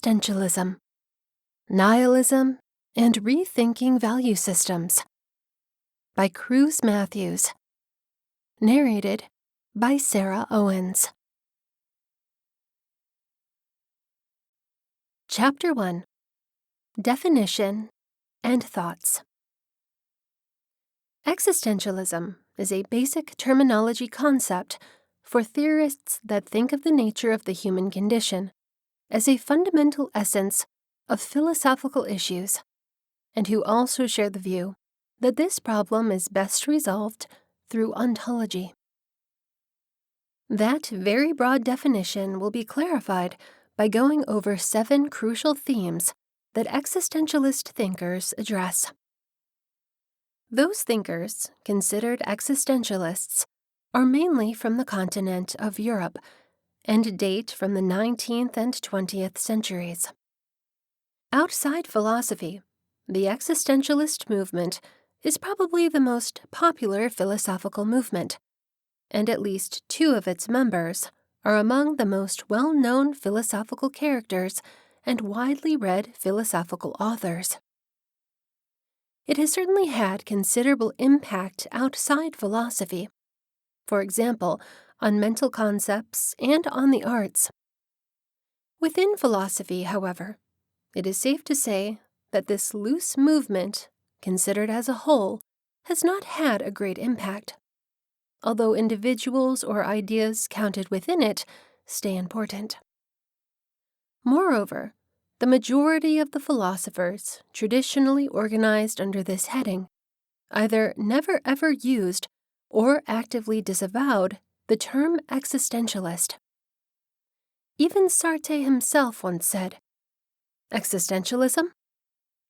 Existentialism, Nihilism, and Rethinking Value Systems by Cruz Matthews. Narrated by Sarah Owens. Chapter 1. Definition and Thoughts. Existentialism is a basic terminology concept for theorists that think of the nature of the human condition as a fundamental essence of philosophical issues, and who also share the view that this problem is best resolved through ontology. That very broad definition will be clarified by going over 7 crucial themes that existentialist thinkers address. Those thinkers, considered existentialists, are mainly from the continent of Europe and date from the 19th and 20th centuries. Outside philosophy, the existentialist movement is probably the most popular philosophical movement, and at least 2 of its members are among the most well-known philosophical characters and widely read philosophical authors. It has certainly had considerable impact outside philosophy, for example, on mental concepts and on the arts. Within philosophy, however, it is safe to say that this loose movement, considered as a whole, has not had a great impact, although individuals or ideas counted within it stay important. Moreover, the majority of the philosophers traditionally organized under this heading either never ever used or actively disavowed the term existentialist. Even Sartre himself once said, "Existentialism?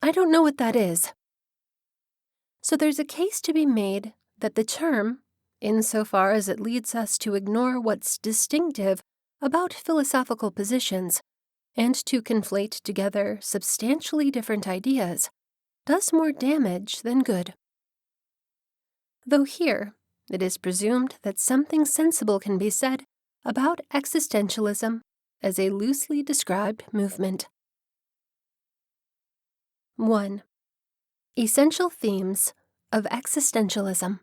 I don't know what that is." So there's a case to be made that the term, insofar as it leads us to ignore what's distinctive about philosophical positions and to conflate together substantially different ideas, does more damage than good. Though here, it is presumed that something sensible can be said about existentialism as a loosely described movement. 1. Essential themes of existentialism.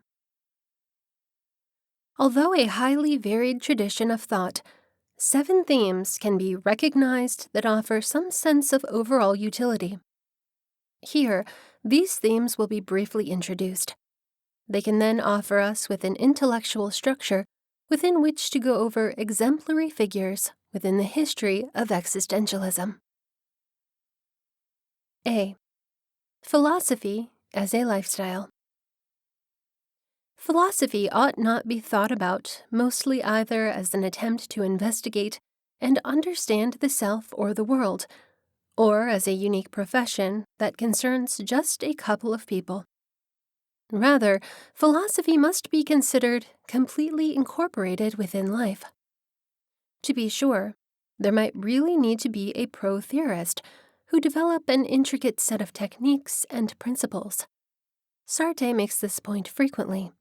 Although a highly varied tradition of thought, 7 themes can be recognized that offer some sense of overall utility. Here, these themes will be briefly introduced. They can then offer us with an intellectual structure within which to go over exemplary figures within the history of existentialism. A. Philosophy as a lifestyle. Philosophy ought not be thought about mostly either as an attempt to investigate and understand the self or the world, or as a unique profession that concerns just a couple of people. Rather, philosophy must be considered completely incorporated within life. To be sure, there might really need to be a pro-theorist who develop an intricate set of techniques and principles. Sartre makes this point frequently,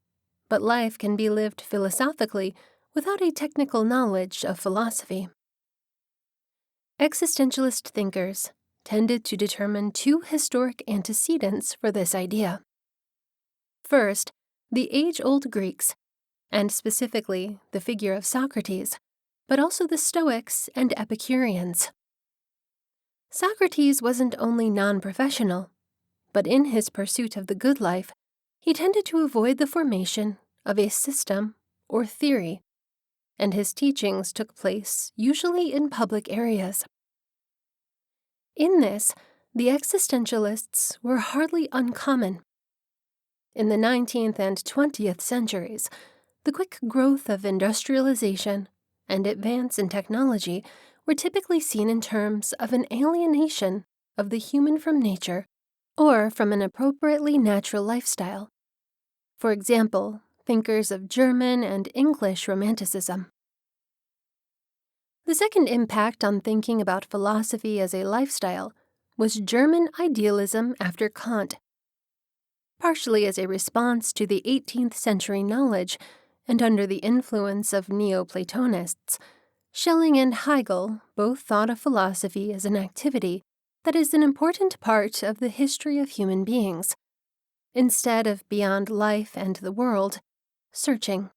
but life can be lived philosophically without a technical knowledge of philosophy. Existentialist thinkers tended to determine 2 historic antecedents for this idea. First, the age-old Greeks, and specifically the figure of Socrates, but also the Stoics and Epicureans. Socrates wasn't only non-professional, but in his pursuit of the good life, he tended to avoid the formation of a system or theory, and his teachings took place usually in public areas. In this, the existentialists were hardly uncommon. In the 19th and 20th centuries, the quick growth of industrialization and advance in technology were typically seen in terms of an alienation of the human from nature or from an appropriately natural lifestyle. For example, thinkers of German and English Romanticism. The second impact on thinking about philosophy as a lifestyle was German idealism after Kant. Partially as a response to the 18th century knowledge and under the influence of Neoplatonists, Schelling and Hegel both thought of philosophy as an activity that is an important part of the history of human beings, instead of beyond life and the world, searching.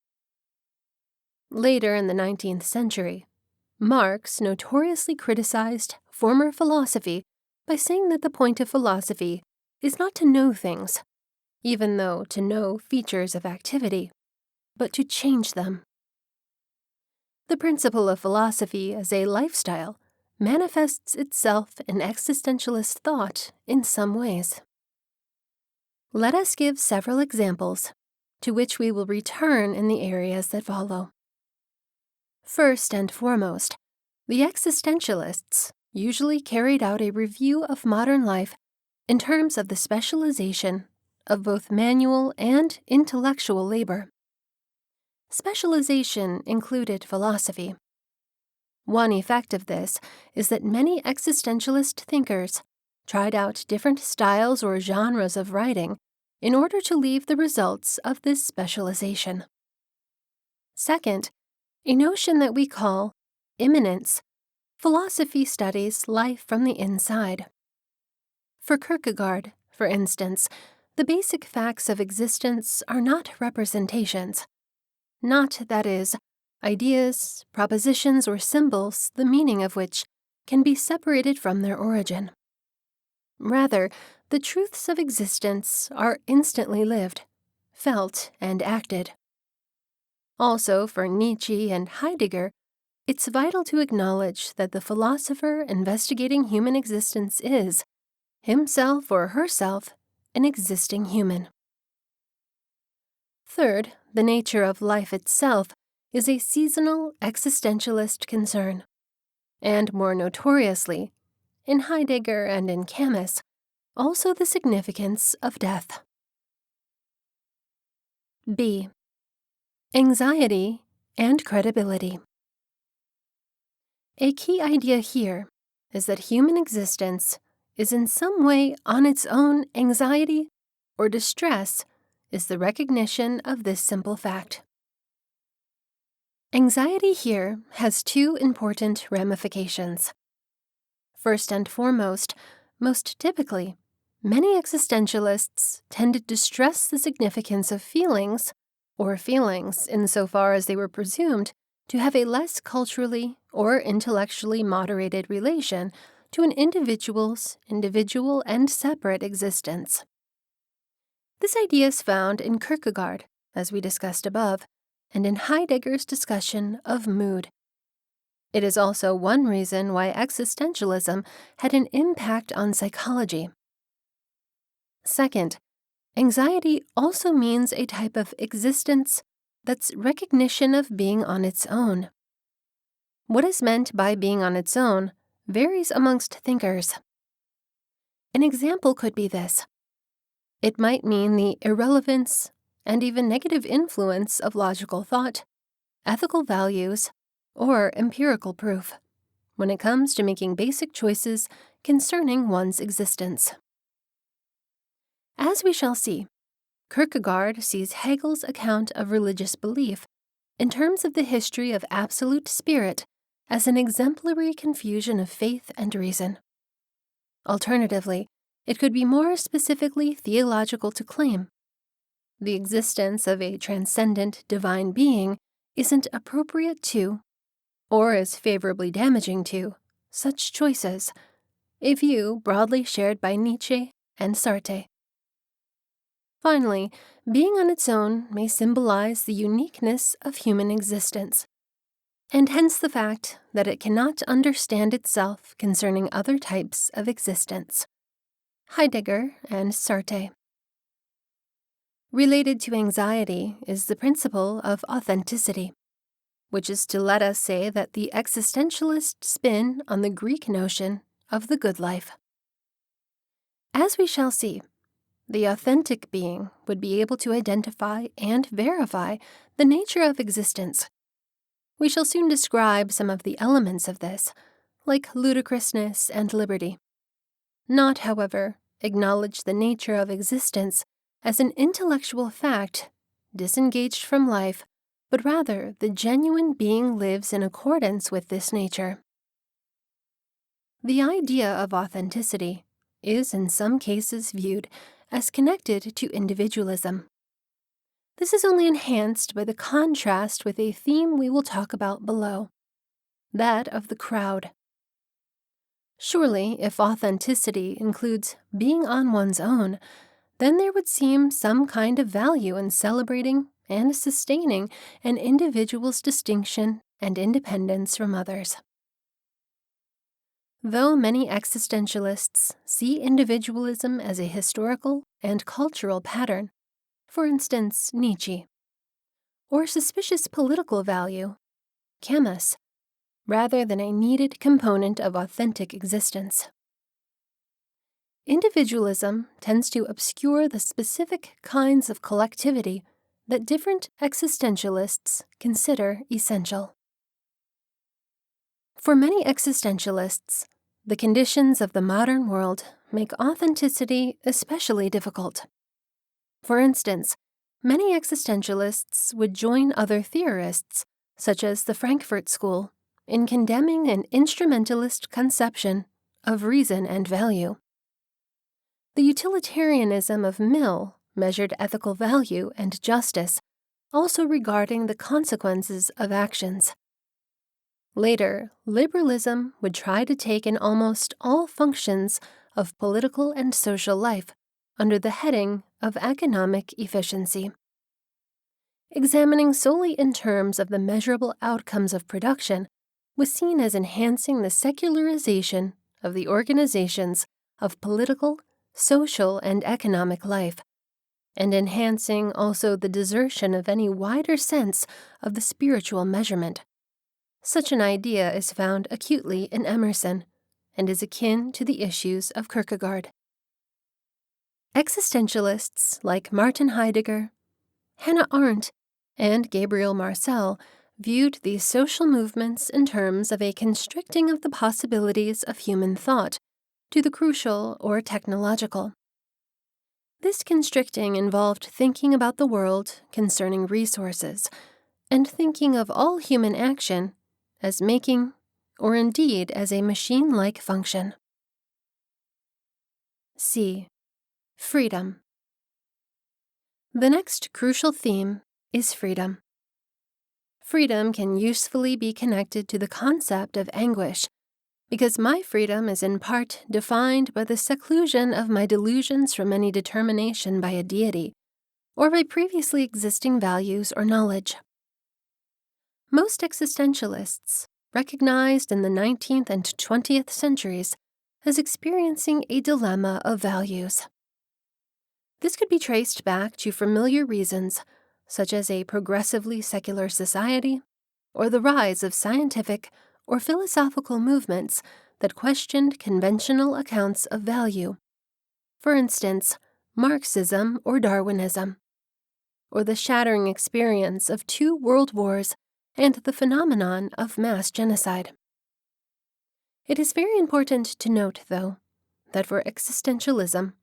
Later in the 19th century, Marx notoriously criticized former philosophy by saying that the point of philosophy is not to know things, even though to know features of activity, but to change them. The principle of philosophy as a lifestyle manifests itself in existentialist thought in some ways. Let us give several examples, to which we will return in the areas that follow. First and foremost, the existentialists usually carried out a review of modern life in terms of the specialization of both manual and intellectual labor. Specialization included philosophy. One effect of this is that many existentialist thinkers tried out different styles or genres of writing in order to leave the results of this specialization. Second, a notion that we call immanence. Philosophy studies life from the inside. For Kierkegaard, for instance, the basic facts of existence are not representations. Not, that is, ideas, propositions, or symbols, the meaning of which can be separated from their origin. Rather, the truths of existence are instantly lived, felt, and acted. Also, for Nietzsche and Heidegger, it's vital to acknowledge that the philosopher investigating human existence is, himself or herself, an existing human. Third, the nature of life itself is a seasonal existentialist concern, and more notoriously, in Heidegger and in Camus, also the significance of death. B. Anxiety and credibility. A key idea here is that human existence is in some way on its own anxiety or distress is the recognition of this simple fact. Anxiety here has two important ramifications. First and foremost, most typically, many existentialists tend to distress the significance of feelings, or feelings insofar as they were presumed to have a less culturally or intellectually moderated relation to an individual's individual and separate existence. This idea is found in Kierkegaard, as we discussed above, and in Heidegger's discussion of mood. It is also one reason why existentialism had an impact on psychology. Second, anxiety also means a type of existence that's recognition of being on its own. What is meant by being on its own varies amongst thinkers. An example could be this. It might mean the irrelevance and even negative influence of logical thought, ethical values, or empirical proof when it comes to making basic choices concerning one's existence. As we shall see, Kierkegaard sees Hegel's account of religious belief in terms of the history of absolute spirit as an exemplary confusion of faith and reason. Alternatively, it could be more specifically theological to claim the existence of a transcendent divine being isn't appropriate to, or is favorably damaging to, such choices, a view broadly shared by Nietzsche and Sartre. Finally, being on its own may symbolize the uniqueness of human existence, and hence the fact that it cannot understand itself concerning other types of existence. Heidegger and Sartre. Related to anxiety is the principle of authenticity, which is to let us say that the existentialist spin on the Greek notion of the good life. As we shall see, the authentic being would be able to identify and verify the nature of existence. We shall soon describe some of the elements of this, like ludicrousness and liberty. Not, however, acknowledge the nature of existence as an intellectual fact, disengaged from life, but rather the genuine being lives in accordance with this nature. The idea of authenticity is in some cases viewed as connected to individualism. This is only enhanced by the contrast with a theme we will talk about below, that of the crowd. Surely, if authenticity includes being on one's own, then there would seem some kind of value in celebrating and sustaining an individual's distinction and independence from others. Though many existentialists see individualism as a historical and cultural pattern, for instance, Nietzsche, or suspicious political value, Camus, rather than a needed component of authentic existence. Individualism tends to obscure the specific kinds of collectivity that different existentialists consider essential. For many existentialists, the conditions of the modern world make authenticity especially difficult. For instance, many existentialists would join other theorists, such as the Frankfurt School, in condemning an instrumentalist conception of reason and value. The utilitarianism of Mill measured ethical value and justice, also regarding the consequences of actions. Later, liberalism would try to take in almost all functions of political and social life under the heading of economic efficiency. Examining solely in terms of the measurable outcomes of production was seen as enhancing the secularization of the organizations of political, social, and economic life, and enhancing also the desertion of any wider sense of the spiritual measurement. Such an idea is found acutely in Emerson, and is akin to the issues of Kierkegaard. Existentialists like Martin Heidegger, Hannah Arendt, and Gabriel Marcel viewed these social movements in terms of a constricting of the possibilities of human thought to the crucial or technological. This constricting involved thinking about the world concerning resources, and thinking of all human action as making, or indeed as a machine-like function. C. Freedom. The next crucial theme is freedom. Freedom can usefully be connected to the concept of anguish, because my freedom is in part defined by the seclusion of my delusions from any determination by a deity, or by previously existing values or knowledge. Most existentialists, recognized in the 19th and 20th centuries as experiencing a dilemma of values. This could be traced back to familiar reasons, such as a progressively secular society, or the rise of scientific or philosophical movements that questioned conventional accounts of value. For instance, Marxism or Darwinism, or the shattering experience of 2 world wars and the phenomenon of mass genocide. It is very important to note, though, that for existentialism,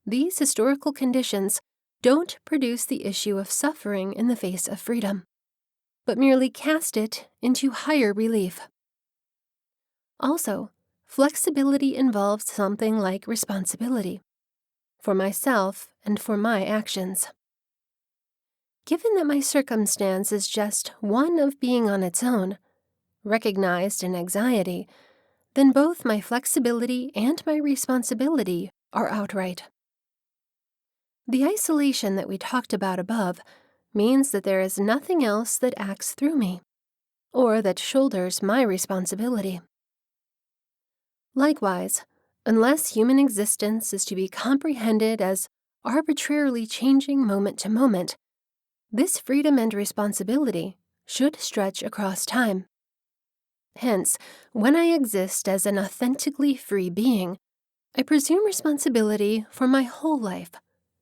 these historical conditions don't produce the issue of suffering in the face of freedom, but merely cast it into higher relief. Also, flexibility involves something like responsibility for myself and for my actions. Given that my circumstance is just one of being on its own, recognized in anxiety, then both my flexibility and my responsibility are outright. The isolation that we talked about above means that there is nothing else that acts through me, or that shoulders my responsibility. Likewise, unless human existence is to be comprehended as arbitrarily changing moment to moment, this freedom and responsibility should stretch across time. Hence, when I exist as an authentically free being, I presume responsibility for my whole life,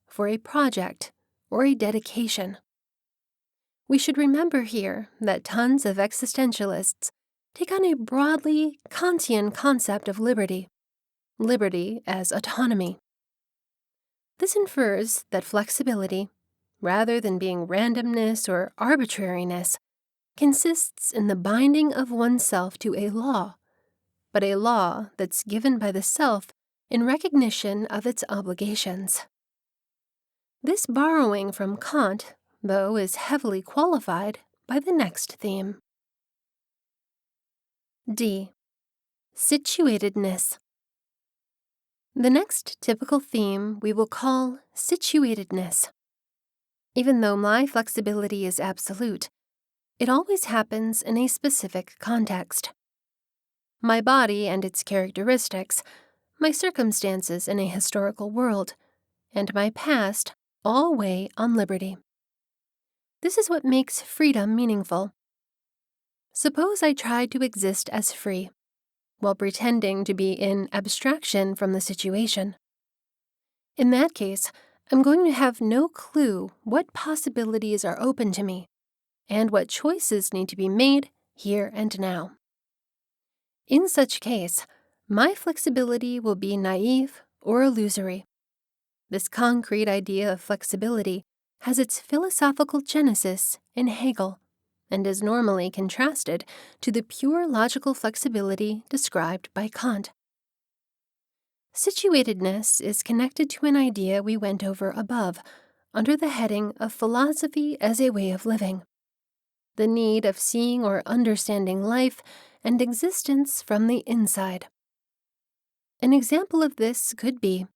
for a project, or a dedication. We should remember here that tons of existentialists take on a broadly Kantian concept of liberty as autonomy. This infers that flexibility, rather than being randomness or arbitrariness, consists in the binding of oneself to a law, but a law that's given by the self in recognition of its obligations. This borrowing from Kant, though, is heavily qualified by the next theme. D. Situatedness. The next typical theme we will call situatedness. Even though my flexibility is absolute, it always happens in a specific context. My body and its characteristics, my circumstances in a historical world, and my past all weigh on liberty. This is what makes freedom meaningful. Suppose I tried to exist as free, while pretending to be in abstraction from the situation. In that case, I'm going to have no clue what possibilities are open to me, and what choices need to be made here and now. In such case, my flexibility will be naive or illusory. This concrete idea of flexibility has its philosophical genesis in Hegel, and is normally contrasted to the pure logical flexibility described by Kant. Situatedness is connected to an idea we went over above, under the heading of philosophy as a way of living. The need of seeing or understanding life and existence from the inside. An example of this could be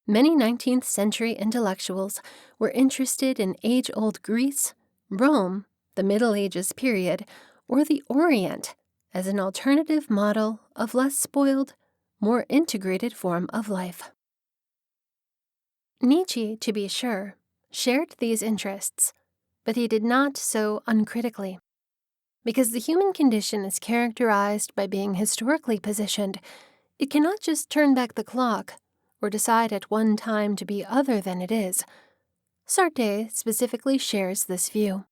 many 19th century intellectuals were interested in age-old Greece, Rome, the Middle Ages period, or the Orient as an alternative model of less spoiled, more integrated form of life. Nietzsche, to be sure, shared these interests, but he did not so uncritically. Because the human condition is characterized by being historically positioned, it cannot just turn back the clock or decide at one time to be other than it is. Sartre specifically shares this view.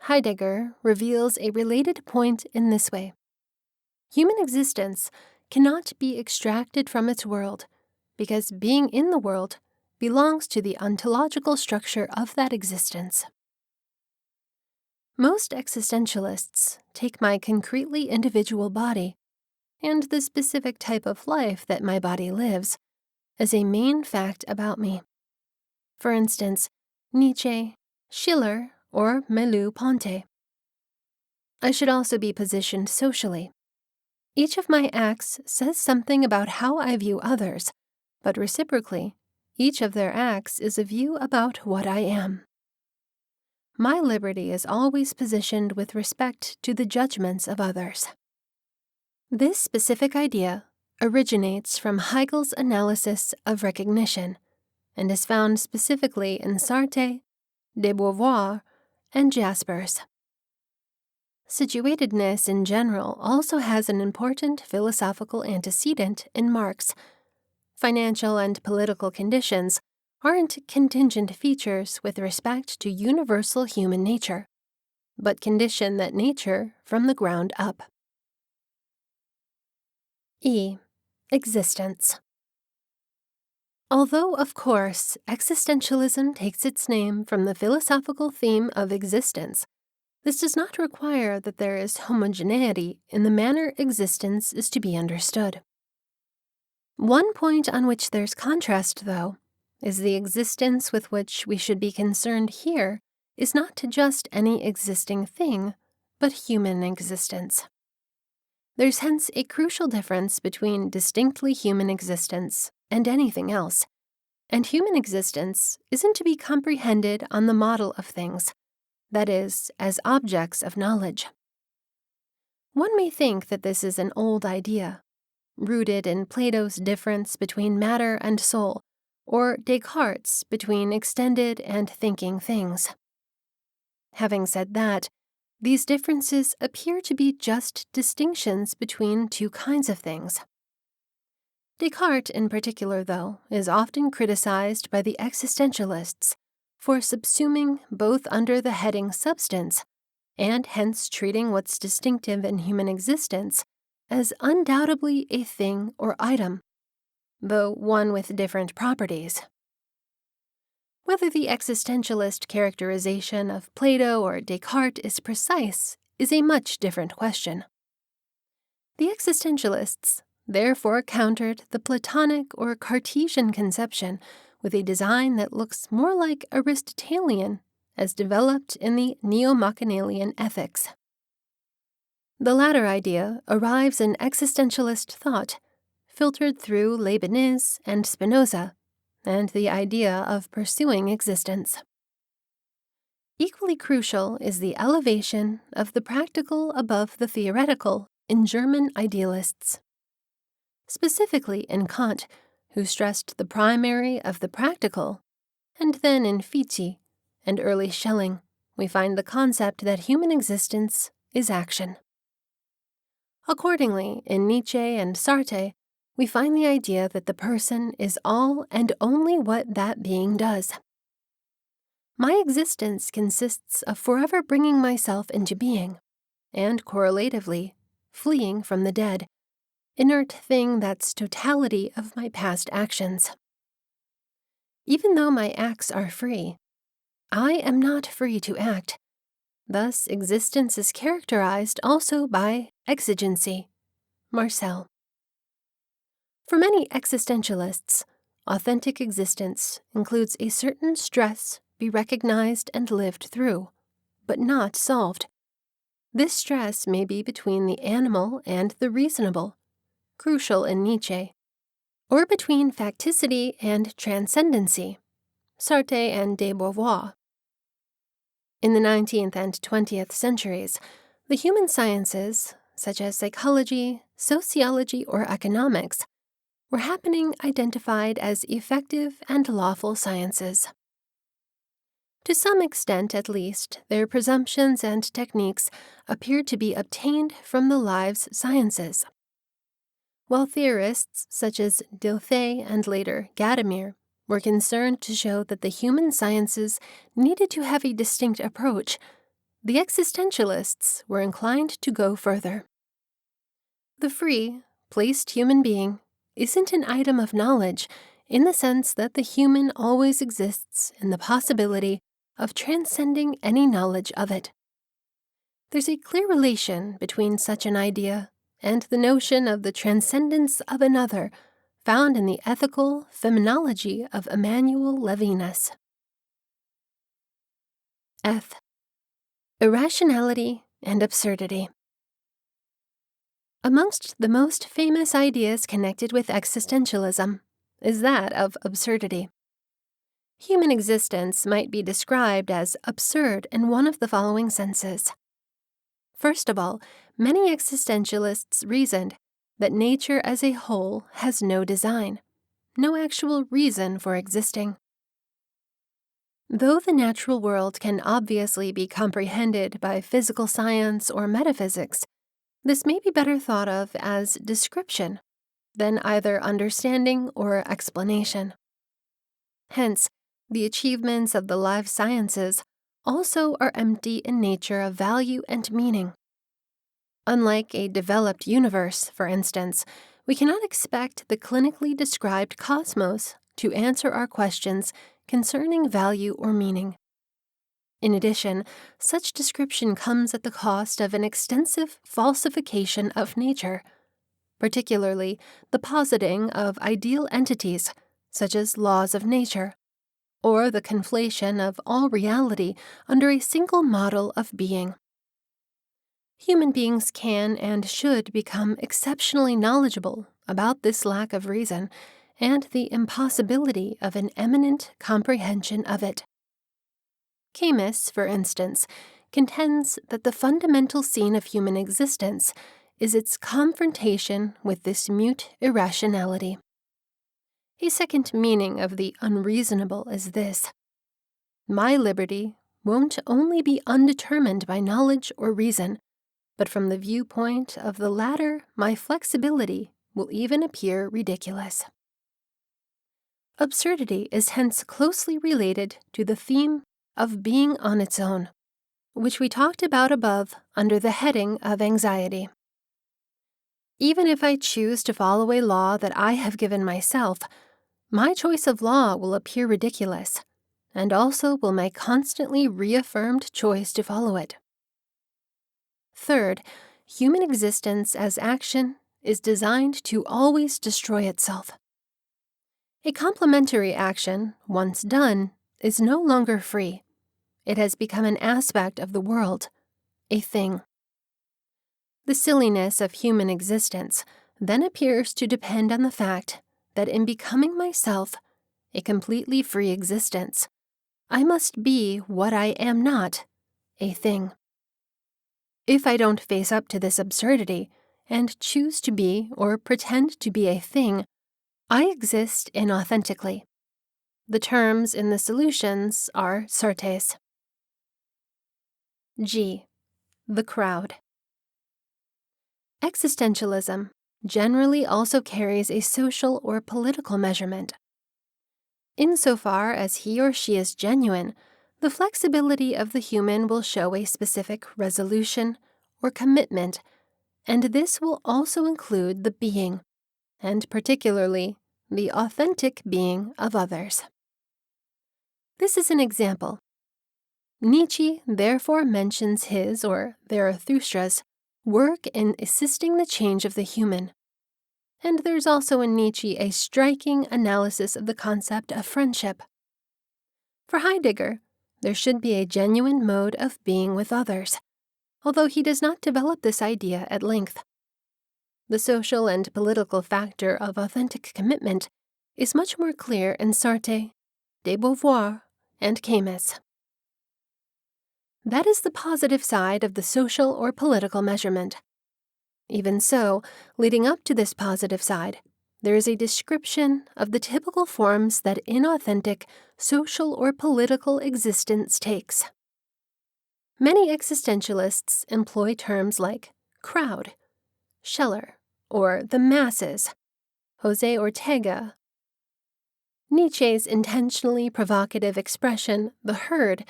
Heidegger reveals a related point in this way. Human existence cannot be extracted from its world, because being in the world belongs to the ontological structure of that existence. Most existentialists take my concretely individual body, and the specific type of life that my body lives, as a main fact about me. For instance, Nietzsche, Schiller, or Merleau-Ponty. I should also be positioned socially. Each of my acts says something about how I view others, but reciprocally, each of their acts is a view about what I am. My liberty is always positioned with respect to the judgments of others. This specific idea originates from Hegel's analysis of recognition and is found specifically in Sartre, de Beauvoir, and Jaspers. Situatedness in general also has an important philosophical antecedent in Marx. Financial and political conditions aren't contingent features with respect to universal human nature, but condition that nature from the ground up. E. Existence. Although, of course, existentialism takes its name from the philosophical theme of existence, this does not require that there is homogeneity in the manner existence is to be understood. One point on which there's contrast, though, is the existence with which we should be concerned here is not just any existing thing, but human existence. There's hence a crucial difference between distinctly human existence and anything else, and human existence isn't to be comprehended on the model of things, that is, as objects of knowledge. One may think that this is an old idea, rooted in Plato's difference between matter and soul, or Descartes' between extended and thinking things. Having said that, these differences appear to be just distinctions between two kinds of things. Descartes, in particular, though, is often criticized by the existentialists for subsuming both under the heading substance and hence treating what's distinctive in human existence as undoubtedly a thing or item, though one with different properties. Whether the existentialist characterization of Plato or Descartes is precise is a much different question. The existentialists therefore countered the Platonic or Cartesian conception with a design that looks more like Aristotelian as developed in the Neo-Machiavellian ethics. The latter idea arrives in existentialist thought, filtered through Leibniz and Spinoza, and the idea of pursuing existence. Equally crucial is the elevation of the practical above the theoretical in German idealists. Specifically in Kant, who stressed the primary of the practical, and then in Fichte and early Schelling, we find the concept that human existence is action. Accordingly, in Nietzsche and Sartre, we find the idea that the person is all and only what that being does. My existence consists of forever bringing myself into being, and correlatively, fleeing from the dead, inert thing that's totality of my past actions. Even though my acts are free, I am not free to act. Thus, existence is characterized also by exigency. Marcel. For many existentialists, authentic existence includes a certain stress be recognized and lived through, but not solved. This stress may be between the animal and the reasonable, crucial in Nietzsche, or between facticity and transcendency, Sartre and de Beauvoir. In the 19th and 20th centuries, the human sciences, such as psychology, sociology, or economics, were happening identified as effective and lawful sciences. To some extent, at least, their presumptions and techniques appeared to be obtained from the lives sciences. While theorists such as Dilthey and later Gadamer were concerned to show that the human sciences needed to have a distinct approach, the existentialists were inclined to go further. The free, placed human being isn't an item of knowledge in the sense that the human always exists in the possibility of transcending any knowledge of it. There's a clear relation between such an idea and the notion of the transcendence of another found in the ethical phenomenology of Emmanuel Levinas. F. Irrationality and absurdity. Amongst the most famous ideas connected with existentialism is that of absurdity. Human existence might be described as absurd in one of the following senses. First of all, many existentialists reasoned that nature as a whole has no design, no actual reason for existing. Though the natural world can obviously be comprehended by physical science or metaphysics, this may be better thought of as description than either understanding or explanation. Hence, the achievements of the life sciences also are empty in nature of value and meaning. Unlike a developed universe, for instance, we cannot expect the clinically described cosmos to answer our questions concerning value or meaning. In addition, such description comes at the cost of an extensive falsification of nature, particularly the positing of ideal entities, such as laws of nature, or the conflation of all reality under a single model of being. Human beings can and should become exceptionally knowledgeable about this lack of reason and the impossibility of an eminent comprehension of it. Camus, for instance, contends that the fundamental scene of human existence is its confrontation with this mute irrationality. A second meaning of the unreasonable is this: my liberty won't only be undetermined by knowledge or reason, but from the viewpoint of the latter, my flexibility will even appear ridiculous. Absurdity is hence closely related to the theme of being on its own, which we talked about above under the heading of anxiety. Even if I choose to follow a law that I have given myself, my choice of law will appear ridiculous, and also will my constantly reaffirmed choice to follow it. Third, human existence as action is designed to always destroy itself. A complementary action, once done, is no longer free. It has become an aspect of the world, a thing. The silliness of human existence then appears to depend on the fact that in becoming myself, a completely free existence, I must be what I am not, a thing. If I don't face up to this absurdity and choose to be or pretend to be a thing, I exist inauthentically. The terms in the solutions are certes. G. The crowd. Existentialism generally also carries a social or political measurement. Insofar as he or she is genuine, the flexibility of the human will show a specific resolution or commitment, and this will also include the being, and particularly the authentic being of others. This is an example. Nietzsche therefore mentions his or Zarathustra's work in assisting the change of the human. And there's also in Nietzsche a striking analysis of the concept of friendship. For Heidegger, there should be a genuine mode of being with others, although he does not develop this idea at length. The social and political factor of authentic commitment is much more clear in Sartre, de Beauvoir, and Camus. That is the positive side of the social or political measurement. Even so, leading up to this positive side, there is a description of the typical forms that inauthentic social or political existence takes. Many existentialists employ terms like crowd, Scheller, or the masses, Jose Ortega. Nietzsche's intentionally provocative expression, the herd,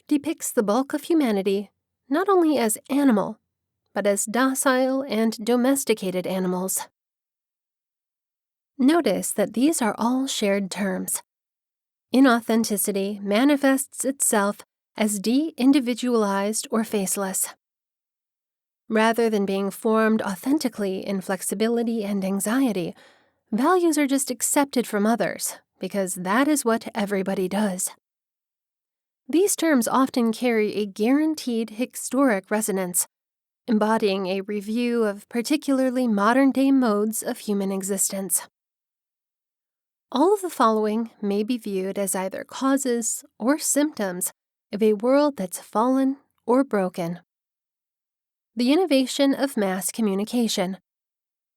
depicts the bulk of humanity not only as animal, but as docile and domesticated animals. Notice that these are all shared terms. Inauthenticity manifests itself as de-individualized or faceless. Rather than being formed authentically in flexibility and anxiety, values are just accepted from others because that is what everybody does. These terms often carry a guaranteed historic resonance, embodying a review of particularly modern-day modes of human existence. All of the following may be viewed as either causes or symptoms of a world that's fallen or broken. The innovation of mass communication.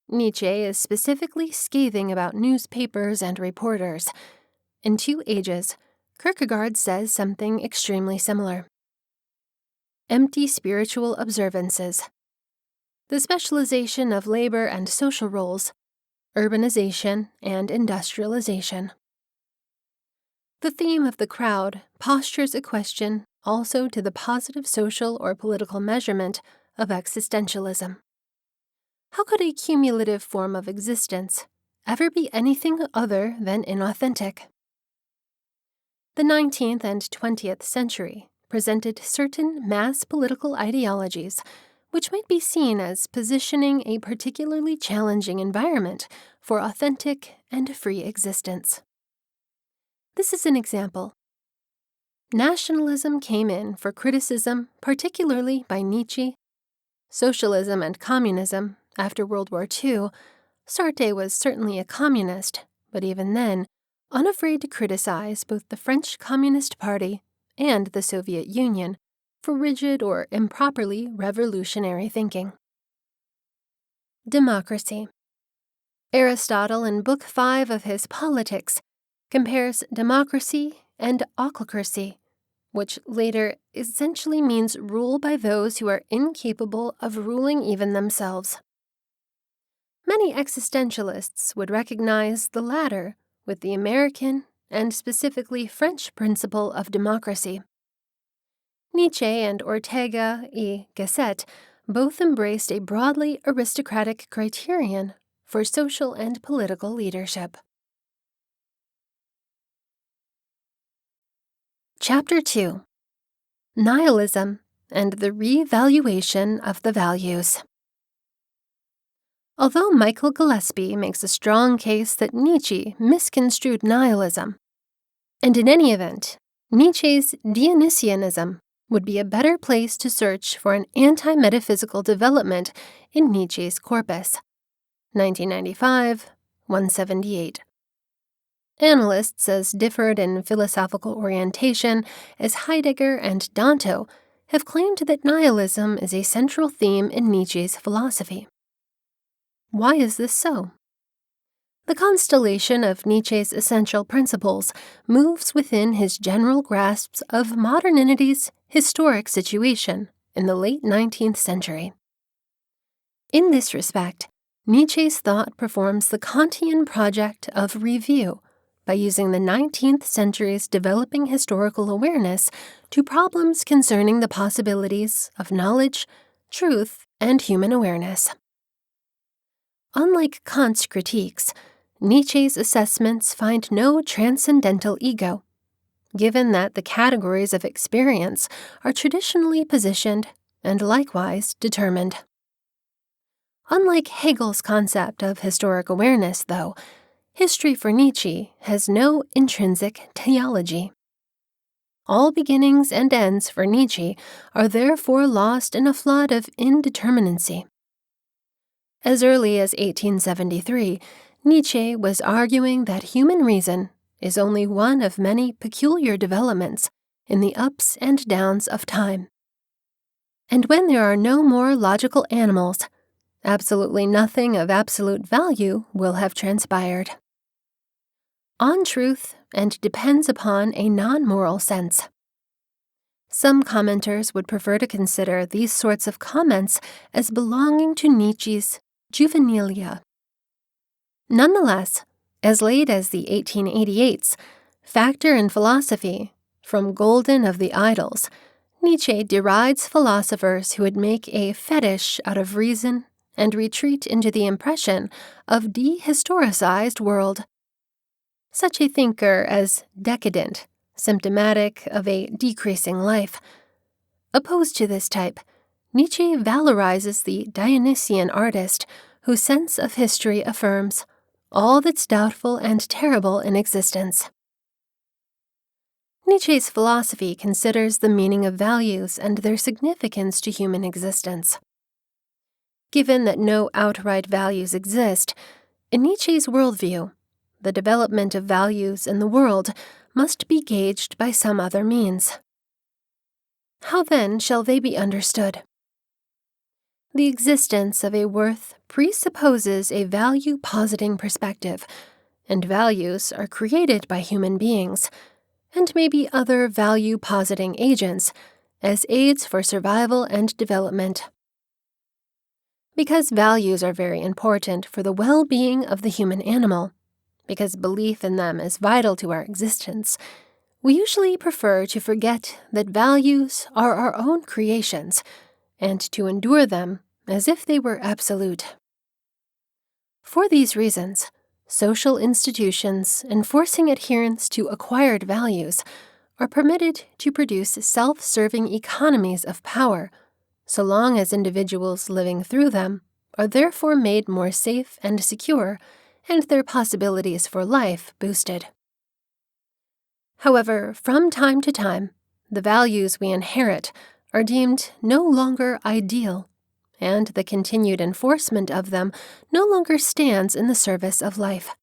Nietzsche is specifically scathing about newspapers and reporters. In Two Ages, Kierkegaard says something extremely similar. Empty spiritual observances. The specialization of labor and social roles, urbanization and industrialization. The theme of the crowd postures a question also to the positive social or political measurement of existentialism. How could a cumulative form of existence ever be anything other than inauthentic? The 19th and 20th century presented certain mass political ideologies which might be seen as positioning a particularly challenging environment for authentic and free existence. This is an example. Nationalism came in for criticism, particularly by Nietzsche. Socialism and communism, after World War II, Sartre was certainly a communist, but even then, unafraid to criticize both the French Communist Party and the Soviet Union for rigid or improperly revolutionary thinking. Democracy. Aristotle in Book 5 of his Politics compares democracy and ochlocracy, which later essentially means rule by those who are incapable of ruling even themselves. Many existentialists would recognize the latter with the American and specifically French principle of democracy. Nietzsche and Ortega y Gasset both embraced a broadly aristocratic criterion for social and political leadership. Chapter 2: Nihilism and the Revaluation of the Values. Although Michael Gillespie makes a strong case that Nietzsche misconstrued nihilism, and in any event, Nietzsche's Dionysianism would be a better place to search for an anti-metaphysical development in Nietzsche's corpus. 1995, 178. Analysts as differed in philosophical orientation as Heidegger and Danto have claimed that nihilism is a central theme in Nietzsche's philosophy. Why is this so? The constellation of Nietzsche's essential principles moves within his general grasps of modernity's historic situation in the late 19th century. In this respect, Nietzsche's thought performs the Kantian project of review by using the 19th century's developing historical awareness to problems concerning the possibilities of knowledge, truth, and human awareness. Unlike Kant's critiques, Nietzsche's assessments find no transcendental ego, given that the categories of experience are traditionally positioned and likewise determined. Unlike Hegel's concept of historic awareness, though, history for Nietzsche has no intrinsic teleology. All beginnings and ends for Nietzsche are therefore lost in a flood of indeterminacy. As early as 1873, Nietzsche was arguing that human reason is only one of many peculiar developments in the ups and downs of time. And when there are no more logical animals, absolutely nothing of absolute value will have transpired. On truth and depends upon a non-moral sense. Some commenters would prefer to consider these sorts of comments as belonging to Nietzsche's juvenilia. Nonetheless, as late as the 1888s, Factor in Philosophy, from Golden of the Idols, Nietzsche derides philosophers who would make a fetish out of reason and retreat into the impression of dehistoricized world. Such a thinker as decadent, symptomatic of a decreasing life. Opposed to this type, Nietzsche valorizes the Dionysian artist whose sense of history affirms all that's doubtful and terrible in existence. Nietzsche's philosophy considers the meaning of values and their significance to human existence. Given that no outright values exist, in Nietzsche's worldview, the development of values in the world must be gauged by some other means. How then shall they be understood? The existence of a worth presupposes a value-positing perspective, and values are created by human beings, and may be other value-positing agents as aids for survival and development. Because values are very important for the well-being of the human animal, because belief in them is vital to our existence, we usually prefer to forget that values are our own creations, and to endure them as if they were absolute. For these reasons, social institutions enforcing adherence to acquired values are permitted to produce self-serving economies of power, so long as individuals living through them are therefore made more safe and secure, and their possibilities for life boosted. However, from time to time, the values we inherit are deemed no longer ideal, and the continued enforcement of them no longer stands in the service of life.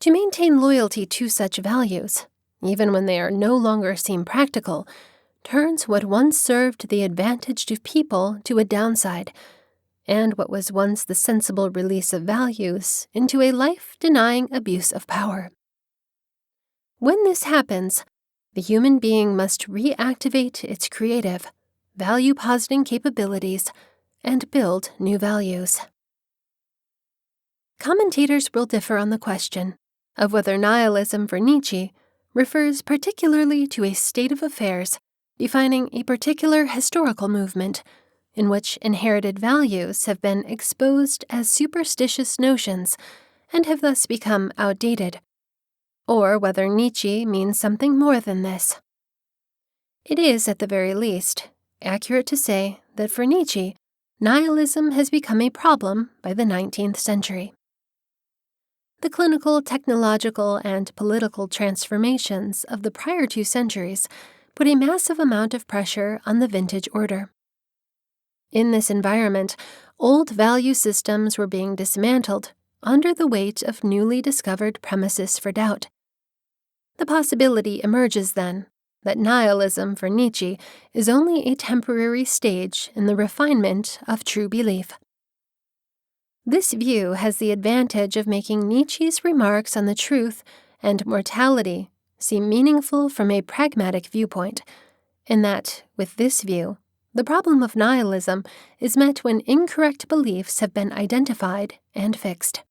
To maintain loyalty to such values, even when they are no longer seem practical, turns what once served the advantage of people to a downside, and what was once the sensible release of values into a life-denying abuse of power. When this happens, the human being must reactivate its creative, value-positing capabilities and build new values. Commentators will differ on the question of whether nihilism for Nietzsche refers particularly to a state of affairs defining a particular historical movement in which inherited values have been exposed as superstitious notions and have thus become outdated, or whether Nietzsche means something more than this. It is, at the very least, accurate to say that for Nietzsche, nihilism has become a problem by the 19th century. The clinical, technological, and political transformations of the prior 2 centuries put a massive amount of pressure on the vintage order. In this environment, old value systems were being dismantled under the weight of newly discovered premises for doubt. The possibility emerges, then, that nihilism for Nietzsche is only a temporary stage in the refinement of true belief. This view has the advantage of making Nietzsche's remarks on the truth and mortality seem meaningful from a pragmatic viewpoint, in that, with this view, the problem of nihilism is met when incorrect beliefs have been identified and fixed.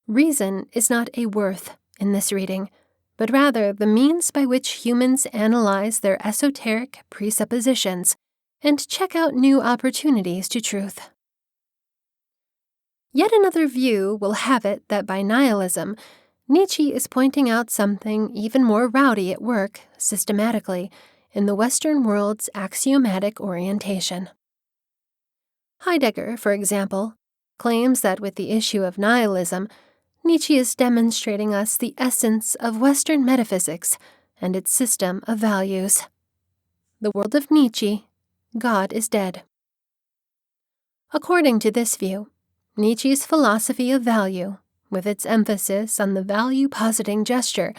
Reason is not a worth in this reading, but rather the means by which humans analyze their esoteric presuppositions and check out new opportunities to truth. Yet another view will have it that by nihilism, Nietzsche is pointing out something even more rowdy at work, systematically, in the Western world's axiomatic orientation. Heidegger, for example, claims that with the issue of nihilism, Nietzsche is demonstrating us the essence of Western metaphysics and its system of values. The world of Nietzsche, God is dead. According to this view, Nietzsche's philosophy of value, with its emphasis on the value-positing gesture,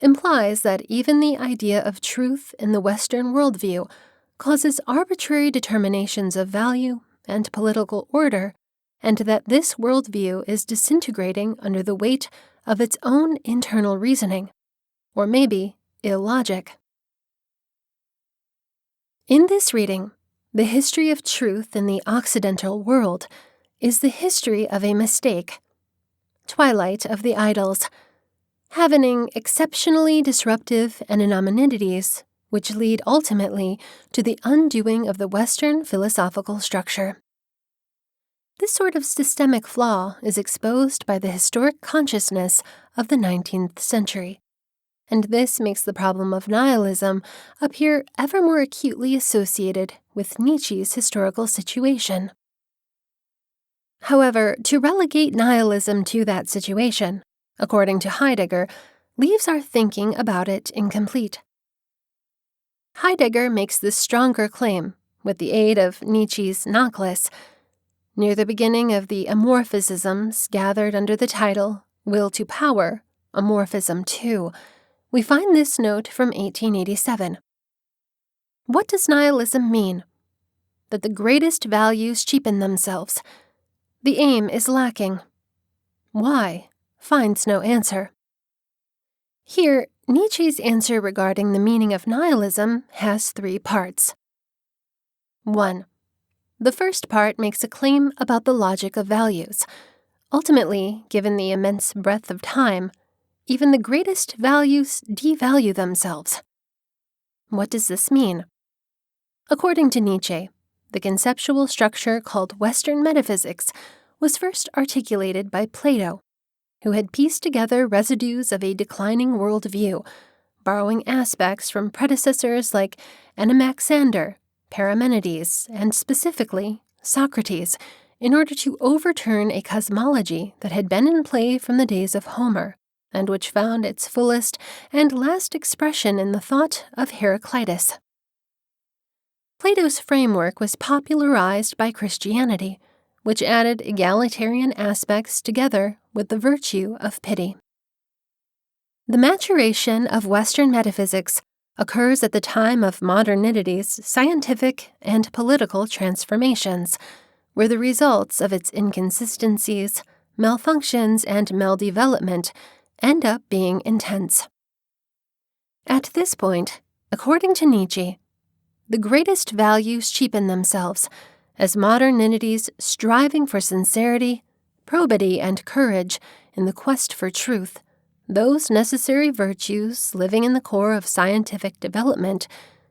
implies that even the idea of truth in the Western worldview causes arbitrary determinations of value and political order, and that this worldview is disintegrating under the weight of its own internal reasoning, or maybe illogic. In this reading, the history of truth in the Occidental world is the history of a mistake. Twilight of the Idols, having exceptionally disruptive anonyminities which lead ultimately to the undoing of the Western philosophical structure. This sort of systemic flaw is exposed by the historic consciousness of the 19th century, and this makes the problem of nihilism appear ever more acutely associated with Nietzsche's historical situation. However, to relegate nihilism to that situation, according to Heidegger, leaves our thinking about it incomplete. Heidegger makes this stronger claim with the aid of Nietzsche's Nachlass. Near the beginning of the amorphisms gathered under the title Will to Power, Amorphism 2, we find this note from 1887. What does nihilism mean? That the greatest values cheapen themselves. The aim is lacking. Why? Finds no answer. Here, Nietzsche's answer regarding the meaning of nihilism has 3 parts. 1. The first part makes a claim about the logic of values. Ultimately, given the immense breadth of time, even the greatest values devalue themselves. What does this mean? According to Nietzsche, the conceptual structure called Western metaphysics was first articulated by Plato, who had pieced together residues of a declining worldview, borrowing aspects from predecessors like Anaximander, Parmenides, and specifically Socrates, in order to overturn a cosmology that had been in play from the days of Homer, and which found its fullest and last expression in the thought of Heraclitus. Plato's framework was popularized by Christianity, which added egalitarian aspects together with the virtue of pity. The maturation of Western metaphysics occurs at the time of modernity's scientific and political transformations, where the results of its inconsistencies, malfunctions, and maldevelopment end up being intense. At this point, according to Nietzsche, the greatest values cheapen themselves as modernity's striving for sincerity, probity, and courage in the quest for truth, those necessary virtues living in the core of scientific development,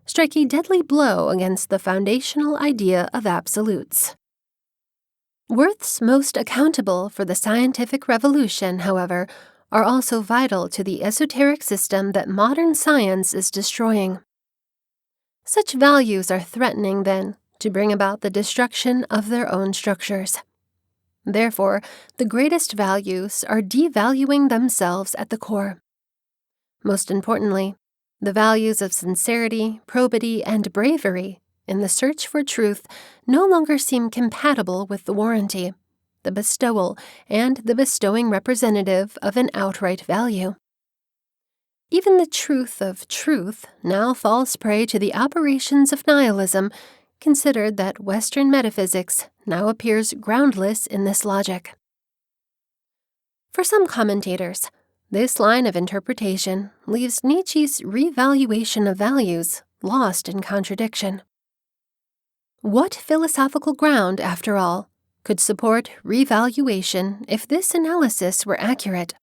strike a deadly blow against the foundational idea of absolutes. Worths most accountable for the scientific revolution, however, are also vital to the esoteric system that modern science is destroying. Such values are threatening, then, to bring about the destruction of their own structures. Therefore, the greatest values are devaluing themselves at the core. Most importantly, the values of sincerity, probity, and bravery in the search for truth no longer seem compatible with the warranty, the bestowal, and the bestowing representative of an outright value. Even the truth of truth now falls prey to the operations of nihilism, considered that Western metaphysics now appears groundless in this logic. For some commentators, this line of interpretation leaves Nietzsche's revaluation of values lost in contradiction. What philosophical ground, after all, could support revaluation if this analysis were accurate?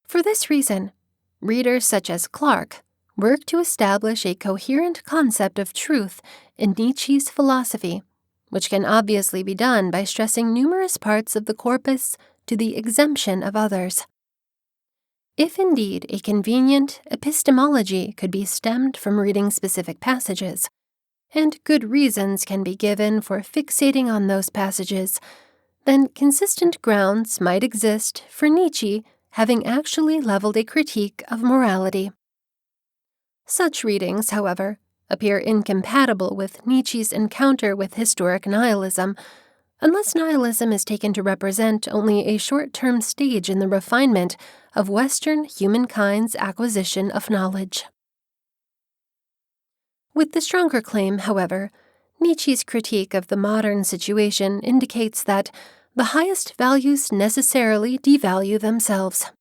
For this reason, readers such as Clarke work to establish a coherent concept of truth in Nietzsche's philosophy, which can obviously be done by stressing numerous parts of the corpus to the exemption of others. If indeed a convenient epistemology could be stemmed from reading specific passages, and good reasons can be given for fixating on those passages, then consistent grounds might exist for Nietzsche having actually leveled a critique of morality. Such readings, however, appear incompatible with Nietzsche's encounter with historic nihilism, unless nihilism is taken to represent only a short-term stage in the refinement of Western humankind's acquisition of knowledge. With the stronger claim, however, Nietzsche's critique of the modern situation indicates that the highest values necessarily devalue themselves.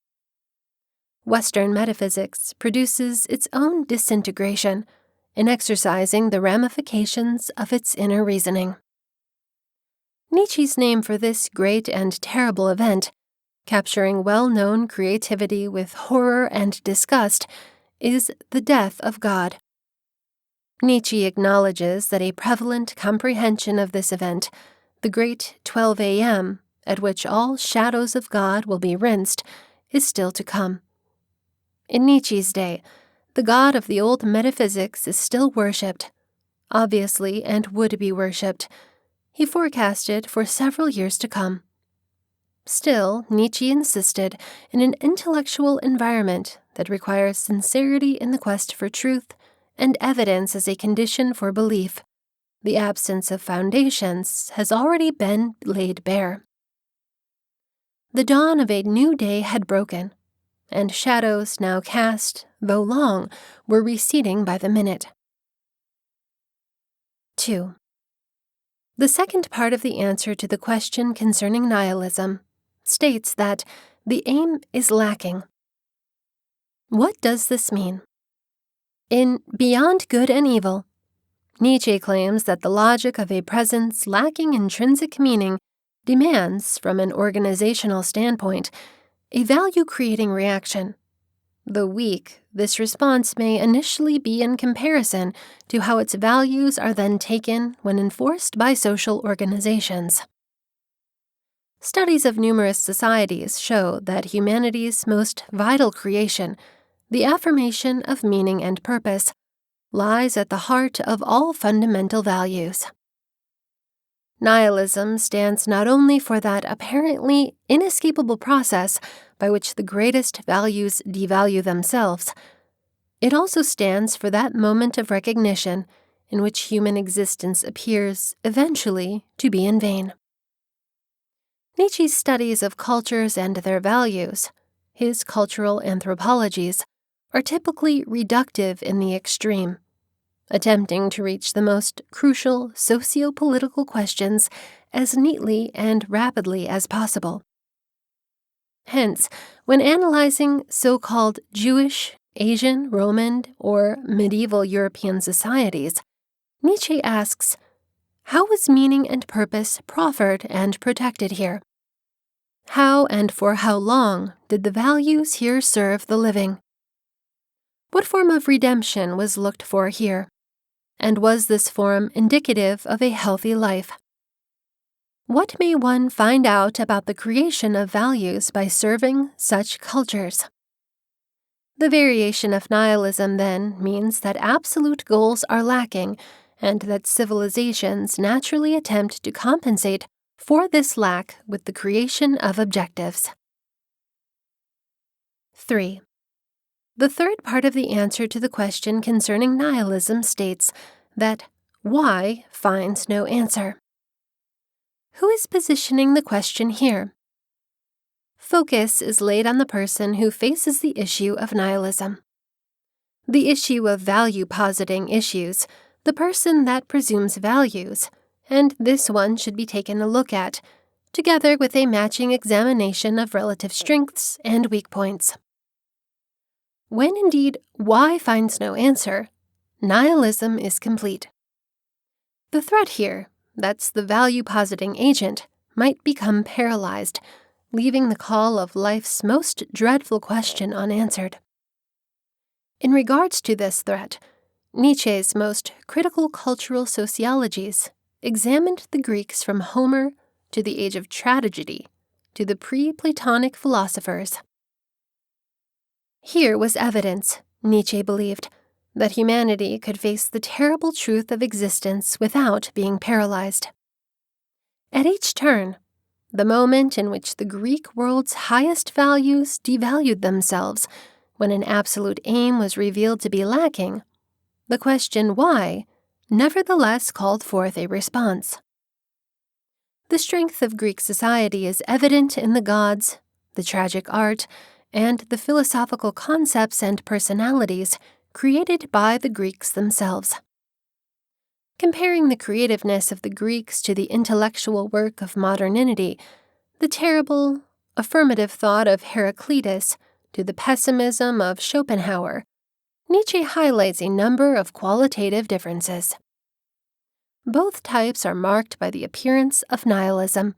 Western metaphysics produces its own disintegration in exercising the ramifications of its inner reasoning. Nietzsche's name for this great and terrible event, capturing well-known creativity with horror and disgust, is the death of God. Nietzsche acknowledges that a prevalent comprehension of this event, the great 12 a.m., at which all shadows of God will be rinsed, is still to come. In Nietzsche's day, the God of the old metaphysics is still worshipped, obviously, and would be worshipped. He forecasted for several years to come. Still, Nietzsche insisted in an intellectual environment that requires sincerity in the quest for truth and evidence as a condition for belief. The absence of foundations has already been laid bare. The dawn of a new day had broken, and shadows now cast, though long, were receding by the minute. 2. The second part of the answer to the question concerning nihilism states that the aim is lacking. What does this mean? In Beyond Good and Evil, Nietzsche claims that the logic of a presence lacking intrinsic meaning demands, from an organizational standpoint, a value-creating reaction. Though weak, this response may initially be in comparison to how its values are then taken when enforced by social organizations. Studies of numerous societies show that humanity's most vital creation, the affirmation of meaning and purpose, lies at the heart of all fundamental values. Nihilism stands not only for that apparently inescapable process by which the greatest values devalue themselves, it also stands for that moment of recognition in which human existence appears, eventually, to be in vain. Nietzsche's studies of cultures and their values, his cultural anthropologies, are typically reductive in the extreme, attempting to reach the most crucial socio-political questions as neatly and rapidly as possible. Hence, when analyzing so-called Jewish, Asian, Roman, or medieval European societies, Nietzsche asks, how was meaning and purpose proffered and protected here? How and for how long did the values here serve the living? What form of redemption was looked for here? And was this form indicative of a healthy life? What may one find out about the creation of values by serving such cultures? The variation of nihilism, then, means that absolute goals are lacking and that civilizations naturally attempt to compensate for this lack with the creation of objectives. 3. The third part of the answer to the question concerning nihilism states that why finds no answer. Who is positioning the question here? Focus is laid on the person who faces the issue of nihilism. The issue of value-positing issues, the person that presumes values, and this one should be taken a look at, together with a matching examination of relative strengths and weak points. When indeed why finds no answer, nihilism is complete. The threat here, that's the value-positing agent, might become paralyzed, leaving the call of life's most dreadful question unanswered. In regards to this threat, Nietzsche's most critical cultural sociologies examined the Greeks from Homer to the age of tragedy to the pre-Platonic philosophers. Here was evidence, Nietzsche believed, that humanity could face the terrible truth of existence without being paralyzed. At each turn, the moment in which the Greek world's highest values devalued themselves, when an absolute aim was revealed to be lacking, the question why nevertheless called forth a response. The strength of Greek society is evident in the gods, the tragic art, and the philosophical concepts and personalities created by the Greeks themselves. Comparing the creativeness of the Greeks to the intellectual work of modernity, the terrible, affirmative thought of Heraclitus to the pessimism of Schopenhauer, Nietzsche highlights a number of qualitative differences. Both types are marked by the appearance of nihilism,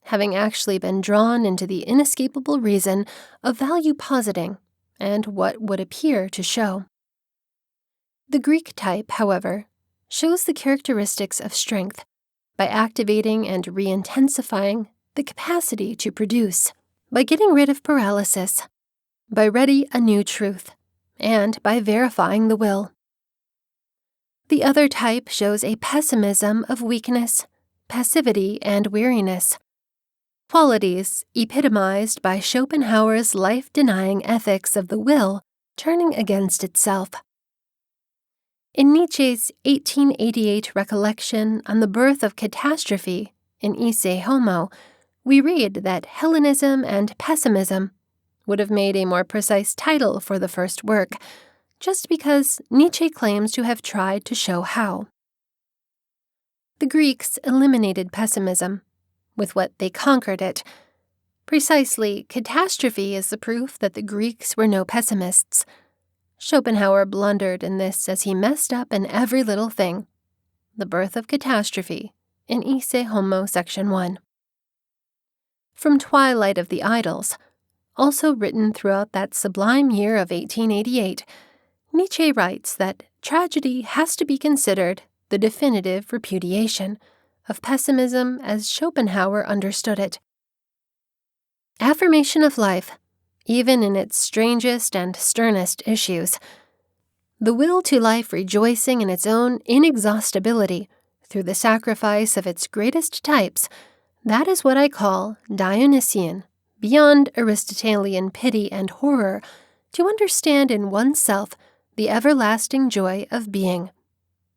having actually been drawn into the inescapable reason of value positing and what would appear to show. The Greek type, however, shows the characteristics of strength by activating and re-intensifying the capacity to produce, by getting rid of paralysis, by ready a new truth, and by verifying the will. The other type shows a pessimism of weakness, passivity, and weariness, qualities epitomized by Schopenhauer's life-denying ethics of the will turning against itself. In Nietzsche's 1888 recollection on the birth of catastrophe in Esse Homo, we read that Hellenism and pessimism would have made a more precise title for the first work, just because Nietzsche claims to have tried to show how. The Greeks eliminated pessimism. With what they conquered it. Precisely, catastrophe is the proof that the Greeks were no pessimists. Schopenhauer blundered in this as he messed up in every little thing. The Birth of Catastrophe, in Esse Homo Section 1. From Twilight of the Idols, also written throughout that sublime year of 1888, Nietzsche writes that tragedy has to be considered the definitive repudiation of pessimism as Schopenhauer understood it. Affirmation of life, even in its strangest and sternest issues. The will to life rejoicing in its own inexhaustibility through the sacrifice of its greatest types, that is what I call Dionysian, beyond Aristotelian pity and horror, to understand in oneself the everlasting joy of being.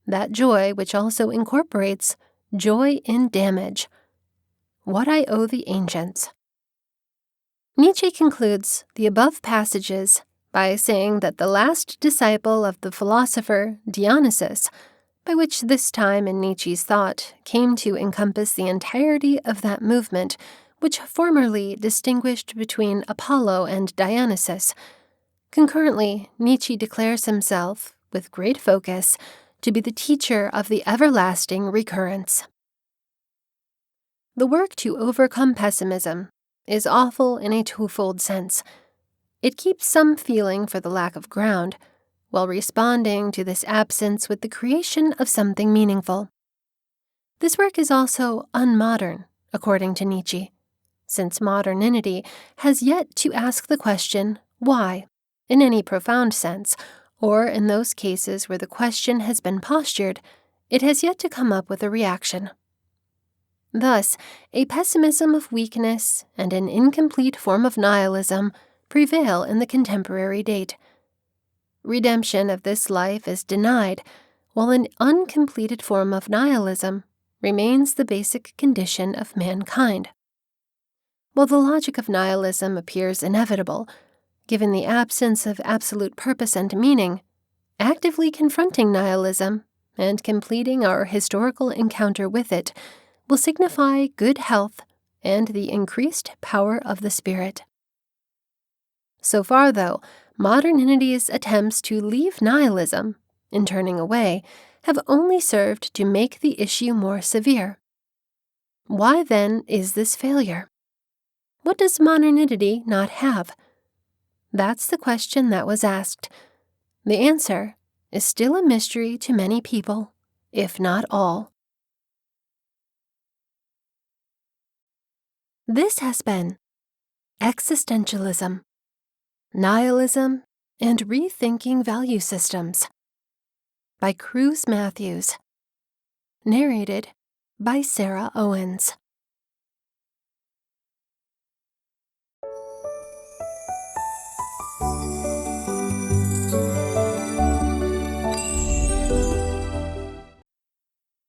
That joy which also incorporates joy in damage. What I owe the ancients. Nietzsche concludes the above passages by saying that the last disciple of the philosopher Dionysus, by which this time in Nietzsche's thought came to encompass the entirety of that movement which formerly distinguished between Apollo and Dionysus. Concurrently, Nietzsche declares himself, with great focus, to be the teacher of the everlasting recurrence. The work to overcome pessimism is awful in a twofold sense. It keeps some feeling for the lack of ground, while responding to this absence with the creation of something meaningful. This work is also unmodern, according to Nietzsche, since modernity has yet to ask the question, why, in any profound sense, or in those cases where the question has been postured, it has yet to come up with a reaction. Thus, a pessimism of weakness and an incomplete form of nihilism prevail in the contemporary date. Redemption of this life is denied, while an uncompleted form of nihilism remains the basic condition of mankind. While the logic of nihilism appears inevitable, given the absence of absolute purpose and meaning, actively confronting nihilism and completing our historical encounter with it will signify good health and the increased power of the spirit. So far, though, modernity's attempts to leave nihilism, in turning away, have only served to make the issue more severe. Why, then, is this failure? What does modernity not have? That's the question that was asked. The answer is still a mystery to many people, if not all. This has been Existentialism, Nihilism, and Rethinking Value Systems by Cruz Matthews. Narrated by Sarah Owens.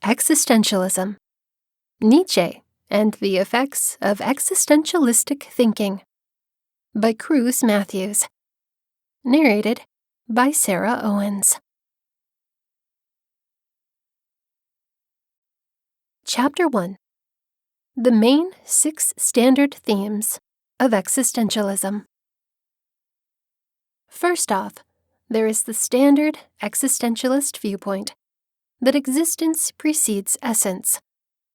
Existentialism, Nietzsche and the Effects of Existentialistic Thinking by Cruz Matthews. Narrated by Sarah Owens. Chapter 1. The Main 6 Standard Themes of Existentialism. First off, there is the standard existentialist viewpoint that existence precedes essence,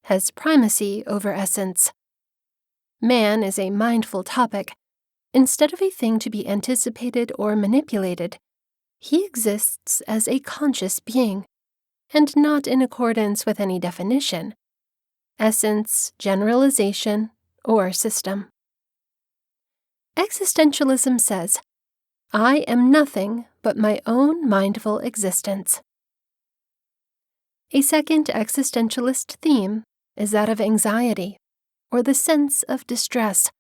has primacy over essence. Man is a mindful topic. Instead of a thing to be anticipated or manipulated, he exists as a conscious being, and not in accordance with any definition, essence, generalization, or system. Existentialism says, I am nothing but my own mindful existence. A second existentialist theme is that of anxiety, or the sense of distress,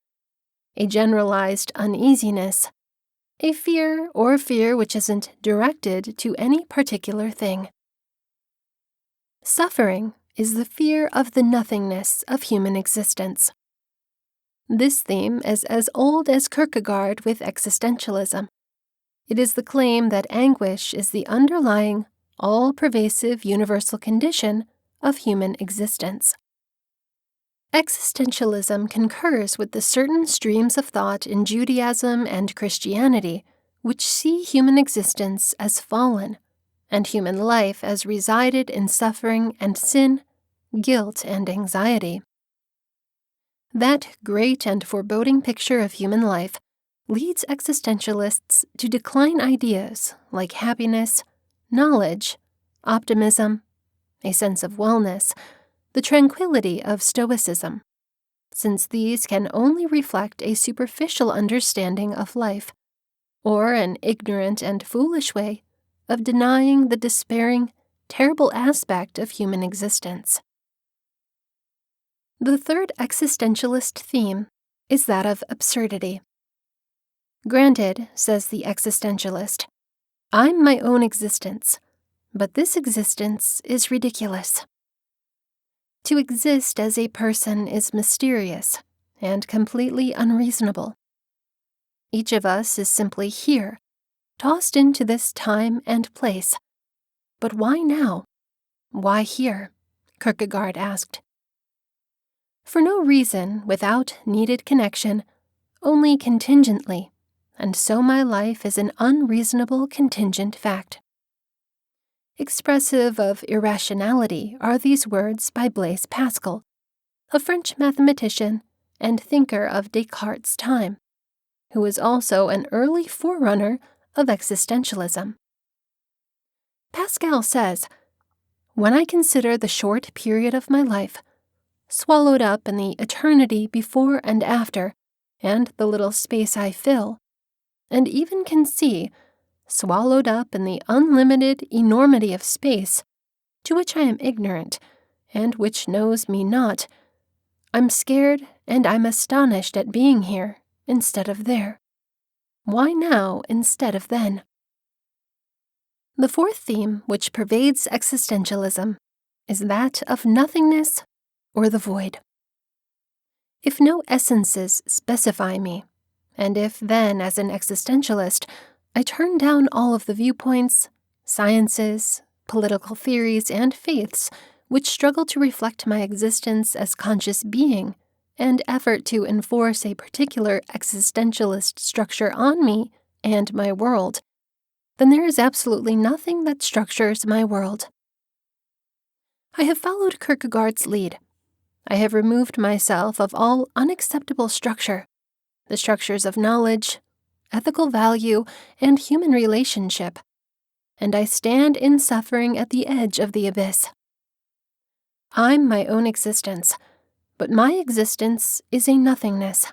a generalized uneasiness, a fear which isn't directed to any particular thing. Suffering is the fear of the nothingness of human existence. This theme is as old as Kierkegaard with existentialism. It is the claim that anguish is the underlying, all-pervasive universal condition of human existence. Existentialism concurs with the certain streams of thought in Judaism and Christianity which see human existence as fallen, and human life as resided in suffering and sin, guilt and anxiety. That great and foreboding picture of human life leads existentialists to decline ideas like happiness, knowledge, optimism, a sense of wellness, the tranquility of Stoicism, since these can only reflect a superficial understanding of life, or an ignorant and foolish way of denying the despairing, terrible aspect of human existence. The third existentialist theme is that of absurdity. Granted, says the existentialist, I'm my own existence, but this existence is ridiculous. To exist as a person is mysterious and completely unreasonable. Each of us is simply here, tossed into this time and place. But why now? Why here? Kierkegaard asked. For no reason, without needed connection, only contingently, and so my life is an unreasonable contingent fact. Expressive of irrationality are these words by Blaise Pascal, a French mathematician and thinker of Descartes' time, who was also an early forerunner of existentialism. Pascal says, when I consider the short period of my life, swallowed up in the eternity before and after, and the little space I fill, and even can see, swallowed up in the unlimited enormity of space, to which I am ignorant, and which knows me not. I'm scared and I'm astonished at being here instead of there. Why now instead of then? The fourth theme which pervades existentialism is that of nothingness or the void. If no essences specify me, and if then, as an existentialist, I turn down all of the viewpoints, sciences, political theories, and faiths which struggle to reflect my existence as conscious being and effort to enforce a particular existentialist structure on me and my world, then there is absolutely nothing that structures my world. I have followed Kierkegaard's lead. I have removed myself of all unacceptable structure, the structures of knowledge, ethical value, and human relationship, and I stand in suffering at the edge of the abyss. I'm my own existence, but my existence is a nothingness.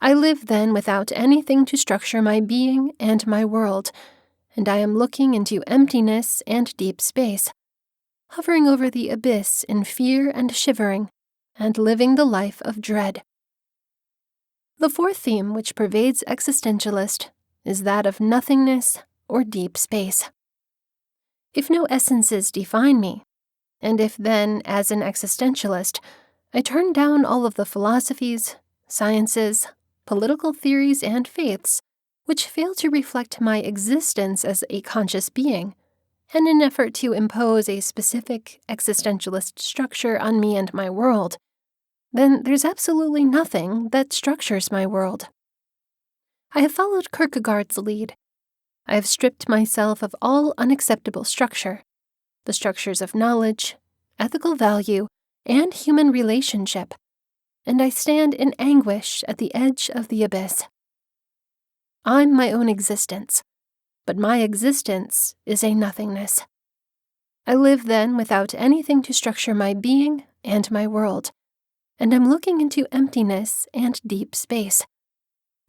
I live then without anything to structure my being and my world, and I am looking into emptiness and deep space, hovering over the abyss in fear and shivering, and living the life of dread. The fourth theme which pervades existentialist is that of nothingness or deep space. If no essences define me, and if then, as an existentialist, I turn down all of the philosophies, sciences, political theories, and faiths which fail to reflect my existence as a conscious being, in an effort to impose a specific existentialist structure on me and my world, then there's absolutely nothing that structures my world. I have followed Kierkegaard's lead. I have stripped myself of all unacceptable structure, the structures of knowledge, ethical value, and human relationship, and I stand in anguish at the edge of the abyss. I'm my own existence, but my existence is a nothingness. I live then without anything to structure my being and my world, and I'm looking into emptiness and deep space,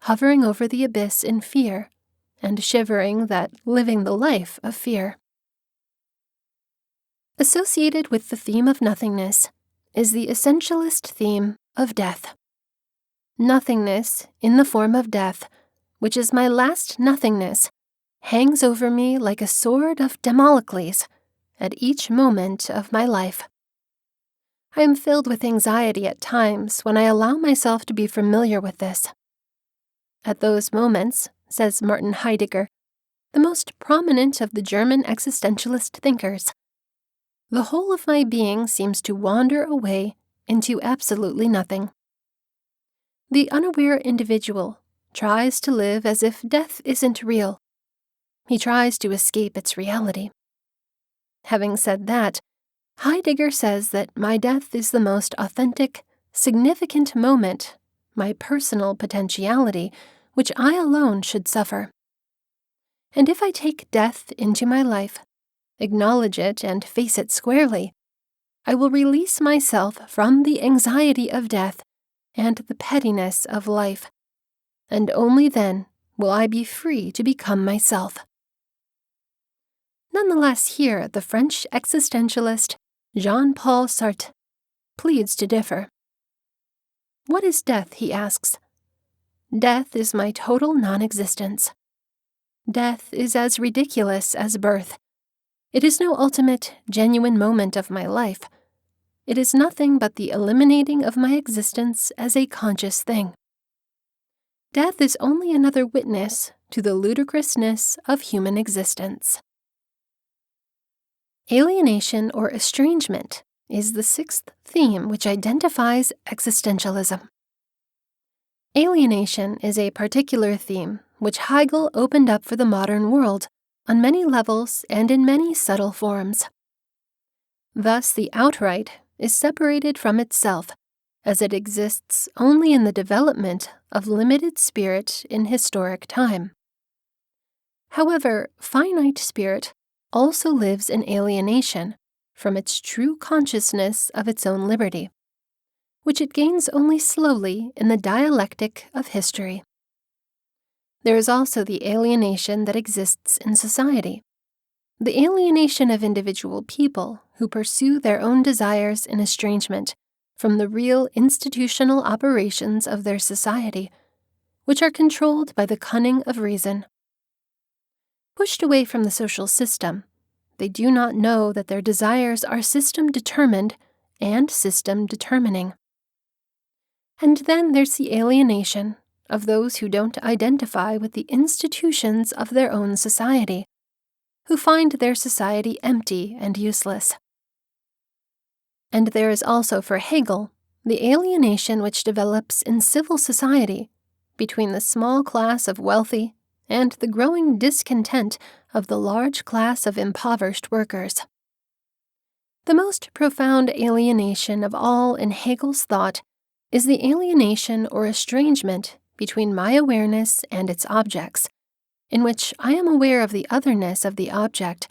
hovering over the abyss in fear, and shivering that living the life of fear. Associated with the theme of nothingness is the essentialist theme of death. Nothingness, in the form of death, which is my last nothingness, hangs over me like a sword of Damocles at each moment of my life. I am filled with anxiety at times when I allow myself to be familiar with this. At those moments, says Martin Heidegger, the most prominent of the German existentialist thinkers, the whole of my being seems to wander away into absolutely nothing. The unaware individual tries to live as if death isn't real. He tries to escape its reality. Having said that, Heidegger says that my death is the most authentic, significant moment, my personal potentiality, which I alone should suffer. And if I take death into my life, acknowledge it and face it squarely, I will release myself from the anxiety of death and the pettiness of life, and only then will I be free to become myself. Nonetheless, here the French existentialist Jean-Paul Sartre pleads to differ. What is death, he asks. Death is my total non-existence. Death is as ridiculous as birth. It is no ultimate, genuine moment of my life. It is nothing but the eliminating of my existence as a conscious thing. Death is only another witness to the ludicrousness of human existence. Alienation or estrangement is the sixth theme which identifies existentialism. Alienation is a particular theme which Hegel opened up for the modern world on many levels and in many subtle forms. Thus, the outright is separated from itself, as it exists only in the development of limited spirit in historic time. However, finite spirit also lives in alienation from its true consciousness of its own liberty. which it gains only slowly in the dialectic of history. There is also the alienation that exists in society, the alienation of individual people who pursue their own desires in estrangement from the real institutional operations of their society, which are controlled by the cunning of reason. Pushed away from the social system, they do not know that their desires are system-determined and system-determining. And then there's the alienation of those who don't identify with the institutions of their own society, who find their society empty and useless. And there is also for Hegel the alienation which develops in civil society between the small class of wealthy and the growing discontent of the large class of impoverished workers. The most profound alienation of all in Hegel's thought is the alienation or estrangement between my awareness and its objects, in which I am aware of the otherness of the object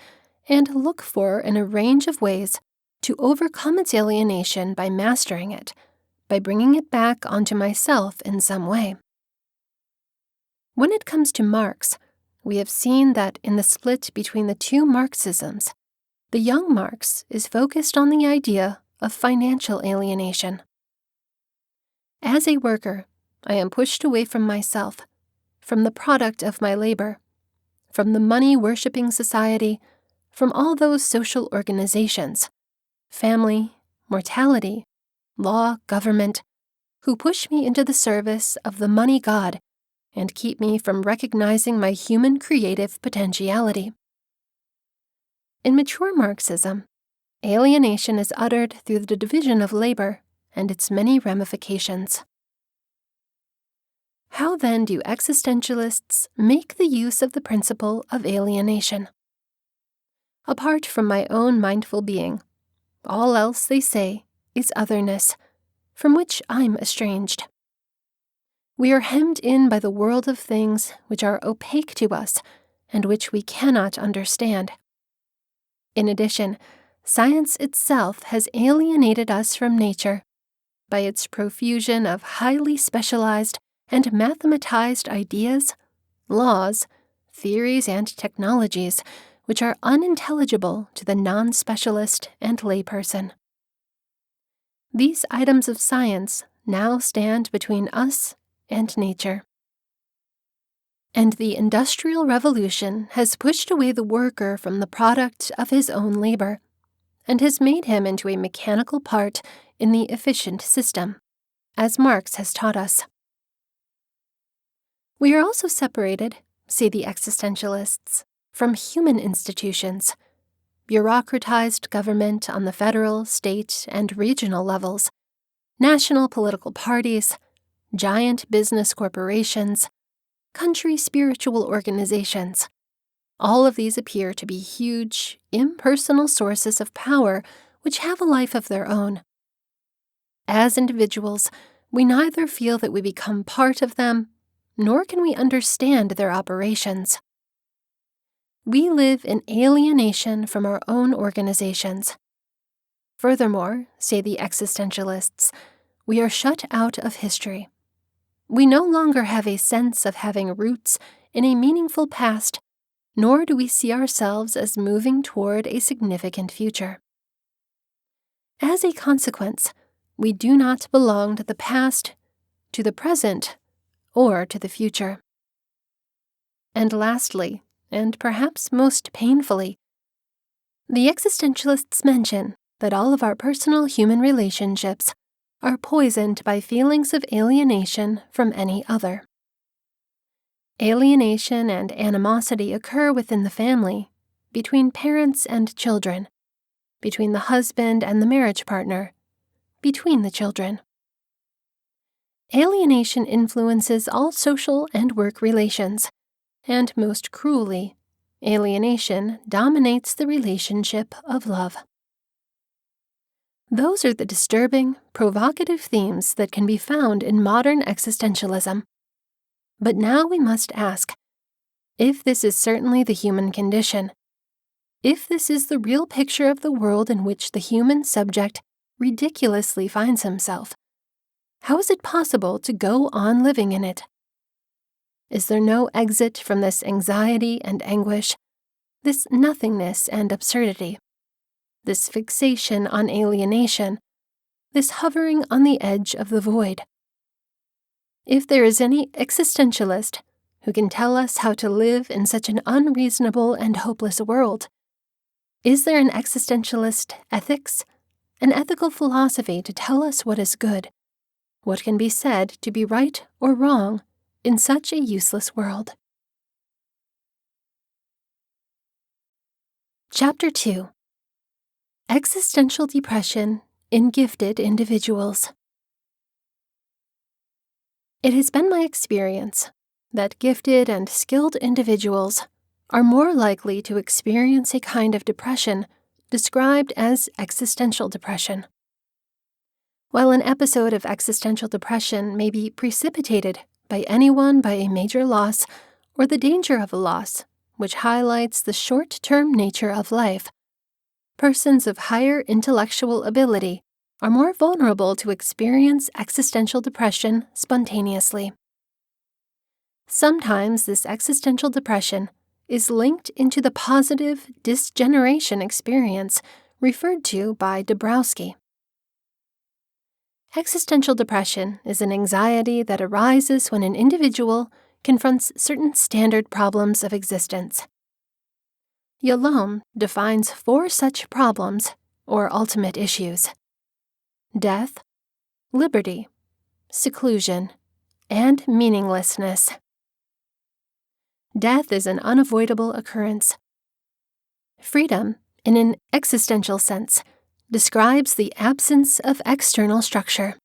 and look for in a range of ways to overcome its alienation by mastering it, by bringing it back onto myself in some way. When it comes to Marx, we have seen that in the split between the two Marxisms, the young Marx is focused on the idea of financial alienation. As a worker, I am pushed away from myself, from the product of my labor, from the money-worshipping society, from all those social organizations, family, mortality, law, government, who push me into the service of the money god and keep me from recognizing my human creative potentiality. In mature Marxism, alienation is uttered through the division of labor and its many ramifications. How then do existentialists make the use of the principle of alienation? Apart from my own mindful being, all else, they say, is otherness, from which I'm estranged. We are hemmed in by the world of things which are opaque to us and which we cannot understand. In addition, science itself has alienated us from nature by its profusion of highly specialized and mathematized ideas, laws, theories, and technologies which are unintelligible to the non-specialist and layperson. These items of science now stand between us and nature. And the Industrial Revolution has pushed away the worker from the product of his own labor, and has made him into a mechanical part in the efficient system, as Marx has taught us. We are also separated, say the existentialists, from human institutions, bureaucratized government on the federal, state, and regional levels, national political parties, giant business corporations, country spiritual organizations. All of these appear to be huge, impersonal sources of power which have a life of their own. As individuals, we neither feel that we become part of them, nor can we understand their operations. We live in alienation from our own organizations. Furthermore, say the existentialists, we are shut out of history. We no longer have a sense of having roots in a meaningful past, nor do we see ourselves as moving toward a significant future. As a consequence, we do not belong to the past, to the present, or to the future. And lastly, and perhaps most painfully, the existentialists mention that all of our personal human relationships are poisoned by feelings of alienation from any other. Alienation and animosity occur within the family, between parents and children, between the husband and the marriage partner, between the children. Alienation influences all social and work relations, and most cruelly, alienation dominates the relationship of love. Those are the disturbing, provocative themes that can be found in modern existentialism. But now we must ask, if this is certainly the human condition, if this is the real picture of the world in which the human subject ridiculously finds himself, How is it possible to go on living in it? Is there no exit from this anxiety and anguish, this nothingness and absurdity, this fixation on alienation, this hovering on the edge of the void? If there is any existentialist who can tell us how to live in such an unreasonable and hopeless world, is there an existentialist ethics, an ethical philosophy to tell us what is good, what can be said to be right or wrong in such a useless world? Chapter 2: Existential Depression in Gifted Individuals. It has been my experience that gifted and skilled individuals are more likely to experience a kind of depression described as existential depression. While an episode of existential depression may be precipitated by anyone by a major loss or the danger of a loss, which highlights the short-term nature of life, persons of higher intellectual ability are more vulnerable to experience existential depression spontaneously. Sometimes this existential depression is linked into the positive disgeneration experience referred to by Dabrowski. Existential depression is an anxiety that arises when an individual confronts certain standard problems of existence. Yalom defines 4 such problems, or ultimate issues: death, liberty, seclusion, and meaninglessness. Death is an unavoidable occurrence. Freedom, in an existential sense, describes the absence of external structure.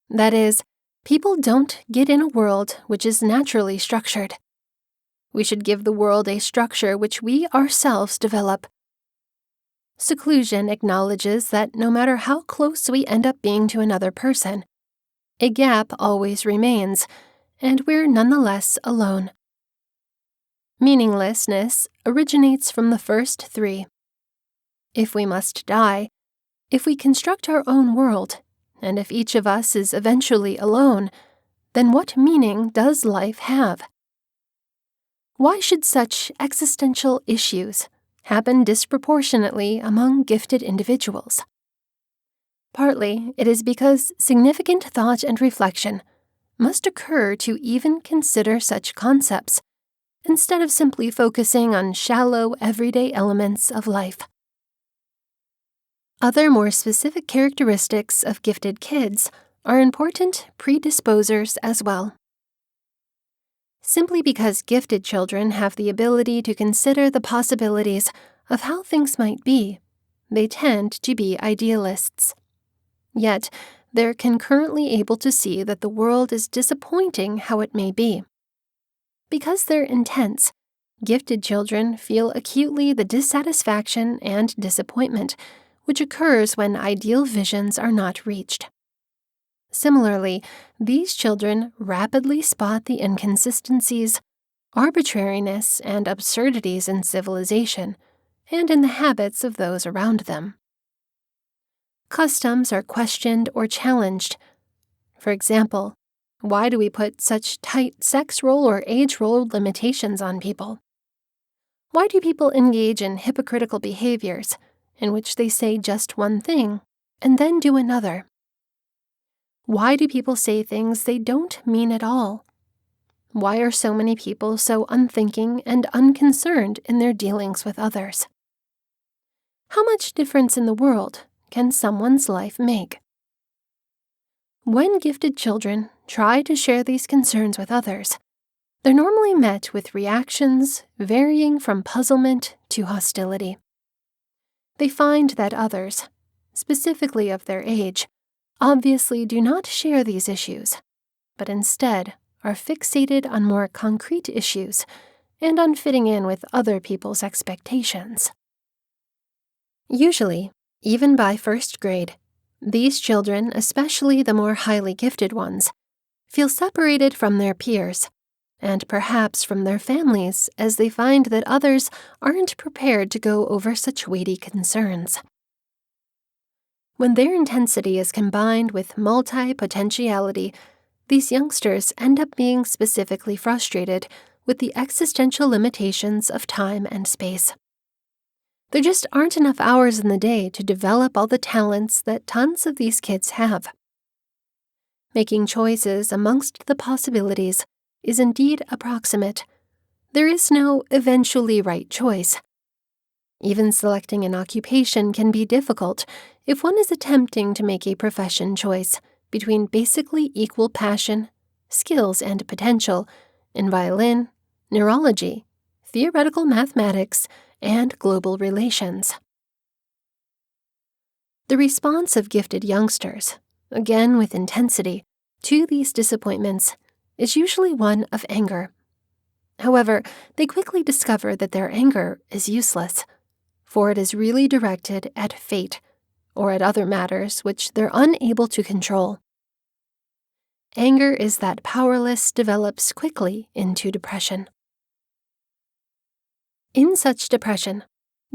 That is, people don't get in a world which is naturally structured. We should give the world a structure which we ourselves develop. Seclusion acknowledges that no matter how close we end up being to another person, a gap always remains, and we're nonetheless alone. Meaninglessness originates from the first 3. If we must die, if we construct our own world, and if each of us is eventually alone, then what meaning does life have? Why should such existential issues happen disproportionately among gifted individuals? Partly, it is because significant thought and reflection must occur to even consider such concepts, instead of simply focusing on shallow, everyday elements of life. Other more specific characteristics of gifted kids are important predisposers as well. Simply because gifted children have the ability to consider the possibilities of how things might be, they tend to be idealists. Yet, they're concurrently able to see that the world is disappointing how it may be. Because they're intense, gifted children feel acutely the dissatisfaction and disappointment which occurs when ideal visions are not reached. Similarly, these children rapidly spot the inconsistencies, arbitrariness, and absurdities in civilization and in the habits of those around them. Customs are questioned or challenged. For example, why do we put such tight sex role or age role limitations on people? Why do people engage in hypocritical behaviors in which they say just one thing and then do another? Why do people say things they don't mean at all? Why are so many people so unthinking and unconcerned in their dealings with others? How much difference in the world can someone's life make? When gifted children try to share these concerns with others, they're normally met with reactions varying from puzzlement to hostility. They find that others, specifically of their age, obviously do not share these issues, but instead are fixated on more concrete issues and on fitting in with other people's expectations. Usually, even by first grade, these children, especially the more highly gifted ones, feel separated from their peers, and perhaps from their families as they find that others aren't prepared to go over such weighty concerns. When their intensity is combined with multi-potentiality, these youngsters end up being specifically frustrated with the existential limitations of time and space. There just aren't enough hours in the day to develop all the talents that tons of these kids have. Making choices amongst the possibilities is indeed approximate. There is no eventually right choice. Even selecting an occupation can be difficult if one is attempting to make a profession choice between basically equal passion, skills, and potential in violin, neurology, theoretical mathematics, and global relations. The response of gifted youngsters, again with intensity, to these disappointments is usually one of anger. However, they quickly discover that their anger is useless, for it is really directed at fate or at other matters which they're unable to control. Anger is that powerless develops quickly into depression. In such depression,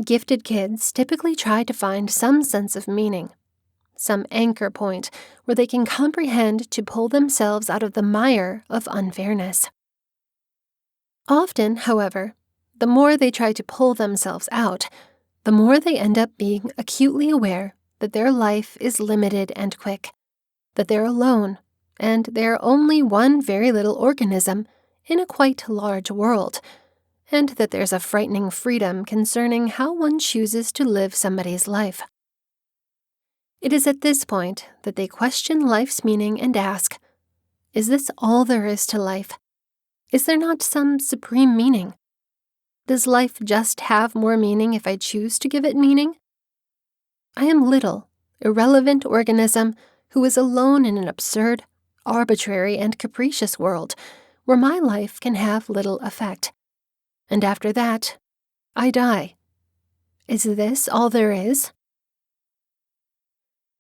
gifted kids typically try to find some sense of meaning, some anchor point where they can comprehend to pull themselves out of the mire of unfairness. Often, however, the more they try to pull themselves out, the more they end up being acutely aware that their life is limited and quick, that they're alone, and they're only one very little organism in a quite large world, and that there's a frightening freedom concerning how one chooses to live somebody's life. It is at this point that they question life's meaning and ask, is this all there is to life? Is there not some supreme meaning? Does life just have more meaning if I choose to give it meaning? I am little, irrelevant organism who is alone in an absurd, arbitrary, and capricious world where my life can have little effect. And after that, I die. Is this all there is?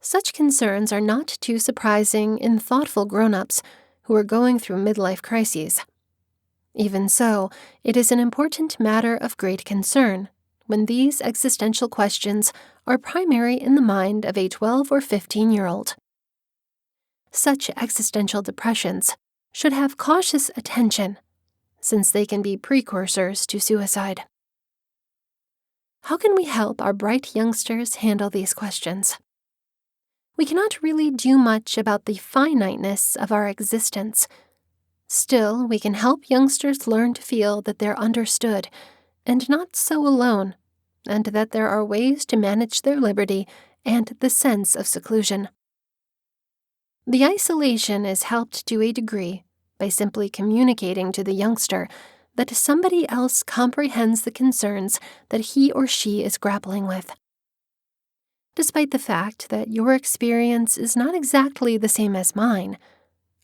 Such concerns are not too surprising in thoughtful grown-ups who are going through midlife crises. Even so, it is an important matter of great concern when these existential questions are primary in the mind of a 12 or 15-year-old. Such existential depressions should have cautious attention, since they can be precursors to suicide. How can we help our bright youngsters handle these questions? We cannot really do much about the finiteness of our existence. Still, we can help youngsters learn to feel that they're understood and not so alone, and that there are ways to manage their liberty and the sense of seclusion. The isolation is helped to a degree by simply communicating to the youngster that somebody else comprehends the concerns that he or she is grappling with. Despite the fact that your experience is not exactly the same as mine,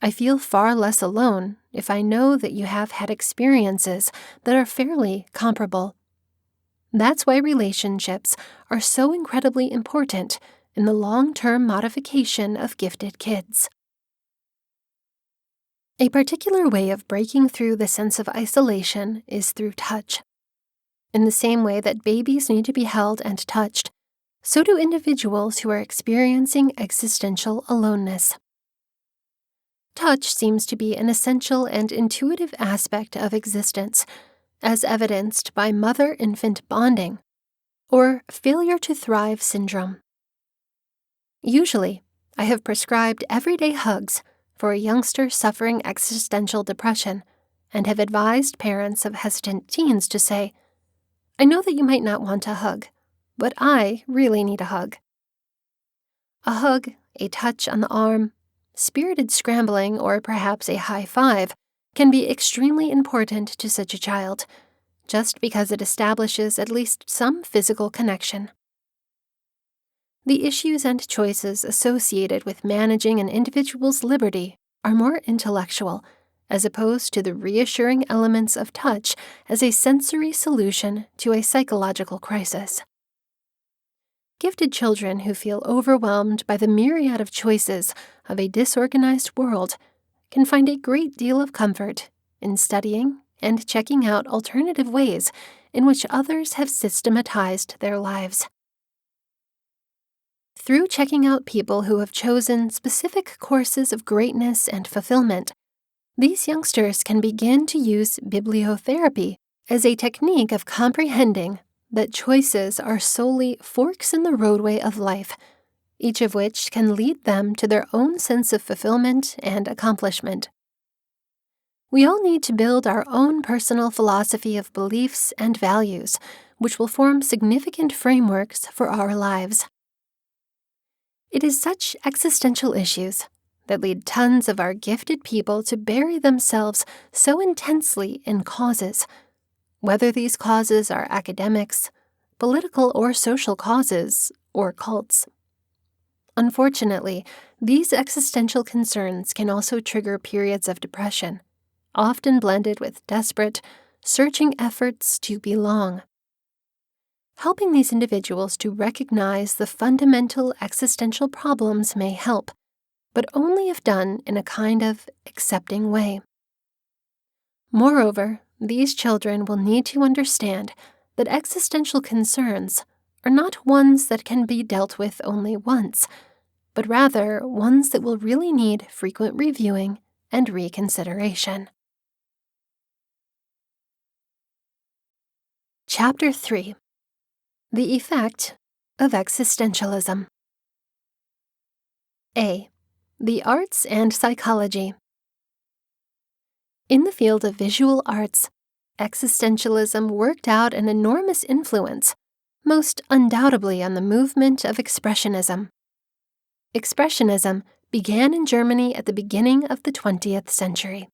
I feel far less alone if I know that you have had experiences that are fairly comparable. That's why relationships are so incredibly important in the long-term modification of gifted kids. A particular way of breaking through the sense of isolation is through touch. In the same way that babies need to be held and touched, so do individuals who are experiencing existential aloneness. Touch seems to be an essential and intuitive aspect of existence, as evidenced by mother-infant bonding, or failure to thrive syndrome. Usually, I have prescribed everyday hugs for a youngster suffering existential depression and have advised parents of hesitant teens to say, I know that you might not want a hug, but I really need a hug. A hug, a touch on the arm, spirited scrambling, or perhaps a high five can be extremely important to such a child, just because it establishes at least some physical connection. The issues and choices associated with managing an individual's liberty are more intellectual, as opposed to the reassuring elements of touch as a sensory solution to a psychological crisis. Gifted children who feel overwhelmed by the myriad of choices of a disorganized world can find a great deal of comfort in studying and checking out alternative ways in which others have systematized their lives. Through checking out people who have chosen specific courses of greatness and fulfillment, these youngsters can begin to use bibliotherapy as a technique of comprehending that choices are solely forks in the roadway of life, each of which can lead them to their own sense of fulfillment and accomplishment. We all need to build our own personal philosophy of beliefs and values, which will form significant frameworks for our lives. It is such existential issues that lead tons of our gifted people to bury themselves so intensely in causes, whether these causes are academics, political or social causes, or cults. Unfortunately, these existential concerns can also trigger periods of depression, often blended with desperate, searching efforts to belong. Helping these individuals to recognize the fundamental existential problems may help, but only if done in a kind of accepting way. Moreover, these children will need to understand that existential concerns are not ones that can be dealt with only once, but rather ones that will really need frequent reviewing and reconsideration. Chapter 3: The Effect of Existentialism. A. The Arts and Psychology. In the field of visual arts, existentialism worked out an enormous influence, most undoubtedly on the movement of Expressionism. Expressionism began in Germany at the beginning of the 20th century.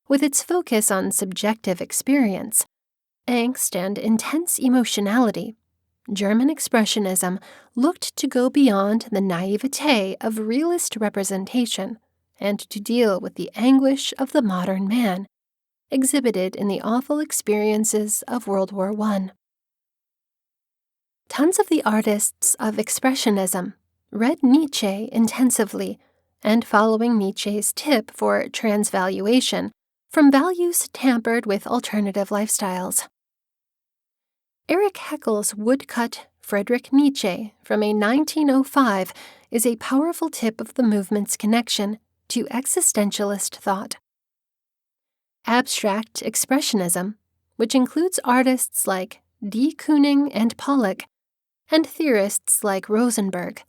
With its focus on subjective experience, angst, and intense emotionality, German Expressionism looked to go beyond the naivete of realist representation and to deal with the anguish of the modern man, exhibited in the awful experiences of World War I. Tons of the artists of Expressionism read Nietzsche intensively and following Nietzsche's tip for transvaluation from values tampered with alternative lifestyles. Erich Heckel's woodcut Friedrich Nietzsche from a 1905 is a powerful tip of the movement's connection to existentialist thought. Abstract Expressionism, which includes artists like de Kooning and Pollock, and theorists like Rosenberg,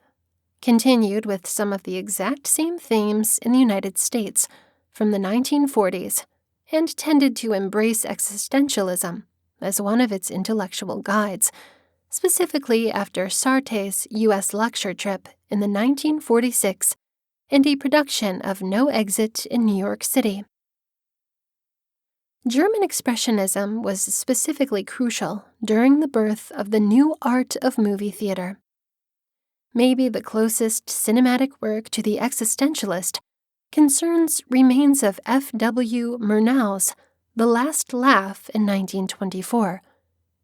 continued with some of the exact same themes in the United States from the 1940s and tended to embrace existentialism as one of its intellectual guides, specifically after Sartre's U.S. lecture trip in the 1946 and a production of No Exit in New York City. German Expressionism was specifically crucial during the birth of the new art of movie theater. Maybe the closest cinematic work to the existentialist concerns remains of F.W. Murnau's The Last Laugh in 1924,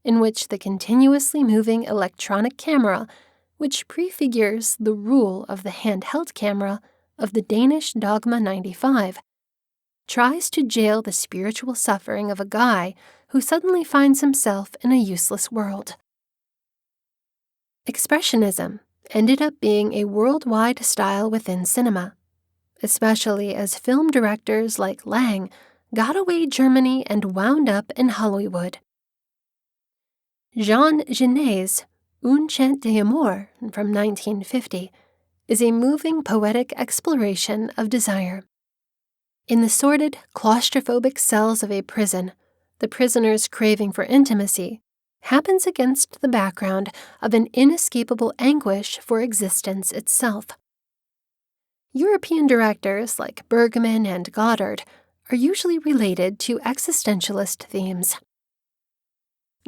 in which the continuously moving electronic camera, which prefigures the rule of the handheld camera of the Danish Dogma 95, tries to jail the spiritual suffering of a guy who suddenly finds himself in a useless world. Expressionism ended up being a worldwide style within cinema, especially as film directors like Lang got away Germany and wound up in Hollywood. Jean Genet's Un Chant d'amour from 1950 is a moving poetic exploration of desire. In the sordid, claustrophobic cells of a prison, the prisoner's craving for intimacy happens against the background of an inescapable anguish for existence itself. European directors like Bergman and Godard are usually related to existentialist themes.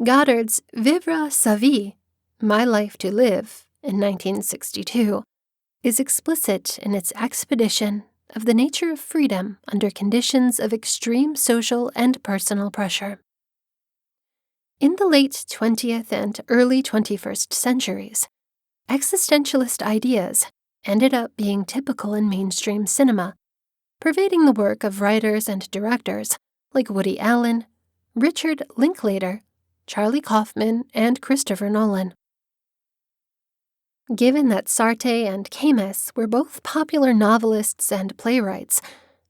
Godard's Vivre sa vie, My Life to Live, in 1962, is explicit in its expedition of the nature of freedom under conditions of extreme social and personal pressure. In the late 20th and early 21st centuries, existentialist ideas ended up being typical in mainstream cinema, pervading the work of writers and directors like Woody Allen, Richard Linklater, Charlie Kaufman, and Christopher Nolan. Given that Sartre and Camus were both popular novelists and playwrights,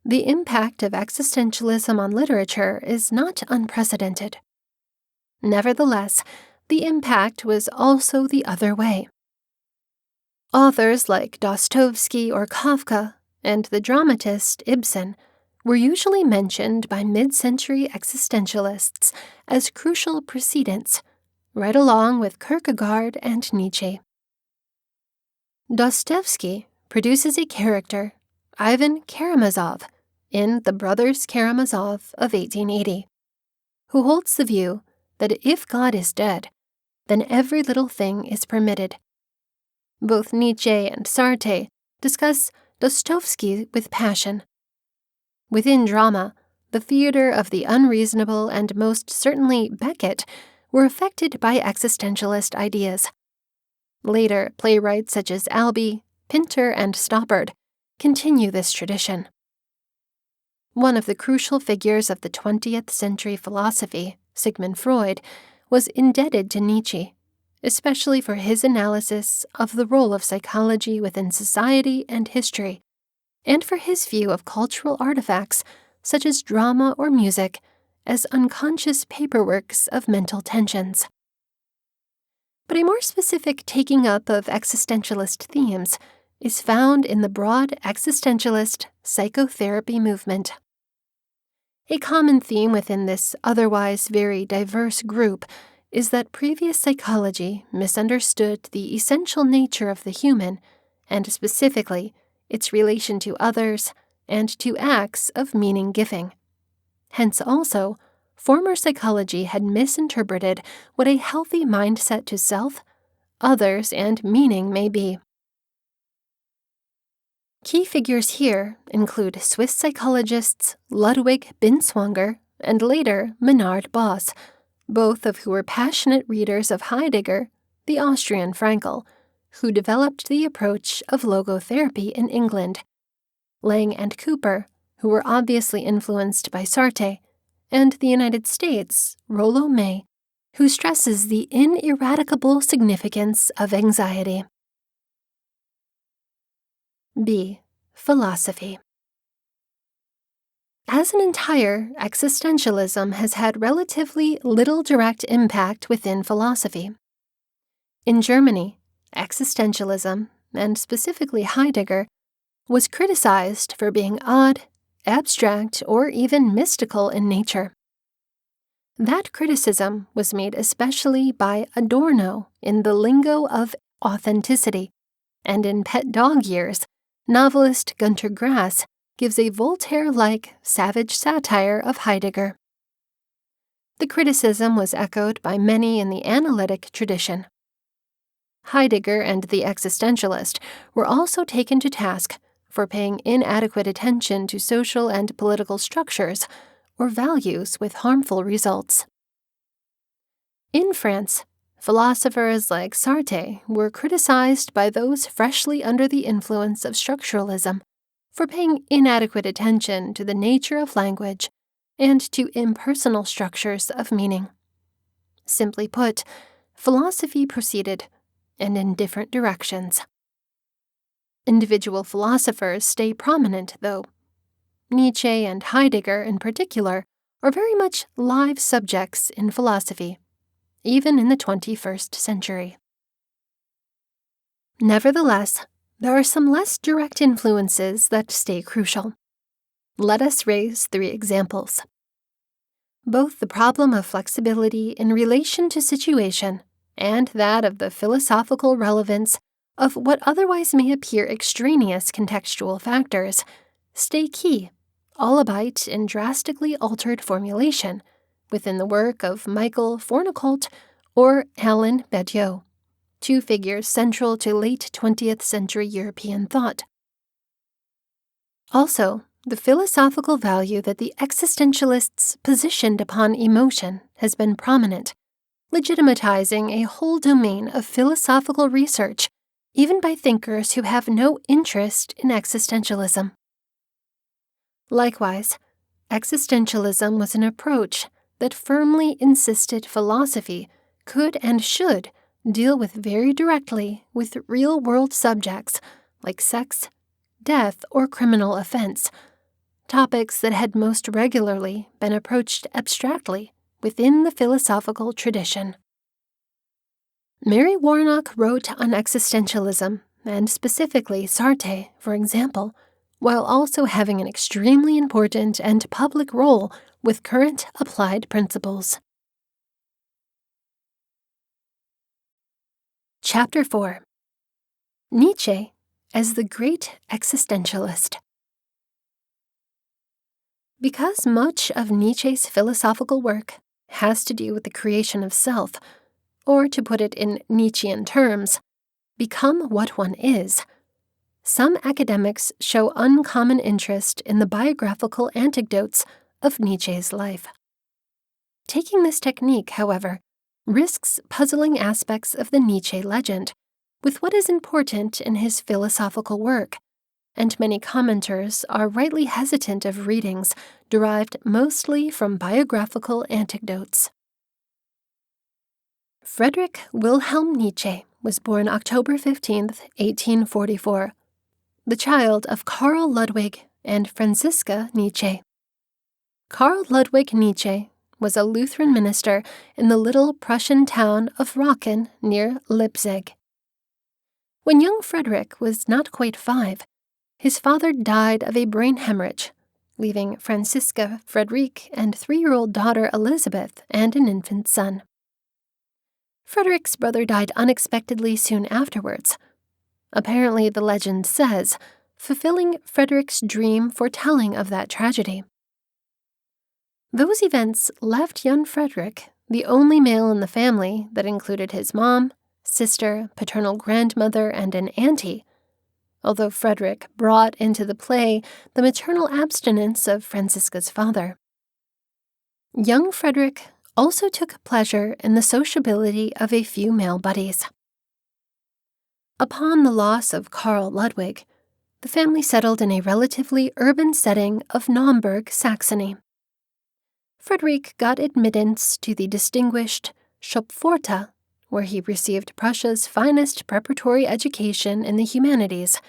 the impact of existentialism on literature is not unprecedented. Nevertheless, the impact was also the other way. Authors like Dostoevsky or Kafka and the dramatist Ibsen were usually mentioned by mid-century existentialists as crucial precedents, right along with Kierkegaard and Nietzsche. Dostoevsky produces a character, Ivan Karamazov, in The Brothers Karamazov of 1880, who holds the view that if God is dead, then every little thing is permitted. Both Nietzsche and Sartre discuss Dostoevsky with passion. Within drama, the theater of the unreasonable and most certainly Beckett were affected by existentialist ideas. Later, playwrights such as Albee, Pinter, and Stoppard continue this tradition. One of the crucial figures of the 20th century philosophy, Sigmund Freud, was indebted to Nietzsche, especially for his analysis of the role of psychology within society and history, and for his view of cultural artifacts such as drama or music as unconscious paperworks of mental tensions. But a more specific taking up of existentialist themes is found in the broad existentialist psychotherapy movement. A common theme within this otherwise very diverse group is that previous psychology misunderstood the essential nature of the human, and specifically its relation to others and to acts of meaning-giving. Hence also, former psychology had misinterpreted what a healthy mindset to self, others, and meaning may be. Key figures here include Swiss psychologists Ludwig Binswanger and later Menard Boss, both of who were passionate readers of Heidegger, the Austrian Frankl, who developed the approach of logotherapy in England, Lang and Cooper, who were obviously influenced by Sartre, and the United States, Rollo May, who stresses the ineradicable significance of anxiety. B. Philosophy. As an entire, existentialism has had relatively little direct impact within philosophy. In Germany, existentialism, and specifically Heidegger, was criticized for being odd, abstract, or even mystical in nature. That criticism was made especially by Adorno in the lingo of authenticity, and in Pet Dog Years, novelist Günter Grass gives a Voltaire-like savage satire of Heidegger. The criticism was echoed by many in the analytic tradition. Heidegger and the existentialist were also taken to task for paying inadequate attention to social and political structures or values with harmful results. In France, philosophers like Sartre were criticized by those freshly under the influence of structuralism for paying inadequate attention to the nature of language and to impersonal structures of meaning. Simply put, philosophy proceeded, and in different directions. Individual philosophers stay prominent, though. Nietzsche and Heidegger, in particular, are very much live subjects in philosophy, even in the 21st century. Nevertheless, there are some less direct influences that stay crucial. Let us raise 3 examples. Both the problem of flexibility in relation to situation and that of the philosophical relevance of what otherwise may appear extraneous contextual factors stay key, albeit in drastically altered formulation, within the work of Michael Fournicault or Alain Badiou, 2 figures central to late 20th century European thought. Also, the philosophical value that the existentialists positioned upon emotion has been prominent, legitimatizing a whole domain of philosophical research, even by thinkers who have no interest in existentialism. Likewise, existentialism was an approach that firmly insisted philosophy could and should deal very directly with real-world subjects like sex, death, or criminal offense, topics that had most regularly been approached abstractly within the philosophical tradition. Mary Warnock wrote on existentialism, and specifically Sartre, for example, while also having an extremely important and public role with current applied principles. Chapter 4. Nietzsche as the Great Existentialist. Because much of Nietzsche's philosophical work has to do with the creation of self, or to put it in Nietzschean terms, become what one is, some academics show uncommon interest in the biographical anecdotes of Nietzsche's life. Taking this technique, however, risks puzzling aspects of the Nietzsche legend with what is important in his philosophical work, and many commenters are rightly hesitant of readings derived mostly from biographical anecdotes. Friedrich Wilhelm Nietzsche was born October 15, 1844, the child of Karl Ludwig and Franziska Nietzsche. Karl Ludwig Nietzsche was a Lutheran minister in the little Prussian town of Rocken near Leipzig. When young Friedrich was not quite 5, his father died of a brain hemorrhage, leaving Franziska Friedrich and 3-year-old daughter Elizabeth and an infant son. Friedrich's brother died unexpectedly soon afterwards. Apparently, the legend says, fulfilling Friedrich's dream foretelling of that tragedy. Those events left young Friedrich, the only male in the family that included his mom, sister, paternal grandmother, and an auntie, although Friedrich brought into the play the maternal abstinence of Franziska's father. Young Friedrich also took pleasure in the sociability of a few male buddies. Upon the loss of Karl Ludwig, the family settled in a relatively urban setting of Naumburg, Saxony. Friedrich got admittance to the distinguished Schopforta, where he received Prussia's finest preparatory education in the humanities,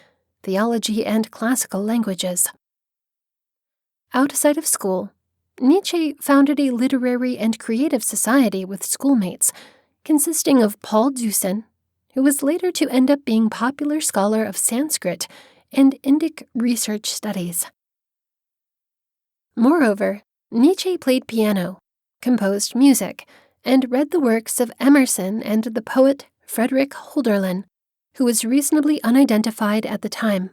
theology, and classical languages. Outside of school, Nietzsche founded a literary and creative society with schoolmates, consisting of Paul Deussen, who was later to end up being popular scholar of Sanskrit and Indic research studies. Moreover, Nietzsche played piano, composed music, and read the works of Emerson and the poet Friedrich Hölderlin, who was reasonably unidentified at the time.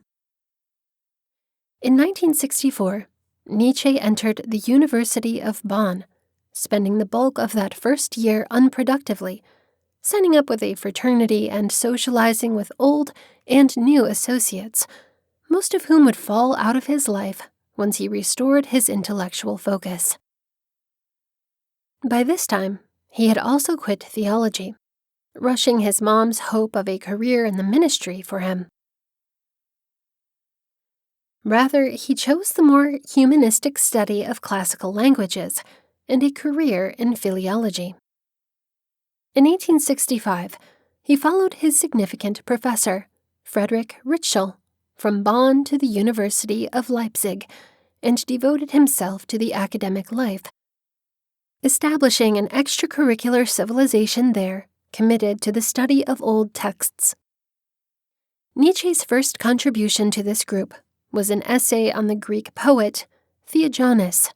In 1964, Nietzsche entered the University of Bonn, spending the bulk of that first year unproductively, signing up with a fraternity and socializing with old and new associates, most of whom would fall out of his life once he restored his intellectual focus. By this time, he had also quit theology, rushing his mom's hope of a career in the ministry for him. Rather, he chose the more humanistic study of classical languages and a career in philology. In 1865, he followed his significant professor, Friedrich Ritschl, from Bonn to the University of Leipzig, and devoted himself to the academic life, establishing an extracurricular civilization there committed to the study of old texts. Nietzsche's first contribution to this group was an essay on the Greek poet Theogenes,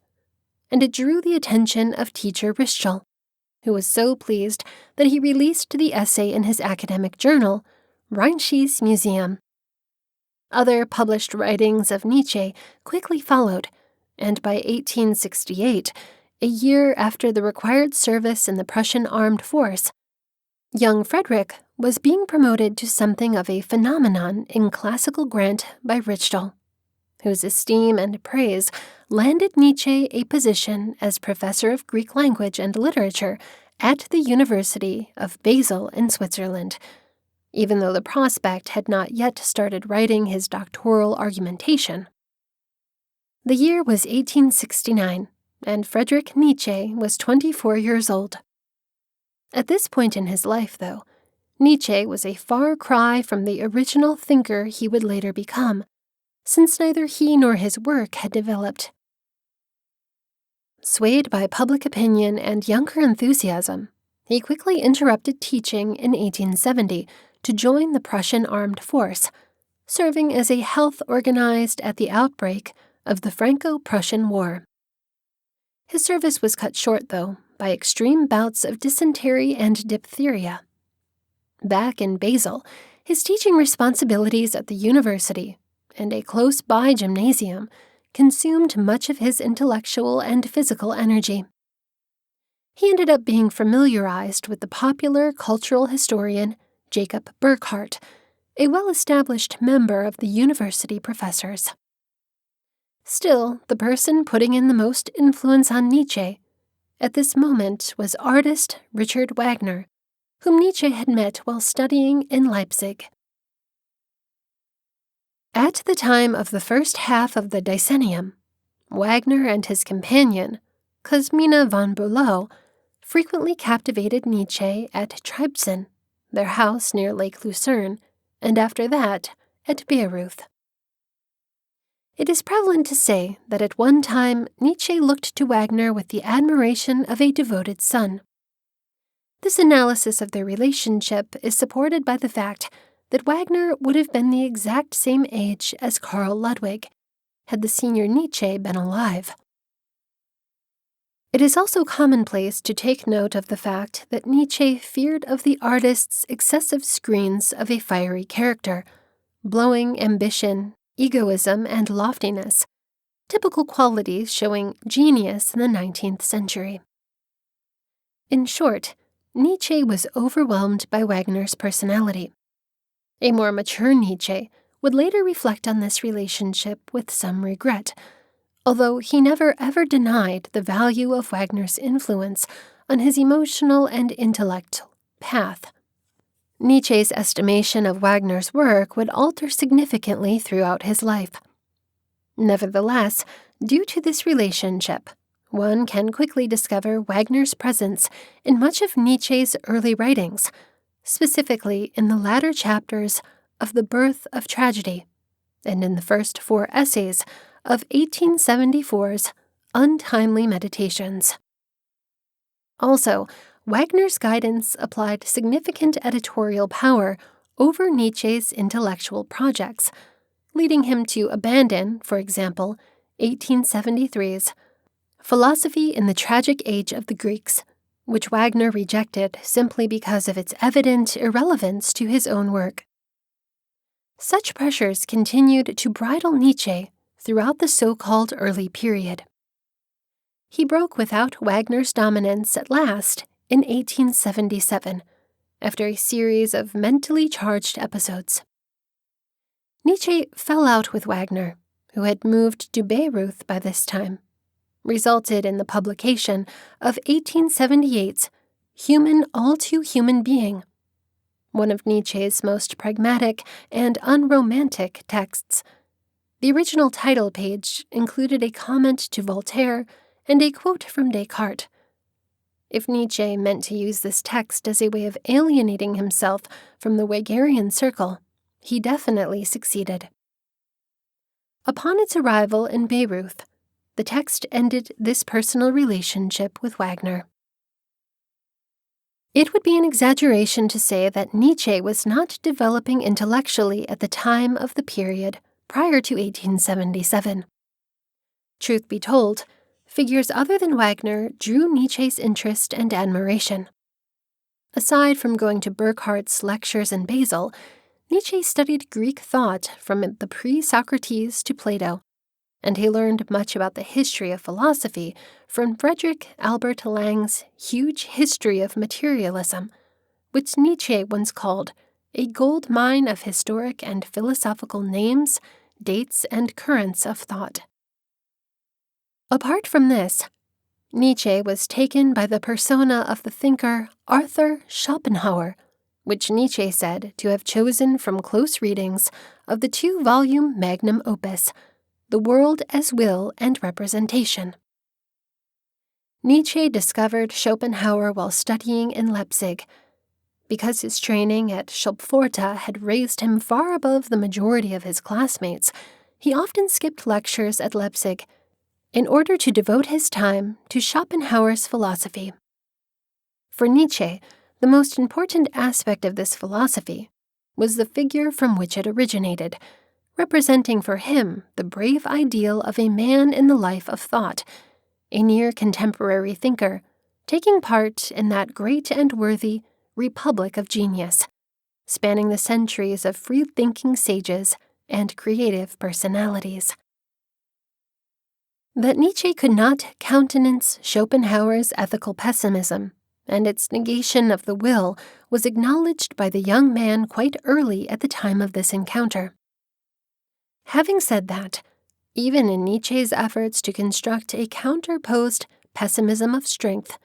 and it drew the attention of teacher Ritschl, who was so pleased that he released the essay in his academic journal, Rheinisches Museum. Other published writings of Nietzsche quickly followed, and by 1868, a year after the required service in the Prussian armed force, young Friedrich was being promoted to something of a phenomenon in classical grant by Ritschl, whose esteem and praise landed Nietzsche a position as professor of Greek language and literature at the University of Basel in Switzerland, even though the prospect had not yet started writing his doctoral argumentation. The year was 1869, and Friedrich Nietzsche was 24 years old. At this point in his life, though, Nietzsche was a far cry from the original thinker he would later become, since neither he nor his work had developed. Swayed by public opinion and younger enthusiasm, he quickly interrupted teaching in 1870 to join the Prussian armed force, serving as a health organized at the outbreak of the Franco-Prussian War. His service was cut short, though, by extreme bouts of dysentery and diphtheria. Back in Basel, his teaching responsibilities at the university and a close-by gymnasium consumed much of his intellectual and physical energy. He ended up being familiarized with the popular cultural historian Jacob Burckhardt, a well-established member of the university professors. Still, the person putting in the most influence on Nietzsche at this moment was artist Richard Wagner, whom Nietzsche had met while studying in Leipzig. At the time of the first half of the decennium, Wagner and his companion, Kosmina von Bülow, frequently captivated Nietzsche at Tribsen, their house near Lake Lucerne, and after that, at Bayreuth. It is prevalent to say that at one time Nietzsche looked to Wagner with the admiration of a devoted son. This analysis of their relationship is supported by the fact that Wagner would have been the exact same age as Karl Ludwig, had the senior Nietzsche been alive. It is also commonplace to take note of the fact that Nietzsche feared of the artist's excessive screens of a fiery character, blowing ambition, egoism, and loftiness, typical qualities showing genius in the 19th century. In short, Nietzsche was overwhelmed by Wagner's personality. A more mature Nietzsche would later reflect on this relationship with some regret, although he never ever denied the value of Wagner's influence on his emotional and intellectual path. Nietzsche's estimation of Wagner's work would alter significantly throughout his life. Nevertheless, due to this relationship, one can quickly discover Wagner's presence in much of Nietzsche's early writings, specifically in the latter chapters of The Birth of Tragedy and in the first 4 essays of 1874's Untimely Meditations. Also, Wagner's guidance applied significant editorial power over Nietzsche's intellectual projects, leading him to abandon, for example, 1873's Philosophy in the Tragic Age of the Greeks, which Wagner rejected simply because of its evident irrelevance to his own work. Such pressures continued to bridle Nietzsche throughout the so-called early period. He broke without Wagner's dominance at last in 1877, after a series of mentally charged episodes. Nietzsche fell out with Wagner, who had moved to Bayreuth by this time, resulted in the publication of 1878's Human All Too Human Being, one of Nietzsche's most pragmatic and unromantic texts. The original title page included a comment to Voltaire and a quote from Descartes. If Nietzsche meant to use this text as a way of alienating himself from the Wagnerian circle, he definitely succeeded. Upon its arrival in Bayreuth, the text ended this personal relationship with Wagner. It would be an exaggeration to say that Nietzsche was not developing intellectually at the time of the period prior to 1877. Truth be told, figures other than Wagner drew Nietzsche's interest and admiration. Aside from going to Burckhardt's lectures in Basel, Nietzsche studied Greek thought from the pre-Socrates to Plato, and he learned much about the history of philosophy from Frederick Albert Lang's huge history of materialism, which Nietzsche once called a gold mine of historic and philosophical names, dates, and currents of thought. Apart from this, Nietzsche was taken by the persona of the thinker Arthur Schopenhauer, which Nietzsche said to have chosen from close readings of the 2-volume magnum opus, The World as Will and Representation. Nietzsche discovered Schopenhauer while studying in Leipzig. Because his training at Schulpforta had raised him far above the majority of his classmates, he often skipped lectures at Leipzig in order to devote his time to Schopenhauer's philosophy. For Nietzsche, the most important aspect of this philosophy was the figure from which it originated, representing for him the brave ideal of a man in the life of thought, a near contemporary thinker, taking part in that great and worthy republic of genius, spanning the centuries of free-thinking sages and creative personalities. That Nietzsche could not countenance Schopenhauer's ethical pessimism and its negation of the will was acknowledged by the young man quite early at the time of this encounter. Having said that, even in Nietzsche's efforts to construct a counterposed pessimism of strength,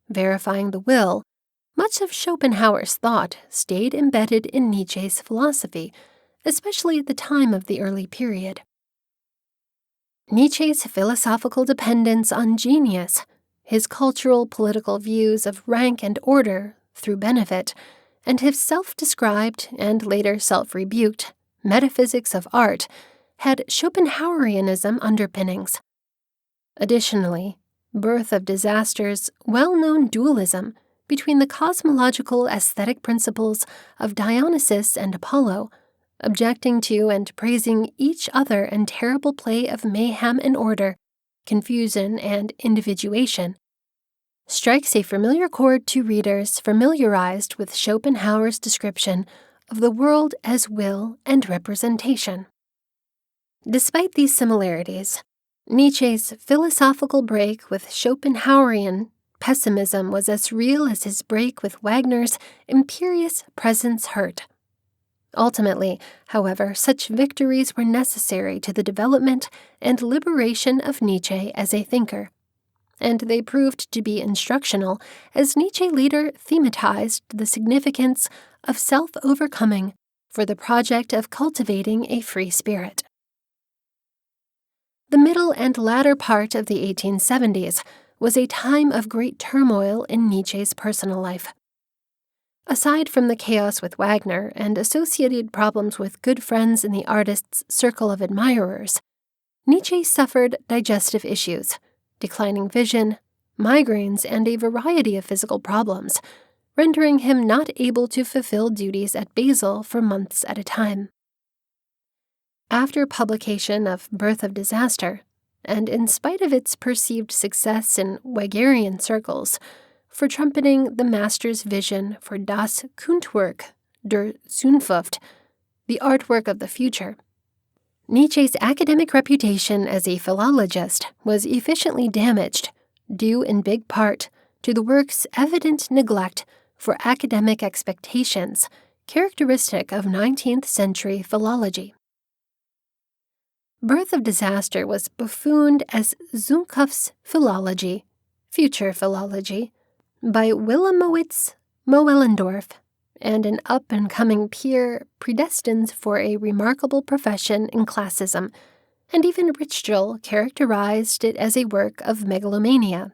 verifying the will, much of Schopenhauer's thought stayed embedded in Nietzsche's philosophy, especially at the time of the early period. Nietzsche's philosophical dependence on genius, his cultural political views of rank and order through benefit, and his self-described and later self-rebuked metaphysics of art had Schopenhauerianism underpinnings. Additionally, Birth of Disaster's well-known dualism between the cosmological aesthetic principles of Dionysus and Apollo, objecting to and praising each other and terrible play of mayhem and order, confusion and individuation, strikes a familiar chord to readers familiarized with Schopenhauer's description of the world as will and representation. Despite these similarities, Nietzsche's philosophical break with Schopenhauerian pessimism was as real as his break with Wagner's imperious presence hurt. Ultimately, however, such victories were necessary to the development and liberation of Nietzsche as a thinker, and they proved to be instructional as Nietzsche later thematized the significance of self-overcoming for the project of cultivating a free spirit. The middle and latter part of the 1870s was a time of great turmoil in Nietzsche's personal life. Aside from the chaos with Wagner and associated problems with good friends in the artist's circle of admirers, Nietzsche suffered digestive issues, declining vision, migraines, and a variety of physical problems, rendering him not able to fulfill duties at Basel for months at a time. After publication of Birth of Disaster, and in spite of its perceived success in Wagnerian circles, for trumpeting the master's vision for Das Kunstwerk der Zukunft, the artwork of the future, Nietzsche's academic reputation as a philologist was efficiently damaged, due in big part to the work's evident neglect for academic expectations, characteristic of 19th century philology. Birth of Disaster was buffooned as Zukunfts philology, future philology, by Wilhelmowitz Moellendorff, and an up-and-coming peer predestined for a remarkable profession in classism, and even Ritschl characterized it as a work of megalomania.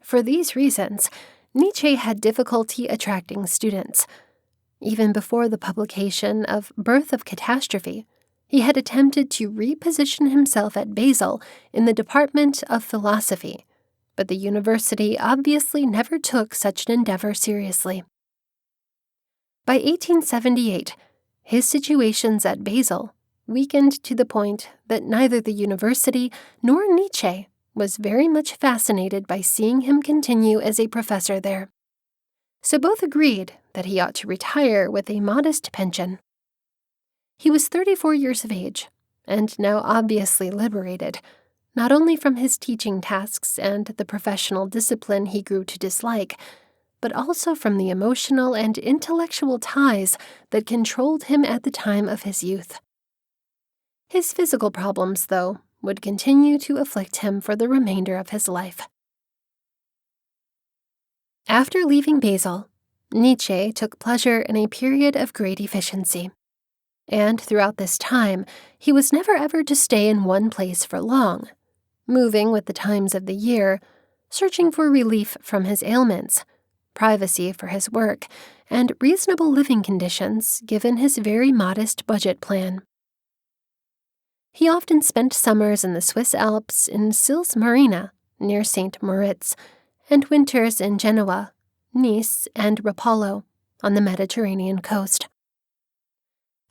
For these reasons, Nietzsche had difficulty attracting students. Even before the publication of Birth of Catastrophe, he had attempted to reposition himself at Basel in the Department of Philosophy, but the university obviously never took such an endeavor seriously. By 1878, his situations at Basel weakened to the point that neither the university nor Nietzsche was very much fascinated by seeing him continue as a professor there. So both agreed that he ought to retire with a modest pension. He was 34 years of age, and now obviously liberated, not only from his teaching tasks and the professional discipline he grew to dislike, but also from the emotional and intellectual ties that controlled him at the time of his youth. His physical problems, though, would continue to afflict him for the remainder of his life. After leaving Basel, Nietzsche took pleasure in a period of great efficiency. And throughout this time, he was never ever to stay in one place for long, moving with the times of the year, searching for relief from his ailments, privacy for his work, and reasonable living conditions given his very modest budget plan. He often spent summers in the Swiss Alps in Sils Marina, near St. Moritz, and winters in Genoa, Nice, and Rapallo, on the Mediterranean coast.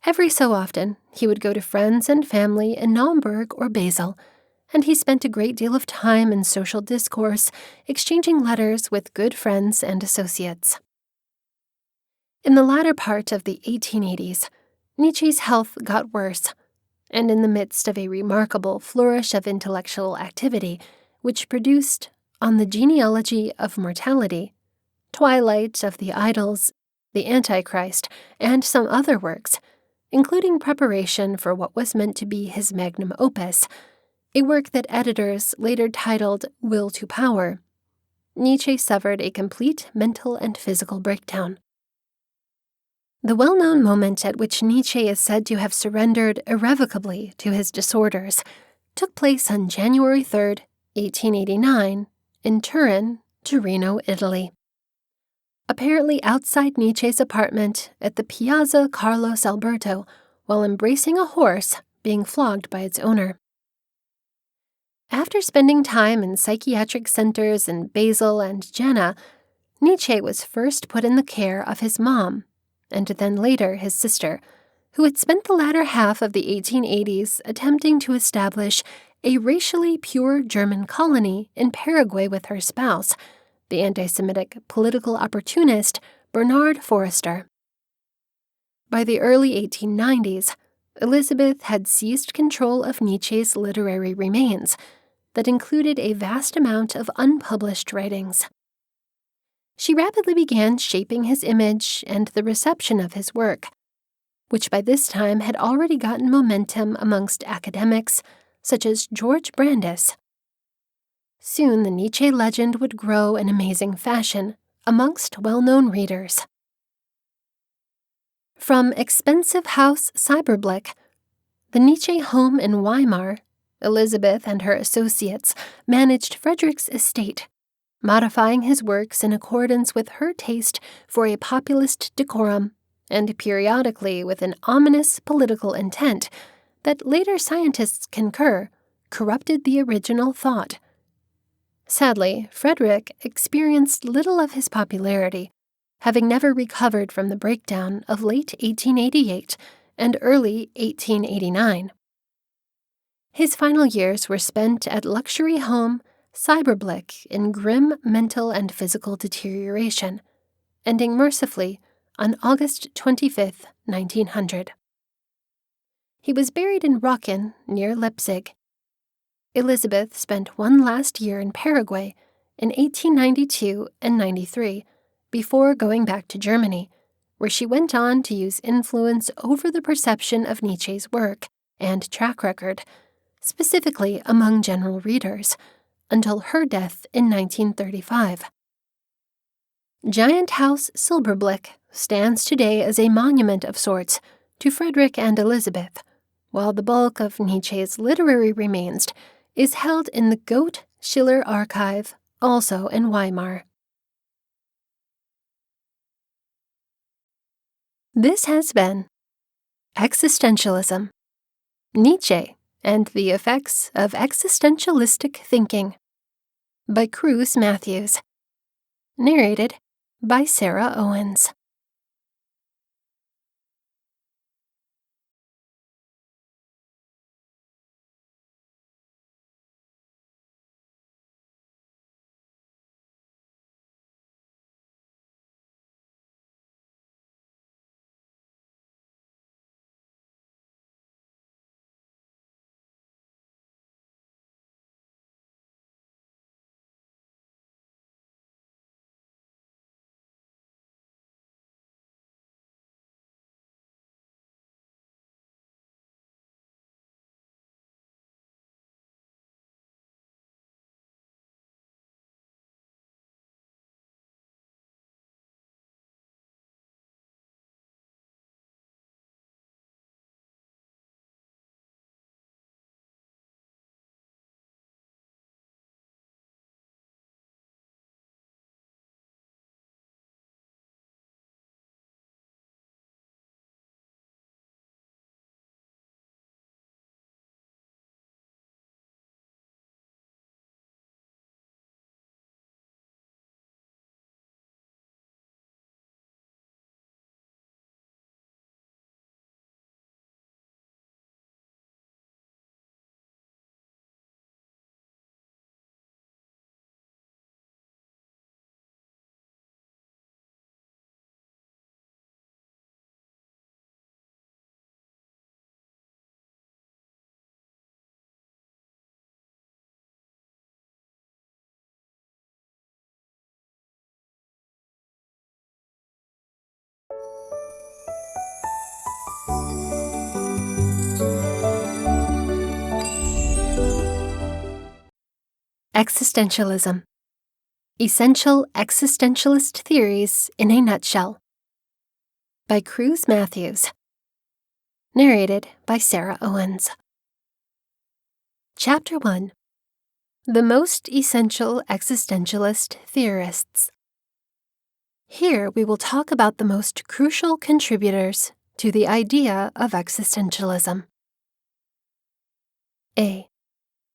Every so often, he would go to friends and family in Naumburg or Basel, and he spent a great deal of time in social discourse, exchanging letters with good friends and associates. In the latter part of the 1880s, Nietzsche's health got worse, and in the midst of a remarkable flourish of intellectual activity, which produced On the Genealogy of Mortality, Twilight of the Idols, The Antichrist, and some other works, including preparation for what was meant to be his magnum opus, a work that editors later titled Will to Power, Nietzsche suffered a complete mental and physical breakdown. The well-known moment at which Nietzsche is said to have surrendered irrevocably to his disorders took place on January 3, 1889, in Turin, Torino, Italy. Apparently outside Nietzsche's apartment at the Piazza Carlos Alberto while embracing a horse being flogged by its owner. After spending time in psychiatric centers in Basel and Jena, Nietzsche was first put in the care of his mom, and then later his sister, who had spent the latter half of the 1880s attempting to establish a racially pure German colony in Paraguay with her spouse, the anti-Semitic political opportunist Bernard Forrester. By the early 1890s, Elizabeth had seized control of Nietzsche's literary remains that included a vast amount of unpublished writings. She rapidly began shaping his image and the reception of his work, which by this time had already gotten momentum amongst academics such as George Brandes. Soon the Nietzsche legend would grow in amazing fashion amongst well-known readers. From expensive house Cyberblick, the Nietzsche home in Weimar, Elizabeth and her associates managed Frederick's estate, modifying his works in accordance with her taste for a populist decorum and periodically with an ominous political intent that later scientists concur corrupted the original thought. Sadly, Frederick experienced little of his popularity, having never recovered from the breakdown of late 1888 and early 1889. His final years were spent at luxury home Cyberblick in grim mental and physical deterioration, ending mercifully on August 25, 1900. He was buried in Rocken, near Leipzig. Elizabeth spent one last year in Paraguay in 1892 and 93 before going back to Germany, where she went on to use influence over the perception of Nietzsche's work and track record, specifically among general readers, until her death in 1935. Giant House Silberblick stands today as a monument of sorts to Frederick and Elizabeth, while the bulk of Nietzsche's literary remains is held in the Goethe Schiller Archive, also in Weimar. This has been Existentialism, Nietzsche and the Effects of Existentialistic Thinking by Cruz Matthews. Narrated by Sarah Owens. Existentialism. Essential Existentialist Theories in a Nutshell. By Cruz Matthews. Narrated by Sarah Owens. Chapter 1. The Most Essential Existentialist Theorists. Here we will talk about the most crucial contributors to the idea of existentialism. A.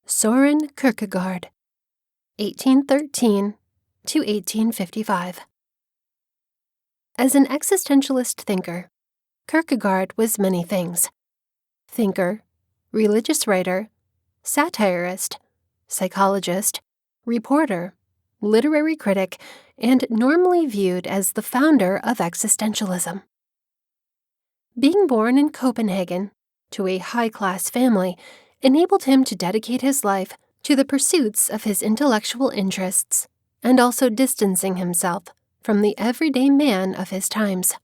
Søren Kierkegaard, 1813 to 1855. As an existentialist thinker, Kierkegaard was many things: thinker, religious writer, satirist, psychologist, reporter, literary critic, and normally viewed as the founder of existentialism. Being born in Copenhagen to a high-class family enabled him to dedicate his life to the pursuits of his intellectual interests and also distancing himself from the everyday man of his times.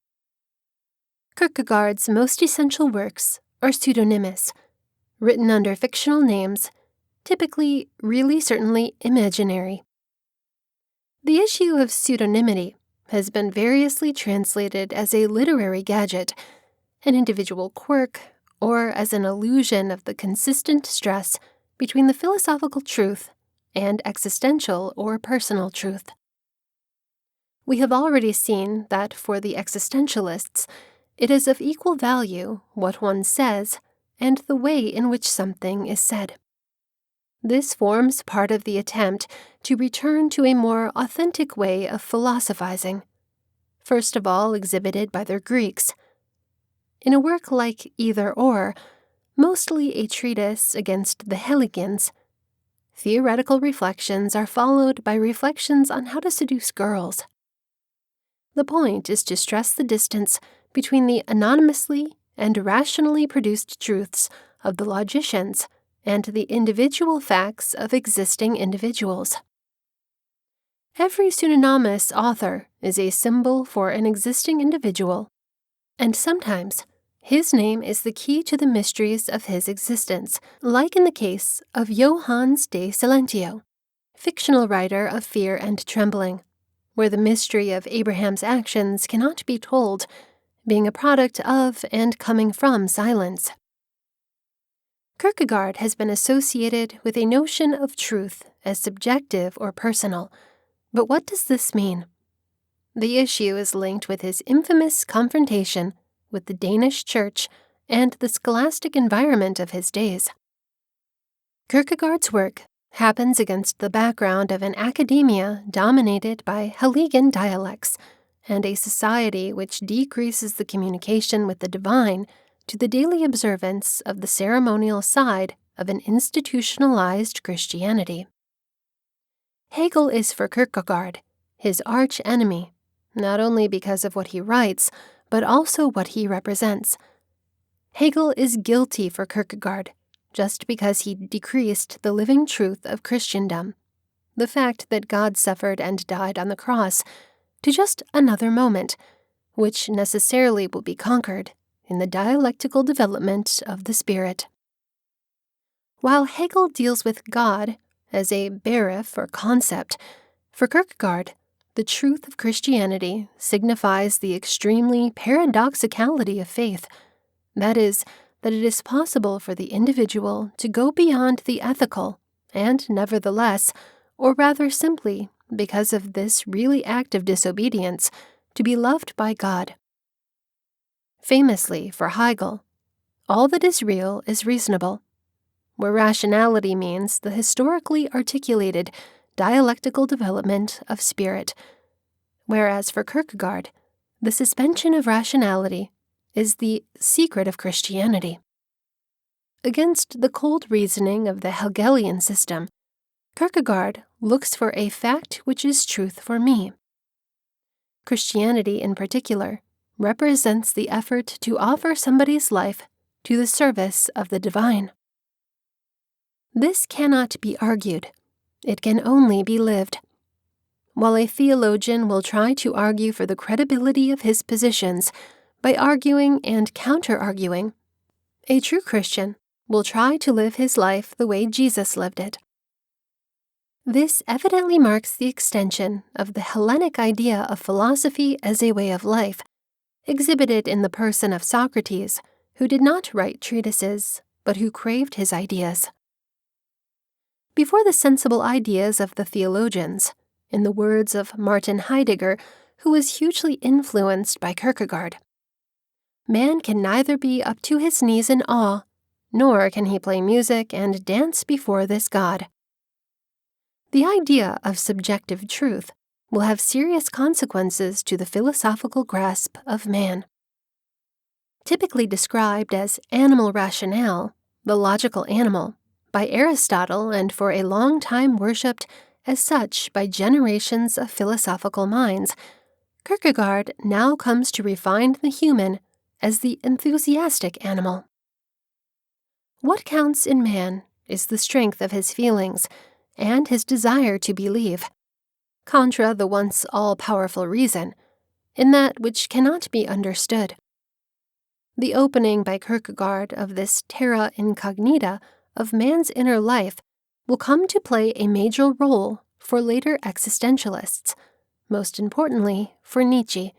Kierkegaard's most essential works are pseudonymous, written under fictional names, typically really certainly imaginary. The issue of pseudonymity has been variously translated as a literary gadget, an individual quirk, or as an illusion of the consistent stress between the philosophical truth and existential or personal truth. We have already seen that for the existentialists, it is of equal value what one says and the way in which something is said. This forms part of the attempt to return to a more authentic way of philosophizing, first of all exhibited by their Greeks. In a work like Either or, mostly a treatise against the Hegelians, theoretical reflections are followed by reflections on how to seduce girls. The point is to stress the distance between the anonymously and rationally produced truths of the logicians and the individual facts of existing individuals. Every pseudonymous author is a symbol for an existing individual, and sometimes his name is the key to the mysteries of his existence, like in the case of Johannes de Silentio, fictional writer of Fear and Trembling, where the mystery of Abraham's actions cannot be told, being a product of and coming from silence. Kierkegaard has been associated with a notion of truth as subjective or personal, but what does this mean? The issue is linked with his infamous confrontation with the Danish church and the scholastic environment of his days. Kierkegaard's work happens against the background of an academia dominated by Hegelian dialects and a society which decreases the communication with the divine to the daily observance of the ceremonial side of an institutionalized Christianity. Hegel is for Kierkegaard his arch enemy, not only because of what he writes, but also what he represents. Hegel is guilty for Kierkegaard just because he decreased the living truth of Christendom, the fact that God suffered and died on the cross, to just another moment, which necessarily will be conquered in the dialectical development of the spirit. While Hegel deals with God as a berif or concept, for Kierkegaard, the truth of Christianity signifies the extremely paradoxicality of faith, that is, that it is possible for the individual to go beyond the ethical and nevertheless, or rather simply because of this really act of disobedience, to be loved by God. Famously, for Hegel, all that is real is reasonable, where rationality means the historically articulated dialectical development of spirit, whereas for Kierkegaard, the suspension of rationality is the secret of Christianity. Against the cold reasoning of the Hegelian system, Kierkegaard looks for a fact which is truth for me. Christianity, in particular, represents the effort to offer somebody's life to the service of the divine. This cannot be argued. It can only be lived. While a theologian will try to argue for the credibility of his positions by arguing and counter-arguing, a true Christian will try to live his life the way Jesus lived it. This evidently marks the extension of the Hellenic idea of philosophy as a way of life, exhibited in the person of Socrates, who did not write treatises, but who craved his ideas. Before the sensible ideas of the theologians, in the words of Martin Heidegger, who was hugely influenced by Kierkegaard, man can neither be up to his knees in awe, nor can he play music and dance before this God. The idea of subjective truth will have serious consequences to the philosophical grasp of man. Typically described as animal rationale, the logical animal, by Aristotle and for a long time worshipped as such by generations of philosophical minds, Kierkegaard now comes to refine the human as the enthusiastic animal. What counts in man is the strength of his feelings and his desire to believe, contra the once all-powerful reason, in that which cannot be understood. The opening by Kierkegaard of this terra incognita of man's inner life will come to play a major role for later existentialists, most importantly for Nietzsche,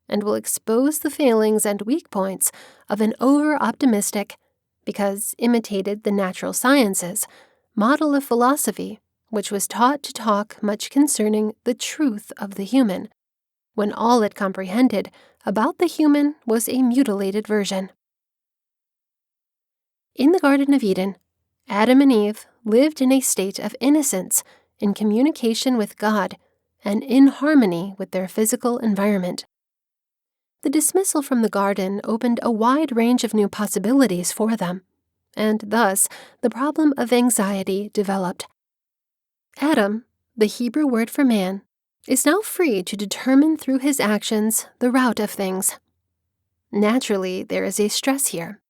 and will expose the failings and weak points of an over-optimistic, because imitated the natural sciences, model of philosophy which was taught to talk much concerning the truth of the human, when all it comprehended about the human was a mutilated version. In the Garden of Eden, Adam and Eve lived in a state of innocence, in communication with God, and in harmony with their physical environment. The dismissal from the garden opened a wide range of new possibilities for them, and thus the problem of anxiety developed. Adam, the Hebrew word for man, is now free to determine through his actions the route of things. Naturally, there is a stress here.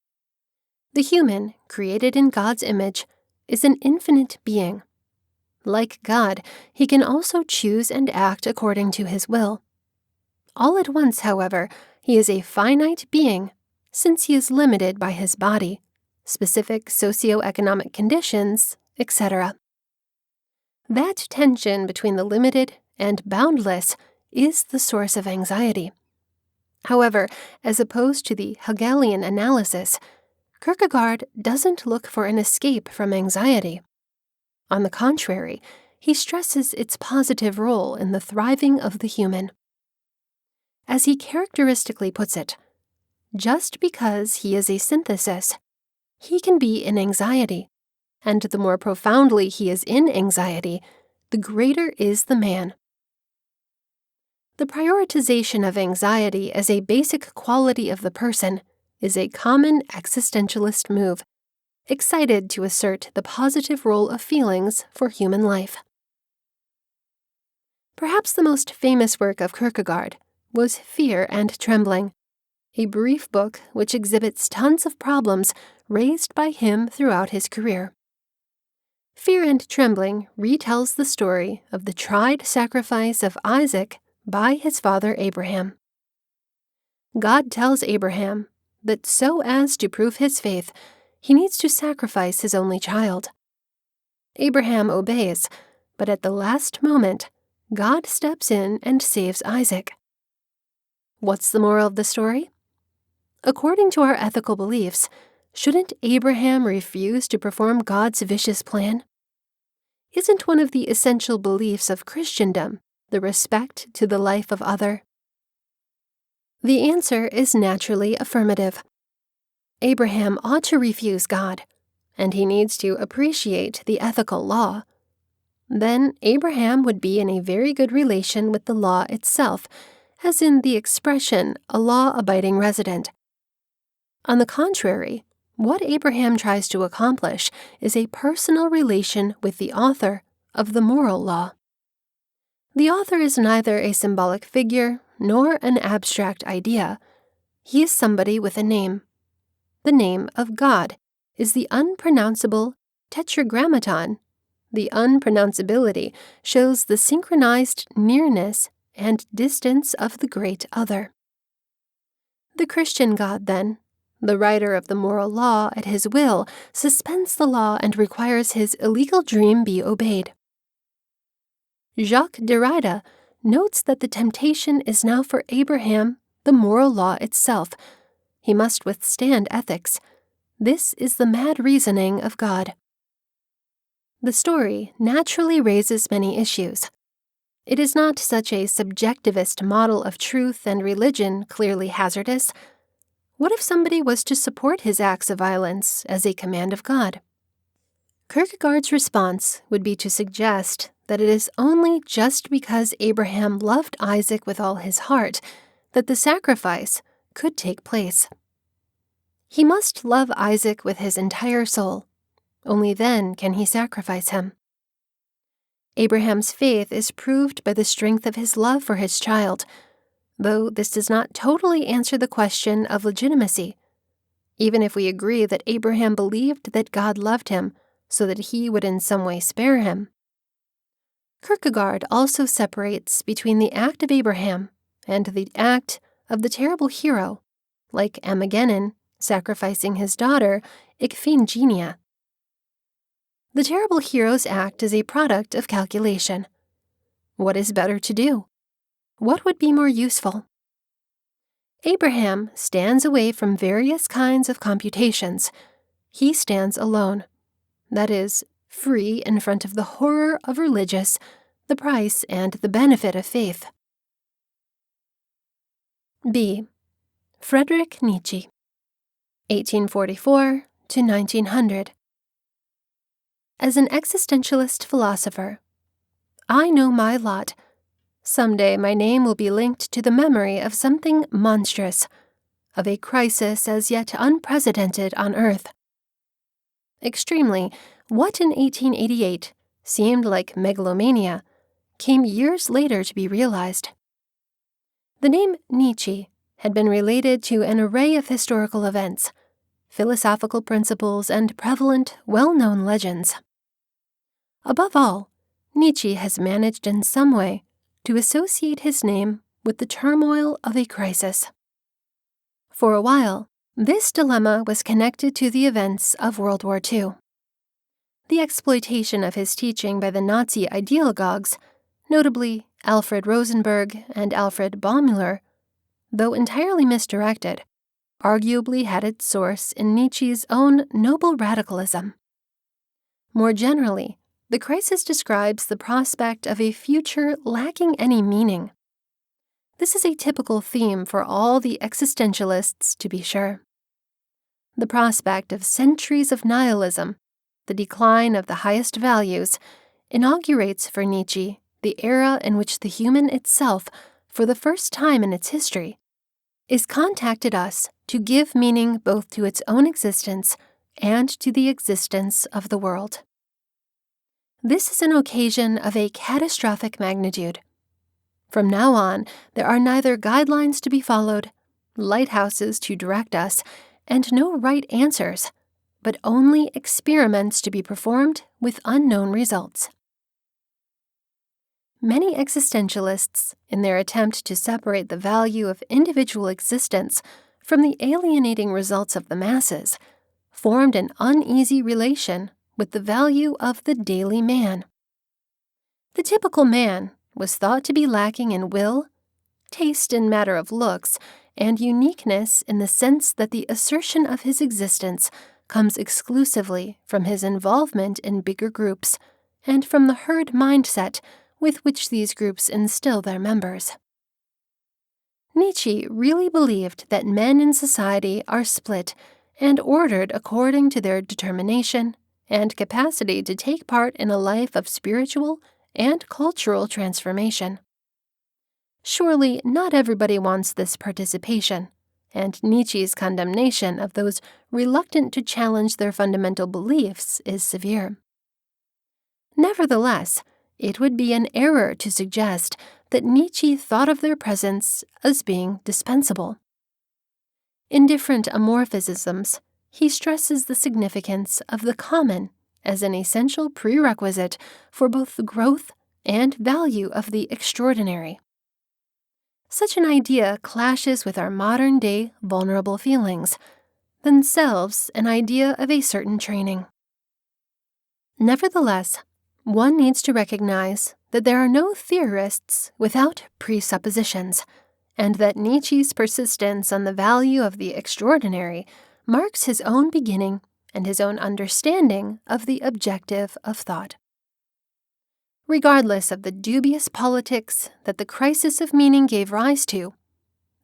The human, created in God's image, is an infinite being. Like God, he can also choose and act according to his will. All at once, however, he is a finite being, since he is limited by his body, specific socioeconomic conditions, etc. That tension between the limited and boundless is the source of anxiety. However, as opposed to the Hegelian analysis, Kierkegaard doesn't look for an escape from anxiety. On the contrary, he stresses its positive role in the thriving of the human. As he characteristically puts it, just because he is a synthesis, he can be in anxiety, and the more profoundly he is in anxiety, the greater is the man. The prioritization of anxiety as a basic quality of the person is a common existentialist move, excited to assert the positive role of feelings for human life. Perhaps the most famous work of Kierkegaard was Fear and Trembling, a brief book which exhibits tons of problems raised by him throughout his career. Fear and Trembling retells the story of the tried sacrifice of Isaac by his father Abraham. God tells Abraham that so as to prove his faith, he needs to sacrifice his only child. Abraham obeys, but at the last moment, God steps in and saves Isaac. What's the moral of the story? According to our ethical beliefs, shouldn't Abraham refuse to perform God's vicious plan? Isn't one of the essential beliefs of Christendom the respect to the life of other? The answer is naturally affirmative. Abraham ought to refuse God, and he needs to appreciate the ethical law. Then Abraham would be in a very good relation with the law itself, as in the expression, a law-abiding resident. On the contrary, what Abraham tries to accomplish is a personal relation with the author of the moral law. The author is neither a symbolic figure nor an abstract idea. He is somebody with a name. The name of God is the unpronounceable tetragrammaton. The unpronounceability shows the synchronized nearness and distance of the great other. The Christian God, then, the writer of the moral law at his will, suspends the law and requires his illegal dream be obeyed. Jacques Derrida notes that the temptation is now for Abraham the moral law itself. He must withstand ethics. This is the mad reasoning of God. The story naturally raises many issues. It is not such a subjectivist model of truth and religion clearly hazardous. What if somebody was to support his acts of violence as a command of God? Kierkegaard's response would be to suggest that it is only just because Abraham loved Isaac with all his heart that the sacrifice could take place. He must love Isaac with his entire soul. Only then can he sacrifice him. Abraham's faith is proved by the strength of his love for his child, though this does not totally answer the question of legitimacy. Even if we agree that Abraham believed that God loved him so that he would in some way spare him. Kierkegaard also separates between the act of Abraham and the act of the terrible hero, like Agamemnon sacrificing his daughter, Iphigenia. The terrible hero's act is a product of calculation. What is better to do? What would be more useful? Abraham stands away from various kinds of computations. He stands alone. That is, free in front of the horror of religious, the price and the benefit of faith. B. Friedrich Nietzsche, 1844 to 1900. As an existentialist philosopher, I know my lot. Someday my name will be linked to the memory of something monstrous, of a crisis as yet unprecedented on Earth. Extremely, what in 1888 seemed like megalomania came years later to be realized. The name Nietzsche had been related to an array of historical events, philosophical principles, and prevalent, well-known legends. Above all, Nietzsche has managed in some way to associate his name with the turmoil of a crisis. For a while, this dilemma was connected to the events of World War II. The exploitation of his teaching by the Nazi ideologues, notably Alfred Rosenberg and Alfred Baumüller, though entirely misdirected, arguably had its source in Nietzsche's own noble radicalism. More generally, the crisis describes the prospect of a future lacking any meaning. This is a typical theme for all the existentialists, to be sure. The prospect of centuries of nihilism, the decline of the highest values, inaugurates for Nietzsche the era in which the human itself, for the first time in its history, is contacted us to give meaning both to its own existence and to the existence of the world. This is an occasion of a catastrophic magnitude. From now on, there are neither guidelines to be followed, lighthouses to direct us, and no right answers, but only experiments to be performed with unknown results. Many existentialists, in their attempt to separate the value of individual existence from the alienating results of the masses, formed an uneasy relation with the value of the daily man. The typical man was thought to be lacking in will, taste in matter of looks, and uniqueness in the sense that the assertion of his existence comes exclusively from his involvement in bigger groups and from the herd mindset with which these groups instill their members. Nietzsche really believed that men in society are split and ordered according to their determination and capacity to take part in a life of spiritual and cultural transformation. Surely not everybody wants this participation, and Nietzsche's condemnation of those reluctant to challenge their fundamental beliefs is severe. Nevertheless, it would be an error to suggest that Nietzsche thought of their presence as being dispensable. In different amorphisms, he stresses the significance of the common as an essential prerequisite for both the growth and value of the extraordinary. Such an idea clashes with our modern-day vulnerable feelings, themselves an idea of a certain training. Nevertheless, one needs to recognize that there are no theorists without presuppositions, and that Nietzsche's persistence on the value of the extraordinary marks his own beginning and his own understanding of the objective of thought. Regardless of the dubious politics that the crisis of meaning gave rise to,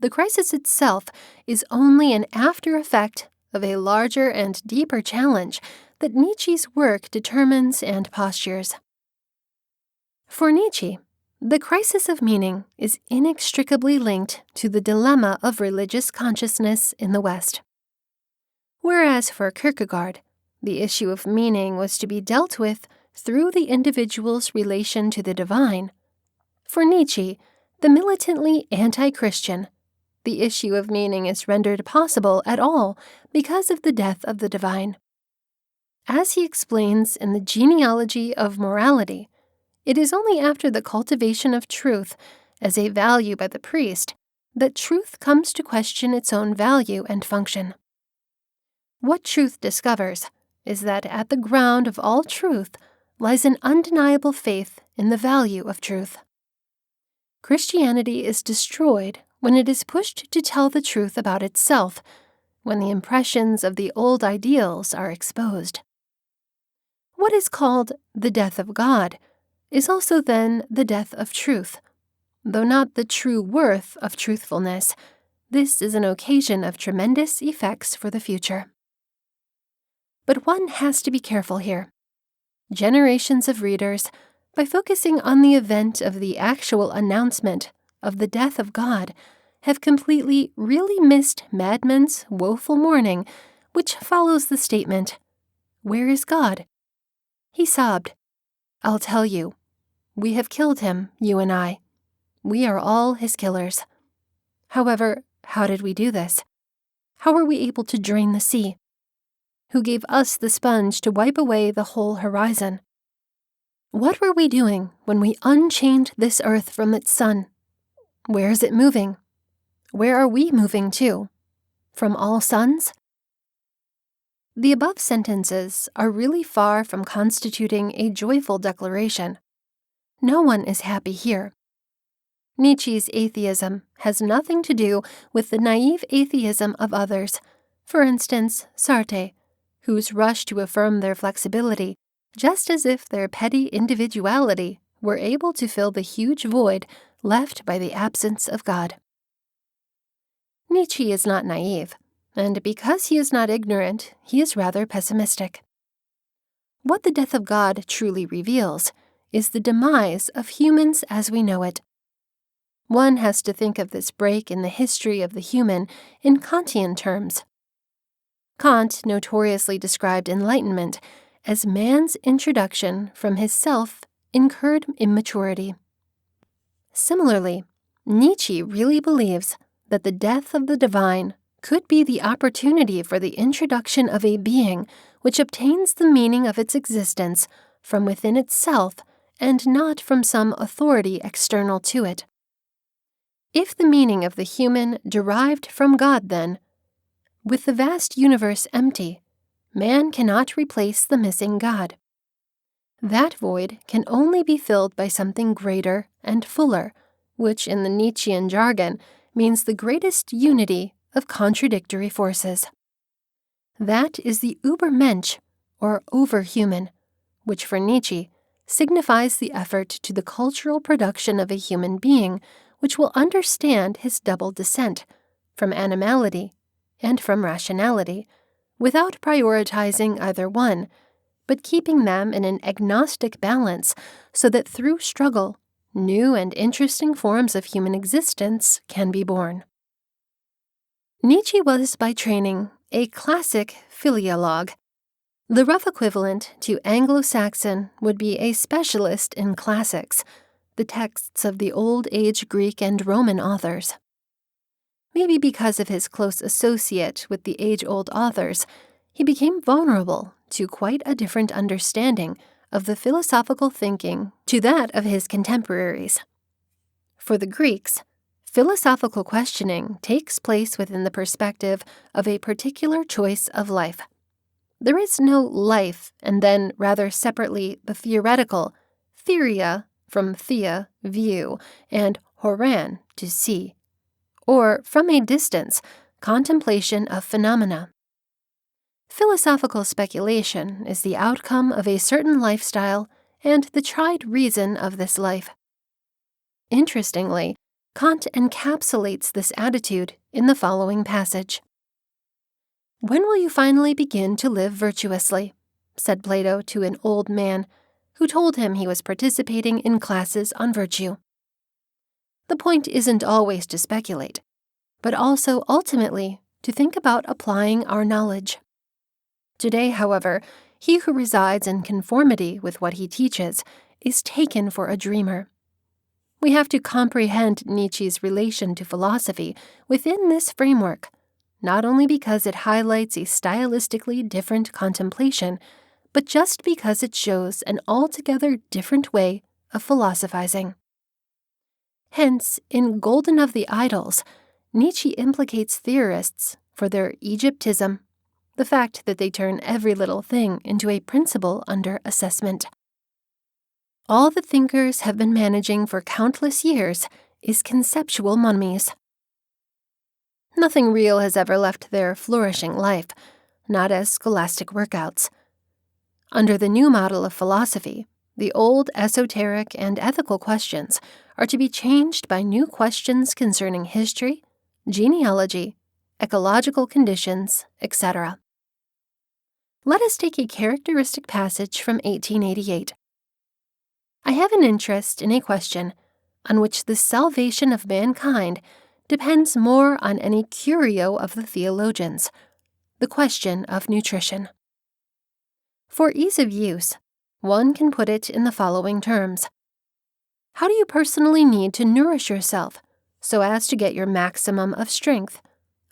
the crisis itself is only an after-effect of a larger and deeper challenge that Nietzsche's work determines and postures. For Nietzsche, the crisis of meaning is inextricably linked to the dilemma of religious consciousness in the West. Whereas for Kierkegaard, the issue of meaning was to be dealt with through the individual's relation to the divine, for Nietzsche, the militantly anti-Christian, the issue of meaning is rendered possible at all because of the death of the divine. As he explains in the Genealogy of Morality, it is only after the cultivation of truth as a value by the priest that truth comes to question its own value and function. What truth discovers is that at the ground of all truth lies an undeniable faith in the value of truth. Christianity is destroyed when it is pushed to tell the truth about itself, when the impressions of the old ideals are exposed. What is called the death of God is also then the death of truth, though not the true worth of truthfulness. This is an occasion of tremendous effects for the future. But one has to be careful here. Generations of readers, by focusing on the event of the actual announcement of the death of God, have completely really missed Madmen's woeful mourning, which follows the statement, "Where is God?" He sobbed, "I'll tell you. We have killed him, you and I. We are all his killers. However, how did we do this? How were we able to drain the sea? Who gave us the sponge to wipe away the whole horizon? What were we doing when we unchained this earth from its sun? Where is it moving? Where are we moving to? From all suns?" The above sentences are really far from constituting a joyful declaration. No one is happy here. Nietzsche's atheism has nothing to do with the naive atheism of others, for instance, Sartre, whose rush to affirm their flexibility, just as if their petty individuality were able to fill the huge void left by the absence of God. Nietzsche is not naive, and because he is not ignorant, he is rather pessimistic. What the death of God truly reveals is the demise of humans as we know it. One has to think of this break in the history of the human in Kantian terms. Kant notoriously described enlightenment as man's introduction from his self-incurred immaturity. Similarly, Nietzsche really believes that the death of the divine could be the opportunity for the introduction of a being which obtains the meaning of its existence from within itself and not from some authority external to it. If the meaning of the human derived from God, then, with the vast universe empty, man cannot replace the missing God. That void can only be filled by something greater and fuller, which in the Nietzschean jargon means the greatest unity of contradictory forces. That is the Übermensch, or overhuman, which for Nietzsche signifies the effort to the cultural production of a human being which will understand his double descent from animality and from rationality, without prioritizing either one, but keeping them in an agnostic balance so that through struggle, new and interesting forms of human existence can be born. Nietzsche was by training a classic philologue. The rough equivalent to Anglo-Saxon would be a specialist in classics, the texts of the Old Age Greek and Roman authors. Maybe because of his close associate with the age-old authors, he became vulnerable to quite a different understanding of the philosophical thinking to that of his contemporaries. For the Greeks, philosophical questioning takes place within the perspective of a particular choice of life. There is no life and then rather separately the theoretical, theoria, from thea, view, and horan, to see, or from a distance, contemplation of phenomena. Philosophical speculation is the outcome of a certain lifestyle and the tried reason of this life. Interestingly, Kant encapsulates this attitude in the following passage. "When will you finally begin to live virtuously?" said Plato to an old man who told him he was participating in classes on virtue. The point isn't always to speculate, but also ultimately to think about applying our knowledge. Today, however, he who resides in conformity with what he teaches is taken for a dreamer. We have to comprehend Nietzsche's relation to philosophy within this framework, not only because it highlights a stylistically different contemplation, but just because it shows an altogether different way of philosophizing. Hence, in Golden of the Idols, Nietzsche implicates theorists for their Egyptism, the fact that they turn every little thing into a principle under assessment. All the thinkers have been managing for countless years is conceptual mummies. Nothing real has ever left their flourishing life, not as scholastic workouts. Under the new model of philosophy, the old esoteric and ethical questions are to be changed by new questions concerning history, genealogy, ecological conditions, etc. Let us take a characteristic passage from 1888. I have an interest in a question on which the salvation of mankind depends more on any curio of the theologians, the question of nutrition. For ease of use, one can put it in the following terms. How do you personally need to nourish yourself so as to get your maximum of strength,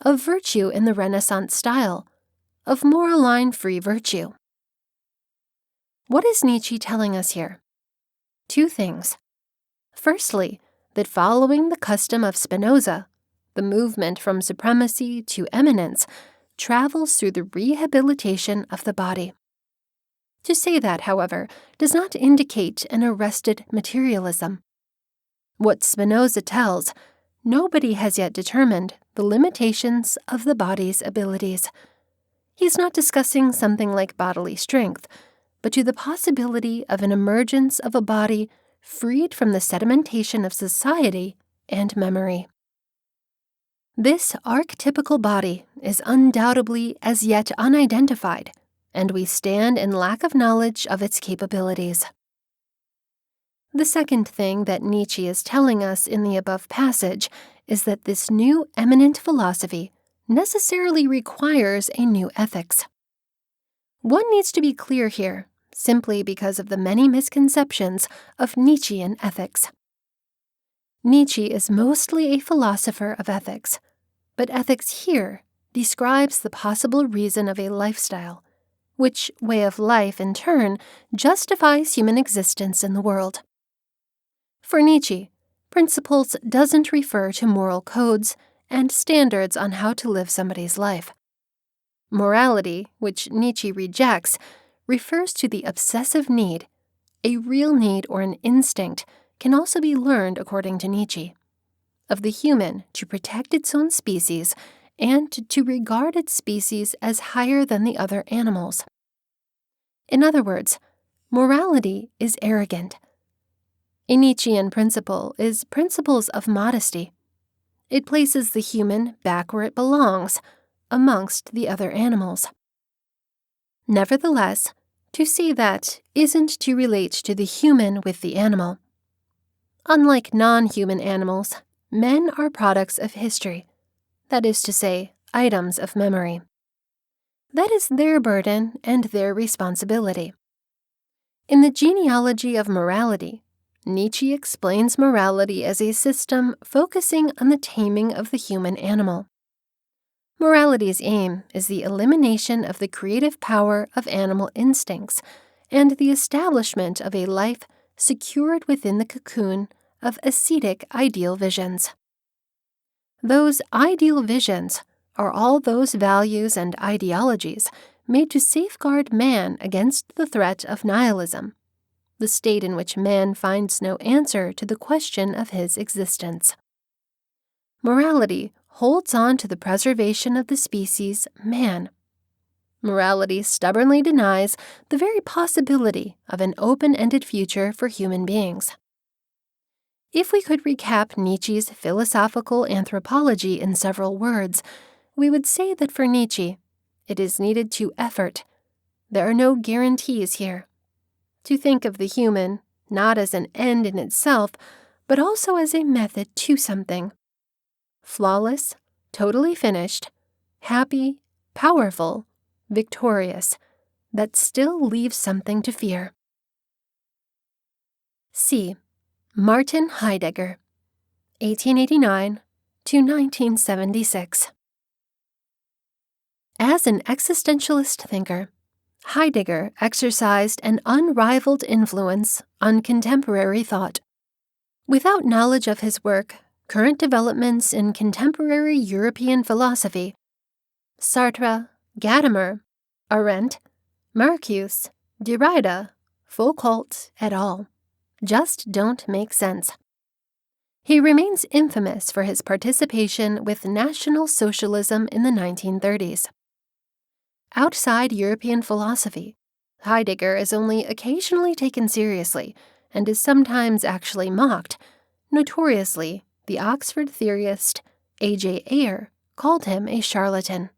of virtue in the Renaissance style, of moraline-free virtue? What is Nietzsche telling us here? Two things. Firstly, that following the custom of Spinoza, the movement from supremacy to eminence travels through the rehabilitation of the body. To say that, however, does not indicate an arrested materialism. What Spinoza tells, nobody has yet determined the limitations of the body's abilities. He's not discussing something like bodily strength, but to the possibility of an emergence of a body freed from the sedimentation of society and memory. This archetypical body is undoubtedly as yet unidentified, and we stand in lack of knowledge of its capabilities. The second thing that Nietzsche is telling us in the above passage is that this new eminent philosophy necessarily requires a new ethics. One needs to be clear here, simply because of the many misconceptions of Nietzschean ethics. Nietzsche is mostly a philosopher of ethics, but ethics here describes the possible reason of a lifestyle, which way of life, in turn, justifies human existence in the world. For Nietzsche, principles doesn't refer to moral codes and standards on how to live somebody's life. Morality, which Nietzsche rejects, refers to the obsessive need. A real need or an instinct can also be learned, according to Nietzsche, of the human to protect its own species and to regard its species as higher than the other animals. In other words, morality is arrogant. A Nietzschean principle is principles of modesty. It places the human back where it belongs, amongst the other animals. Nevertheless, to say that isn't to relate to the human with the animal. Unlike non-human animals, men are products of history, that is to say, items of memory. That is their burden and their responsibility. In the genealogy of morality, Nietzsche explains morality as a system focusing on the taming of the human animal. Morality's aim is the elimination of the creative power of animal instincts and the establishment of a life secured within the cocoon of ascetic ideal visions. Those ideal visions are all those values and ideologies made to safeguard man against the threat of nihilism, the state in which man finds no answer to the question of his existence. Morality holds on to the preservation of the species man. Morality stubbornly denies the very possibility of an open-ended future for human beings. If we could recap Nietzsche's philosophical anthropology in several words, we would say that for Nietzsche, it is needed to effort. There are no guarantees here. To think of the human not as an end in itself, but also as a method to something. Flawless, totally finished, happy, powerful, victorious, that still leaves something to fear. C. Martin Heidegger, 1889 to 1976. As an existentialist thinker, Heidegger exercised an unrivaled influence on contemporary thought. Without knowledge of his work, current developments in contemporary European philosophy, Sartre, Gadamer, Arendt, Marcuse, Derrida, Foucault et al. Just don't make sense. He remains infamous for his participation with National Socialism in the 1930s. Outside European philosophy, Heidegger is only occasionally taken seriously and is sometimes actually mocked. Notoriously, the Oxford theorist A.J. Ayer called him a charlatan.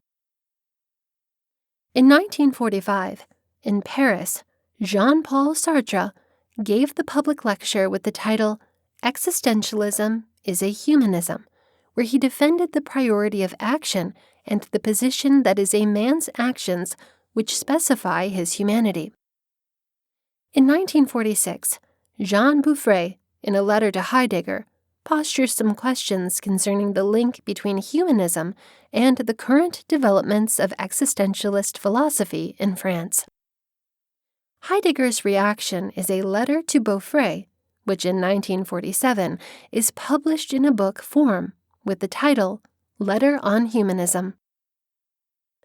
In 1945, in Paris, Jean-Paul Sartre gave the public lecture with the title Existentialism is a Humanism, where he defended the priority of action and the position that is a man's actions which specify his humanity. In 1946, Jean Bouffret, in a letter to Heidegger, postures some questions concerning the link between humanism and the current developments of existentialist philosophy in France. Heidegger's reaction is a letter to Bouffret, which in 1947 is published in a book form with the title Letter on Humanism.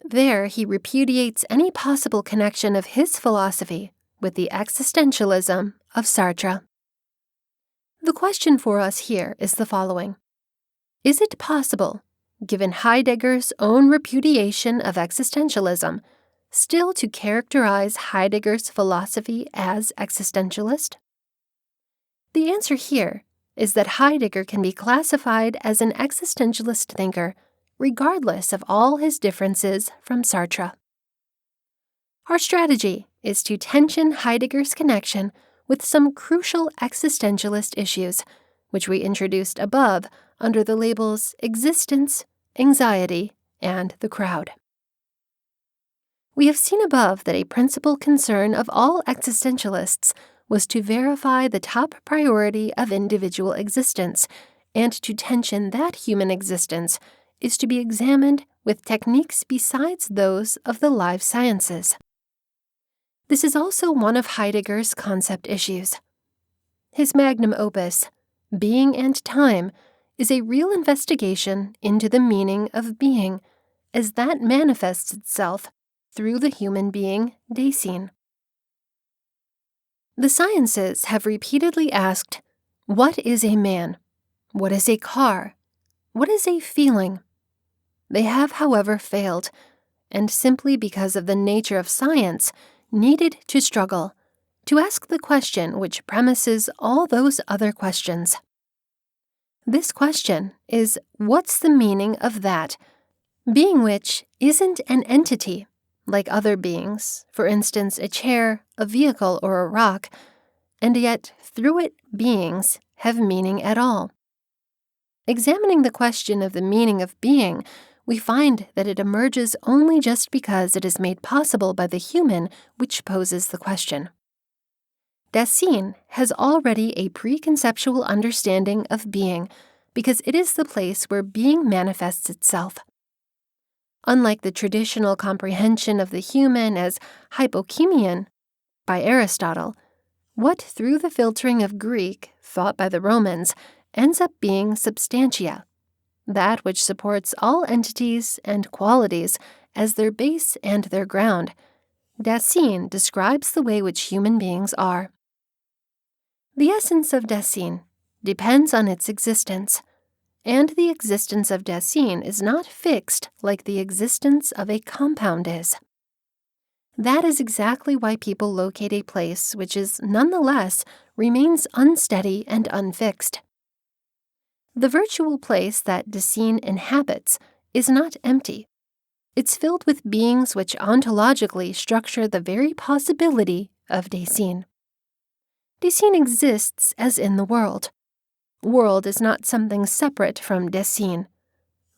There he repudiates any possible connection of his philosophy with the existentialism of Sartre. The question for us here is the following. Is it possible, given Heidegger's own repudiation of existentialism, still to characterize Heidegger's philosophy as existentialist? The answer here is that Heidegger can be classified as an existentialist thinker, regardless of all his differences from Sartre. Our strategy is to tension Heidegger's connection with some crucial existentialist issues, which we introduced above under the labels existence, anxiety, and the crowd. We have seen above that a principal concern of all existentialists was to verify the top priority of individual existence, and to tension that human existence is to be examined with techniques besides those of the life sciences. This is also one of Heidegger's concept issues. His magnum opus, Being and Time, is a real investigation into the meaning of being, as that manifests itself through the human being Dasein. The sciences have repeatedly asked, what is a man? What is a car? What is a feeling? They have, however, failed, and simply because of the nature of science, needed to struggle, to ask the question which premises all those other questions. This question is, what's the meaning of that, being which isn't an entity, like other beings, for instance, a chair, a vehicle, or a rock, and yet, through it, beings have meaning at all. Examining the question of the meaning of being, we find that it emerges only just because it is made possible by the human which poses the question. Dasein has already a preconceptual understanding of being because it is the place where being manifests itself. Unlike the traditional comprehension of the human as hypokemion by Aristotle, what through the filtering of Greek, thought by the Romans, ends up being substantia, that which supports all entities and qualities as their base and their ground. Dasein describes the way which human beings are. The essence of Dasein depends on its existence, and the existence of Dasein is not fixed like the existence of a compound is. That is exactly why people locate a place which is nonetheless remains unsteady and unfixed. The virtual place that Dasein inhabits is not empty. It's filled with beings which ontologically structure the very possibility of Dasein. Dasein exists as in the world. World is not something separate from Dasein.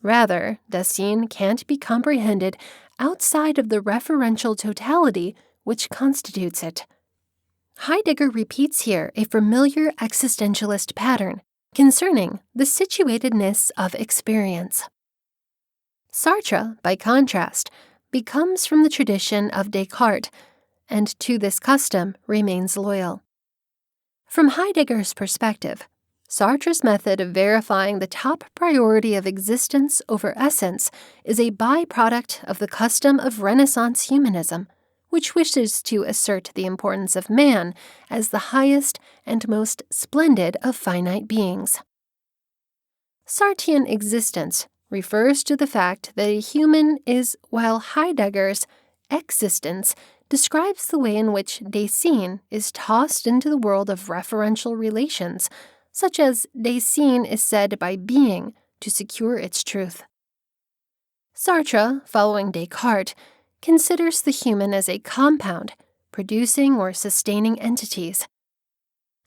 Rather, Dasein can't be comprehended outside of the referential totality which constitutes it. Heidegger repeats here a familiar existentialist pattern concerning the situatedness of experience. Sartre, by contrast, becomes from the tradition of Descartes, and to this custom remains loyal. From Heidegger's perspective, Sartre's method of verifying the top priority of existence over essence is a byproduct of the custom of Renaissance humanism, which wishes to assert the importance of man as the highest and most splendid of finite beings. Sartrean existence refers to the fact that a human is, while Heidegger's existence describes the way in which Dasein is tossed into the world of referential relations, such as Dasein is said by being to secure its truth. Sartre, following Descartes, considers the human as a compound, producing or sustaining entities.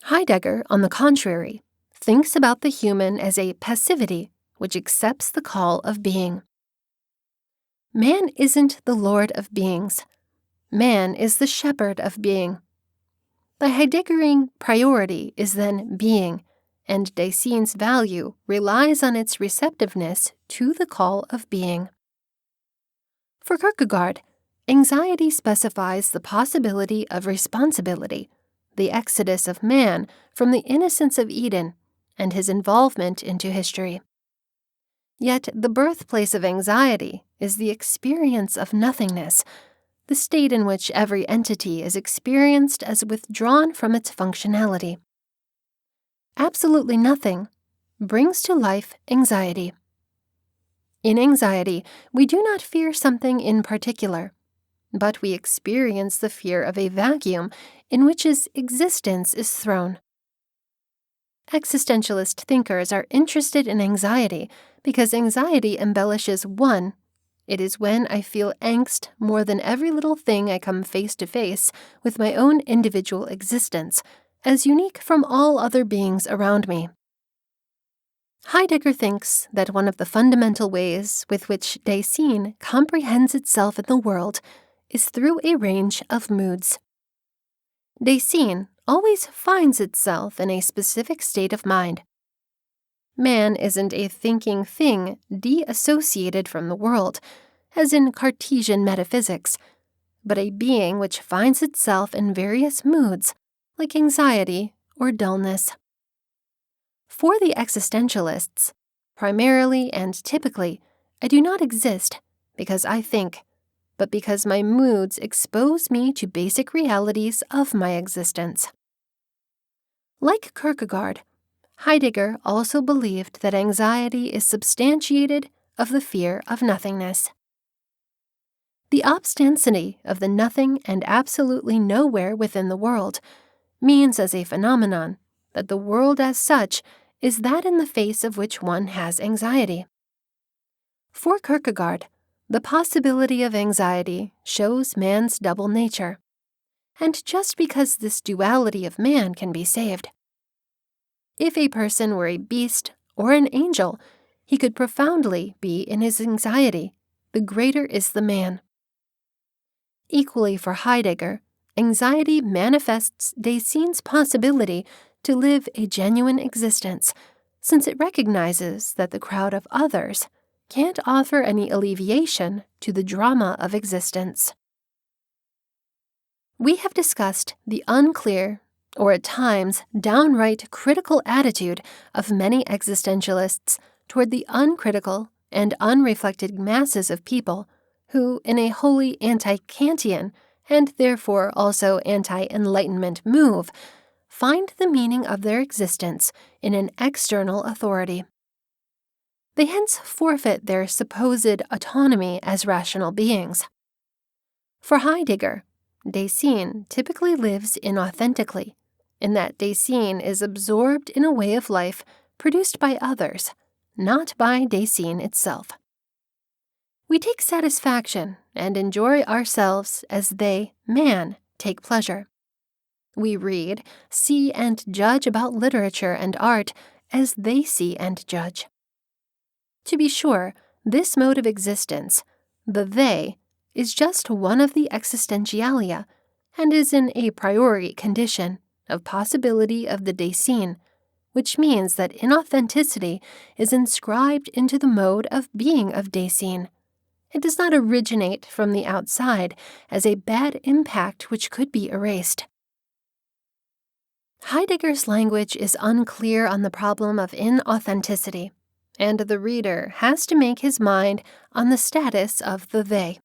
Heidegger, on the contrary, thinks about the human as a passivity which accepts the call of being. Man isn't the lord of beings. Man is the shepherd of being. The Heideggerian priority is then being, and Dasein's value relies on its receptiveness to the call of being. For Kierkegaard, anxiety specifies the possibility of responsibility, the exodus of man from the innocence of Eden, and his involvement into history. Yet the birthplace of anxiety is the experience of nothingness, the state in which every entity is experienced as withdrawn from its functionality. Absolutely nothing brings to life anxiety. In anxiety, we do not fear something in particular, but we experience the fear of a vacuum in which its existence is thrown. Existentialist thinkers are interested in anxiety because anxiety embellishes one. It is when I feel angst more than every little thing I come face to face with my own individual existence, as unique from all other beings around me. Heidegger thinks that one of the fundamental ways with which Dasein comprehends itself in the world is through a range of moods. Dasein always finds itself in a specific state of mind. Man isn't a thinking thing de-associated from the world, as in Cartesian metaphysics, but a being which finds itself in various moods, like anxiety or dullness. For the existentialists, primarily and typically, I do not exist because I think, but because my moods expose me to basic realities of my existence. Like Kierkegaard, Heidegger also believed that anxiety is substantiated of the fear of nothingness. The obstinacy of the nothing and absolutely nowhere within the world means as a phenomenon that the world as such is that in the face of which one has anxiety. For Kierkegaard, the possibility of anxiety shows man's double nature, and just because this duality of man can be saved. If a person were a beast or an angel, he could profoundly be in his anxiety. The greater is the man. Equally for Heidegger, anxiety manifests Dasein's possibility to live a genuine existence, since it recognizes that the crowd of others can't offer any alleviation to the drama of existence. We have discussed the unclear, or at times downright critical attitude of many existentialists toward the uncritical and unreflected masses of people who, in a wholly anti-Kantian and therefore also anti-Enlightenment move, find the meaning of their existence in an external authority. They hence forfeit their supposed autonomy as rational beings. For Heidegger, Dasein typically lives inauthentically, in that Dasein is absorbed in a way of life produced by others, not by Dasein itself. We take satisfaction and enjoy ourselves as they, man, take pleasure. We read, see, and judge about literature and art as they see and judge. To be sure, this mode of existence, the they, is just one of the existentialia, and is an a priori condition of possibility of the Dasein, which means that inauthenticity is inscribed into the mode of being of Dasein. It does not originate from the outside as a bad impact which could be erased. Heidegger's language is unclear on the problem of inauthenticity, and the reader has to make his mind on the status of the they.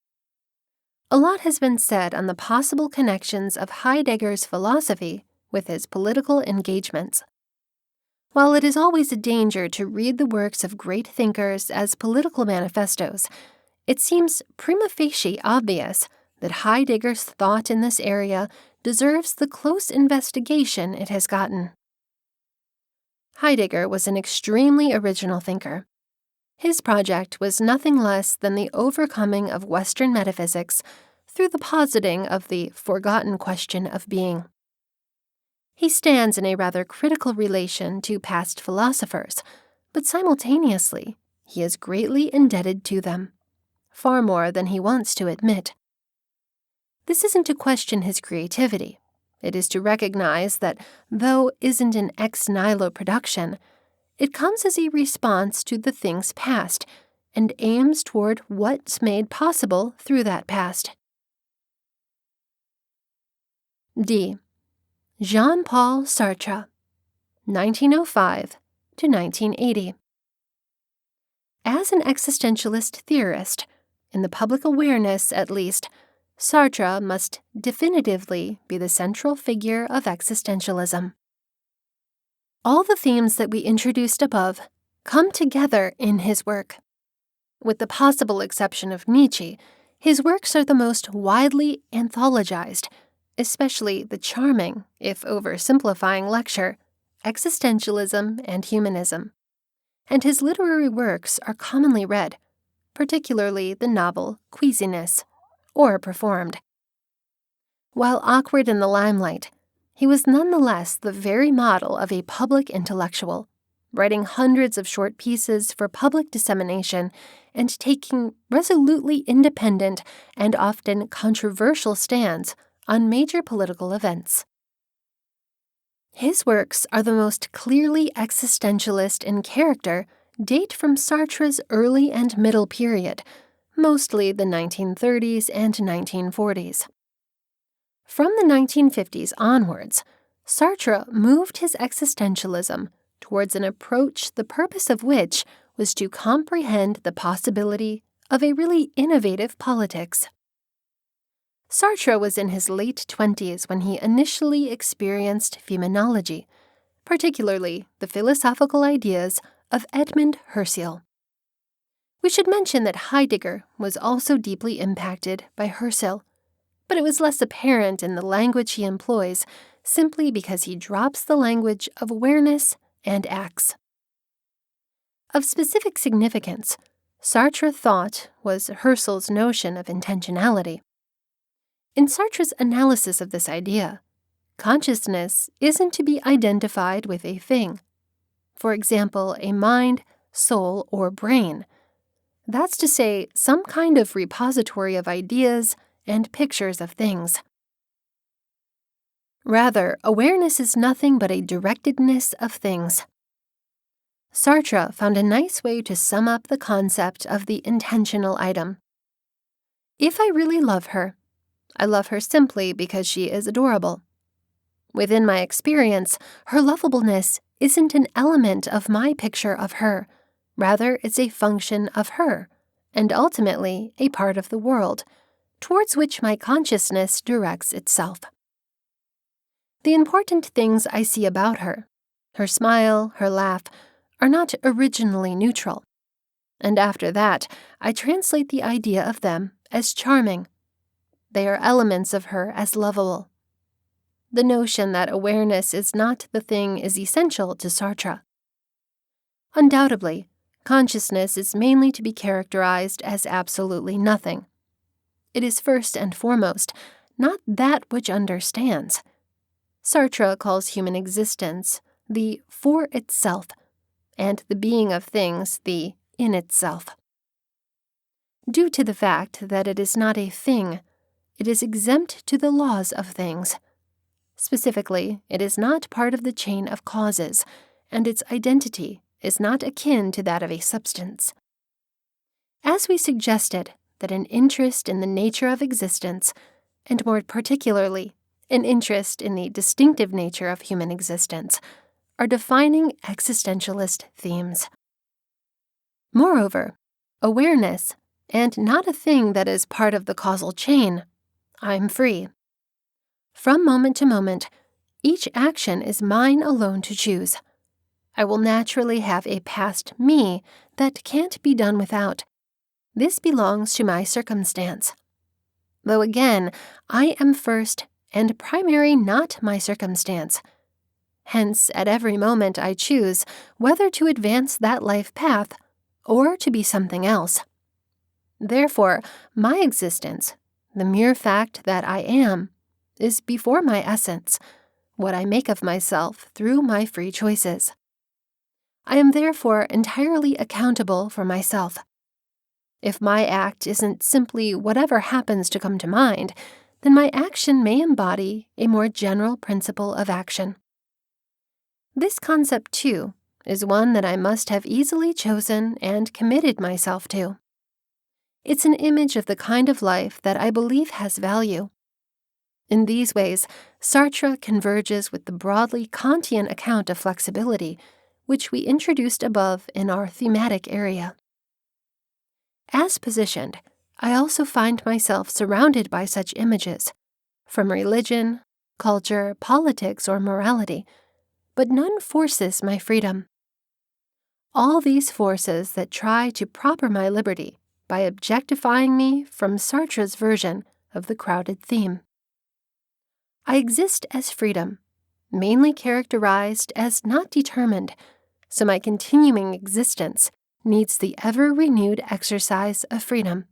A lot has been said on the possible connections of Heidegger's philosophy with his political engagements. While it is always a danger to read the works of great thinkers as political manifestos, it seems prima facie obvious that Heidegger's thought in this area deserves the close investigation it has gotten. Heidegger was an extremely original thinker. His project was nothing less than the overcoming of Western metaphysics through the positing of the forgotten question of being. He stands in a rather critical relation to past philosophers, but simultaneously, he is greatly indebted to them, far more than he wants to admit. This isn't to question his creativity. It is to recognize that, though isn't an ex nihilo production, it comes as a response to the things past and aims toward what's made possible through that past. D. Jean-Paul Sartre, 1905 to 1980. As an existentialist theorist, in the public awareness at least, Sartre must definitively be the central figure of existentialism. All the themes that we introduced above come together in his work. With the possible exception of Nietzsche, his works are the most widely anthologized, especially the charming, if oversimplifying lecture, Existentialism and Humanism. And his literary works are commonly read, particularly the novel Queasiness, or performed. While awkward in the limelight, he was nonetheless the very model of a public intellectual, writing hundreds of short pieces for public dissemination and taking resolutely independent and often controversial stands on major political events. His works are the most clearly existentialist in character, date from Sartre's early and middle period, mostly the 1930s and 1940s. From the 1950s onwards, Sartre moved his existentialism towards an approach the purpose of which was to comprehend the possibility of a really innovative politics. Sartre was in his late 20s when he initially experienced phenomenology, particularly the philosophical ideas of Edmund Husserl. We should mention that Heidegger was also deeply impacted by Husserl, but it was less apparent in the language he employs simply because he drops the language of awareness and acts. Of specific significance, Sartre thought was Husserl's notion of intentionality. In Sartre's analysis of this idea, consciousness isn't to be identified with a thing. For example, a mind, soul, or brain. That's to say, some kind of repository of ideas and pictures of things. Rather, awareness is nothing but a directedness of things. Sartre found a nice way to sum up the concept of the intentional item. If I really love her, I love her simply because she is adorable. Within my experience, her lovableness isn't an element of my picture of her. Rather, it's a function of her, and ultimately a part of the world, towards which my consciousness directs itself. The important things I see about her smile, her laugh, are not originally neutral. And after that, I translate the idea of them as charming. They are elements of her as lovable. The notion that awareness is not the thing is essential to Sartre. Undoubtedly, consciousness is mainly to be characterized as absolutely nothing. It is first and foremost not that which understands. Sartre calls human existence the for itself, and the being of things the in itself. Due to the fact that it is not a thing, it is exempt to the laws of things. Specifically, it is not part of the chain of causes, and its identity is not akin to that of a substance. As we suggested that an interest in the nature of existence, and more particularly, an interest in the distinctive nature of human existence, are defining existentialist themes. Moreover, awareness, and not a thing that is part of the causal chain, I'm free. From moment to moment, each action is mine alone to choose. I will naturally have a past me that can't be done without. This belongs to my circumstance. Though again, I am first and primary, not my circumstance. Hence, at every moment I choose whether to advance that life path or to be something else. Therefore, my existence, the mere fact that I am, is before my essence, what I make of myself through my free choices. I am therefore entirely accountable for myself. If my act isn't simply whatever happens to come to mind, then my action may embody a more general principle of action. This concept, too, is one that I must have easily chosen and committed myself to. It's an image of the kind of life that I believe has value. In these ways, Sartre converges with the broadly Kantian account of flexibility, which we introduced above in our thematic area. As positioned, I also find myself surrounded by such images, from religion, culture, politics, or morality, but none forces my freedom. All these forces that try to proper my liberty by objectifying me from Sartre's version of the crowded theme. I exist as freedom, mainly characterized as not determined, so my continuing existence needs the ever-renewed exercise of freedom.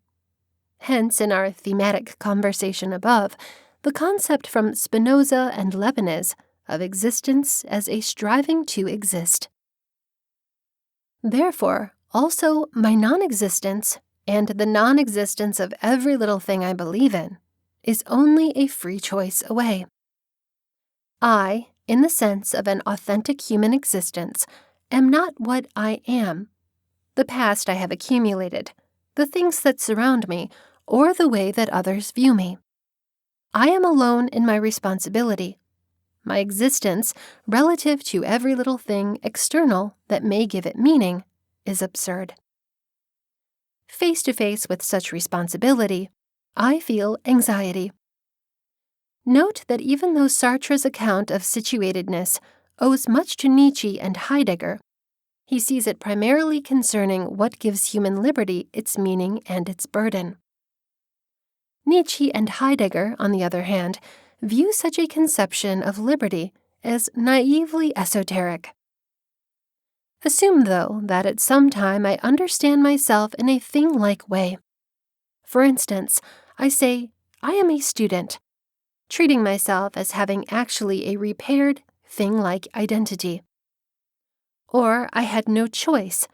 Hence, in our thematic conversation above, the concept from Spinoza and Leibniz of existence as a striving to exist. Therefore, also my non-existence, and the non-existence of every little thing I believe in, is only a free choice away. I, in the sense of an authentic human existence, am not what I am, the past I have accumulated, the things that surround me, or the way that others view me. I am alone in my responsibility. My existence, relative to every little thing external that may give it meaning, is absurd. Face to face with such responsibility, I feel anxiety. Note that even though Sartre's account of situatedness owes much to Nietzsche and Heidegger, he sees it primarily concerning what gives human liberty its meaning and its burden. Nietzsche and Heidegger, on the other hand, view such a conception of liberty as naively esoteric. Assume, though, that at some time I understand myself in a thing-like way. For instance, I say, I am a student, treating myself as having actually a repaired, thing-like identity. Or I had no choice,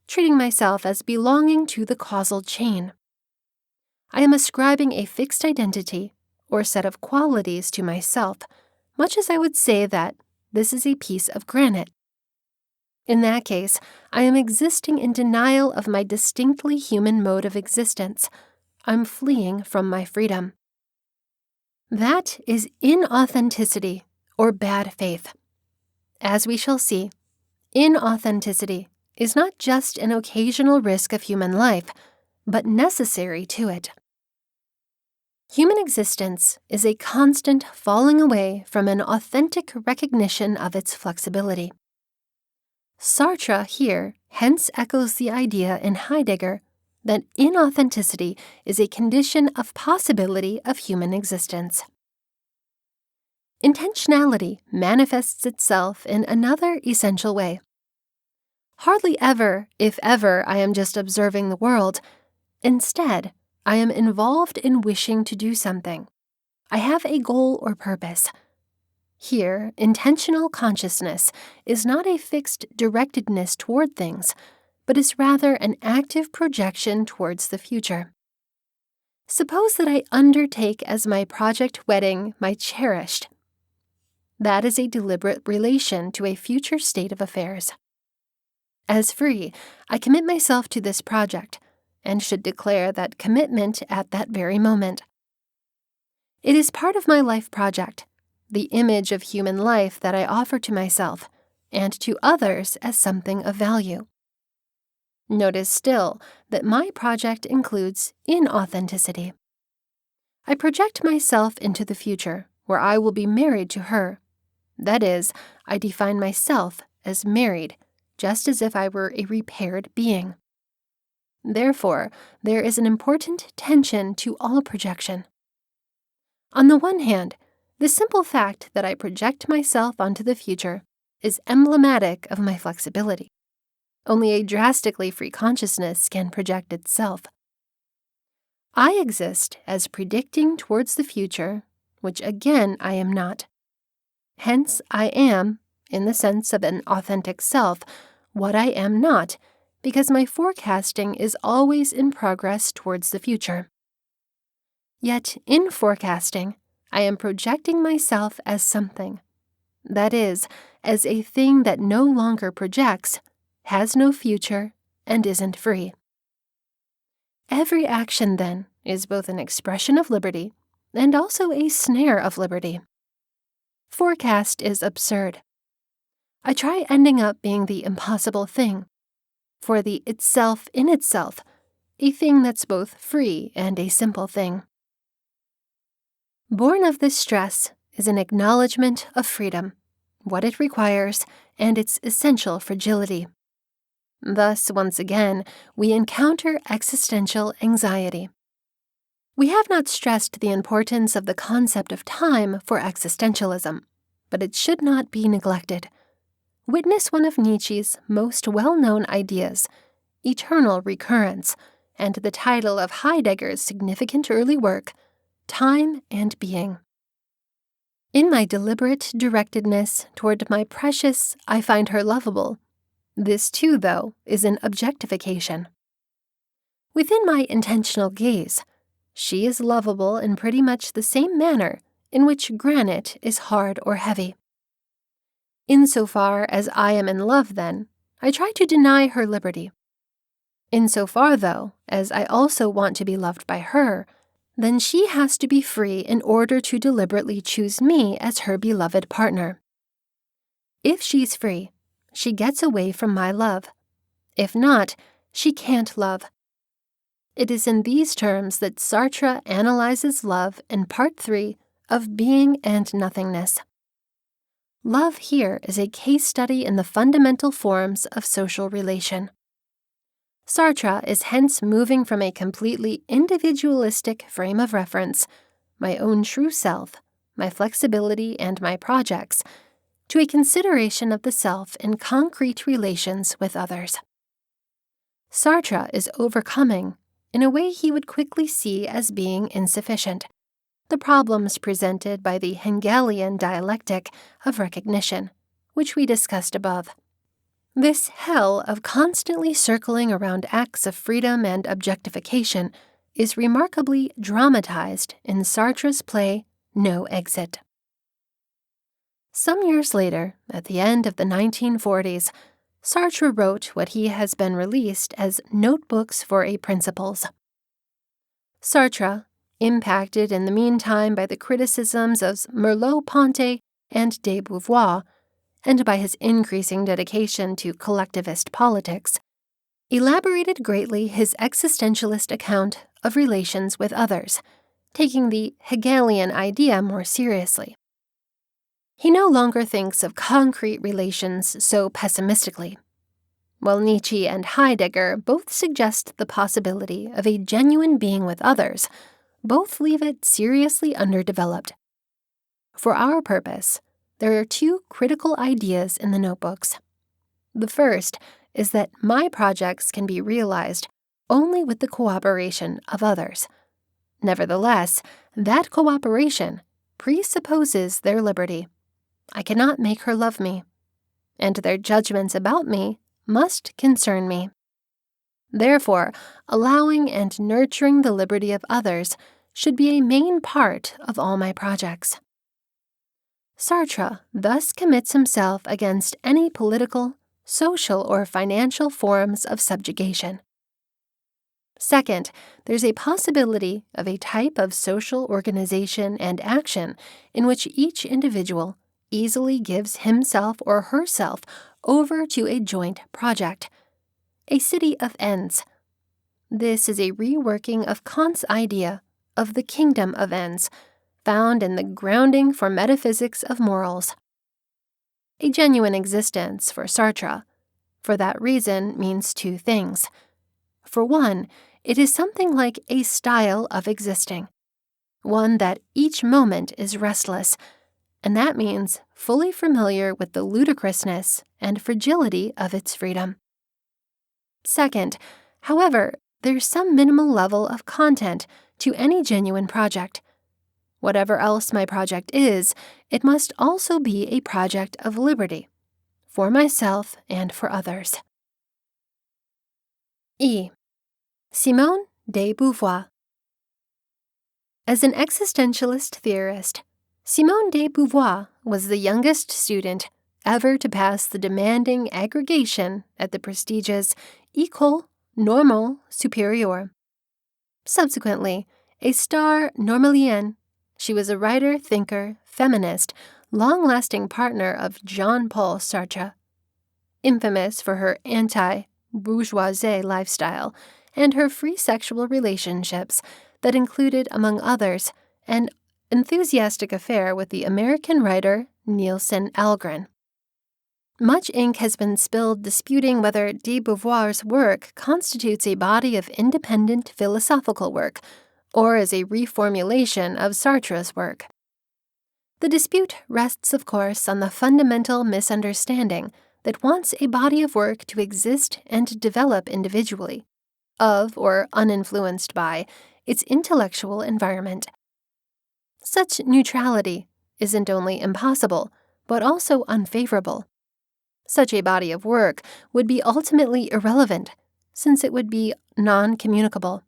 treating myself as belonging to the causal chain. I am ascribing a fixed identity or set of qualities to myself, much as I would say that this is a piece of granite. In that case, I am existing in denial of my distinctly human mode of existence. I'm fleeing from my freedom. That is inauthenticity or bad faith. As we shall see, inauthenticity is not just an occasional risk of human life, but necessary to it. Human existence is a constant falling away from an authentic recognition of its flexibility. Sartre here hence echoes the idea in Heidegger that inauthenticity is a condition of possibility of human existence. Intentionality manifests itself in another essential way. Hardly ever, if ever, I am just observing the world. Instead, I am involved in wishing to do something. I have a goal or purpose. Here, intentional consciousness is not a fixed directedness toward things, but is rather an active projection towards the future. Suppose that I undertake as my project wedding my cherished. That is a deliberate relation to a future state of affairs. As free, I commit myself to this project, and should declare that commitment at that very moment. It is part of my life project, the image of human life that I offer to myself, and to others as something of value. Notice still that my project includes inauthenticity. I project myself into the future, where I will be married to her. That is, I define myself as married, just as if I were a repaired being. Therefore, there is an important tension to all projection. On the one hand, the simple fact that I project myself onto the future is emblematic of my flexibility. Only a drastically free consciousness can project itself. I exist as predicting towards the future, which again I am not. Hence, I am, in the sense of an authentic self, what I am not, because my forecasting is always in progress towards the future. Yet, in forecasting, I am projecting myself as something. That is, as a thing that no longer projects, has no future, and isn't free. Every action, then, is both an expression of liberty and also a snare of liberty. Forecast is absurd. I try ending up being the impossible thing, for the itself in itself, a thing that's both free and a simple thing. Born of this stress is an acknowledgement of freedom, what it requires, and its essential fragility. Thus, once again, we encounter existential anxiety. We have not stressed the importance of the concept of time for existentialism, but it should not be neglected. Witness one of Nietzsche's most well-known ideas, eternal recurrence, and the title of Heidegger's significant early work, Time and Being. In my deliberate directedness toward my precious, I find her lovable. This, too, though, is an objectification. Within my intentional gaze, she is lovable in pretty much the same manner in which granite is hard or heavy. Insofar as I am in love, then, I try to deny her liberty. Insofar, though, as I also want to be loved by her, then she has to be free in order to deliberately choose me as her beloved partner. If she's free, she gets away from my love. If not, she can't love. It is in these terms that Sartre analyzes love in Part 3 of Being and Nothingness. Love here is a case study in the fundamental forms of social relation. Sartre is hence moving from a completely individualistic frame of reference, my own true self, my flexibility and my projects, to a consideration of the self in concrete relations with others. Sartre is overcoming, in a way he would quickly see as being insufficient, the problems presented by the Hegelian dialectic of recognition, which we discussed above. This hell of constantly circling around acts of freedom and objectification is remarkably dramatized in Sartre's play No Exit. Some years later, at the end of the 1940s, Sartre wrote what he has been released as Notebooks for a Principles. Sartre, impacted in the meantime by the criticisms of Merleau-Ponty and de Beauvoir, and by his increasing dedication to collectivist politics, elaborated greatly his existentialist account of relations with others, taking the Hegelian idea more seriously. He no longer thinks of concrete relations so pessimistically. While Nietzsche and Heidegger both suggest the possibility of a genuine being with others, both leave it seriously underdeveloped. For our purpose, there are two critical ideas in the notebooks. The first is that my projects can be realized only with the cooperation of others. Nevertheless, that cooperation presupposes their liberty. I cannot make her love me, and their judgments about me must concern me. Therefore, allowing and nurturing the liberty of others should be a main part of all my projects. Sartre thus commits himself against any political, social, or financial forms of subjugation. Second, there's a possibility of a type of social organization and action in which each individual easily gives himself or herself over to a joint project, a city of ends. This is a reworking of Kant's idea of the kingdom of ends, found in the grounding for metaphysics of morals. A genuine existence for Sartre, for that reason, means two things. For one, it is something like a style of existing, one that each moment is restless, and that means fully familiar with the ludicrousness and fragility of its freedom. Second, however, there's some minimal level of content to any genuine project. Whatever else my project is, it must also be a project of liberty, for myself and for others. E. Simone de Beauvoir. As an existentialist theorist, Simone de Beauvoir was the youngest student ever to pass the demanding aggregation at the prestigious École Normale Supérieure. Subsequently, a star normalienne, she was a writer, thinker, feminist, long-lasting partner of Jean-Paul Sartre. Infamous for her anti-bourgeoisie lifestyle and her free sexual relationships that included, among others, an enthusiastic affair with the American writer Nielsen Algren. Much ink has been spilled disputing whether de Beauvoir's work constitutes a body of independent philosophical work or is a reformulation of Sartre's work. The dispute rests, of course, on the fundamental misunderstanding that wants a body of work to exist and develop individually, of or uninfluenced by its intellectual environment. Such neutrality isn't only impossible, but also unfavorable. Such a body of work would be ultimately irrelevant, since it would be non-communicable.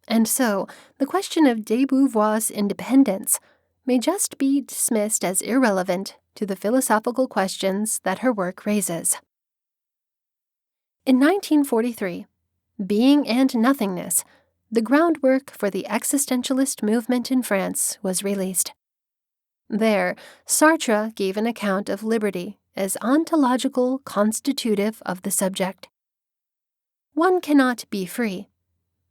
And so, the question of de Beauvoir's independence may just be dismissed as irrelevant to the philosophical questions that her work raises. In 1943, Being and Nothingness, the groundwork for the existentialist movement in France, was released. There, Sartre gave an account of liberty as ontological constitutive of the subject. One cannot be free.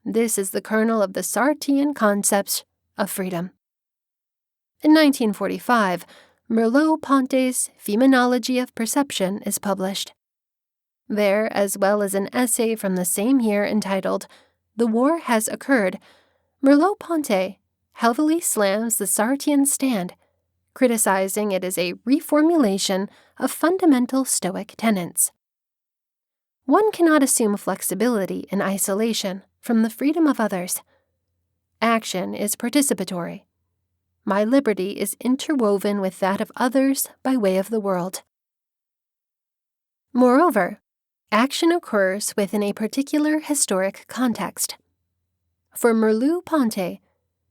This is the kernel of the Sartrean concepts of freedom. In 1945, Merleau-Ponty's Phenomenology of Perception is published. There, as well as an essay from the same year entitled The War Has Occurred, Merleau-Ponty heavily slams the Sartrean stand, criticizing it as a reformulation of fundamental Stoic tenets. One cannot assume flexibility in isolation from the freedom of others. Action is participatory. My liberty is interwoven with that of others by way of the world. Moreover, action occurs within a particular historic context. For Merleau-Ponty,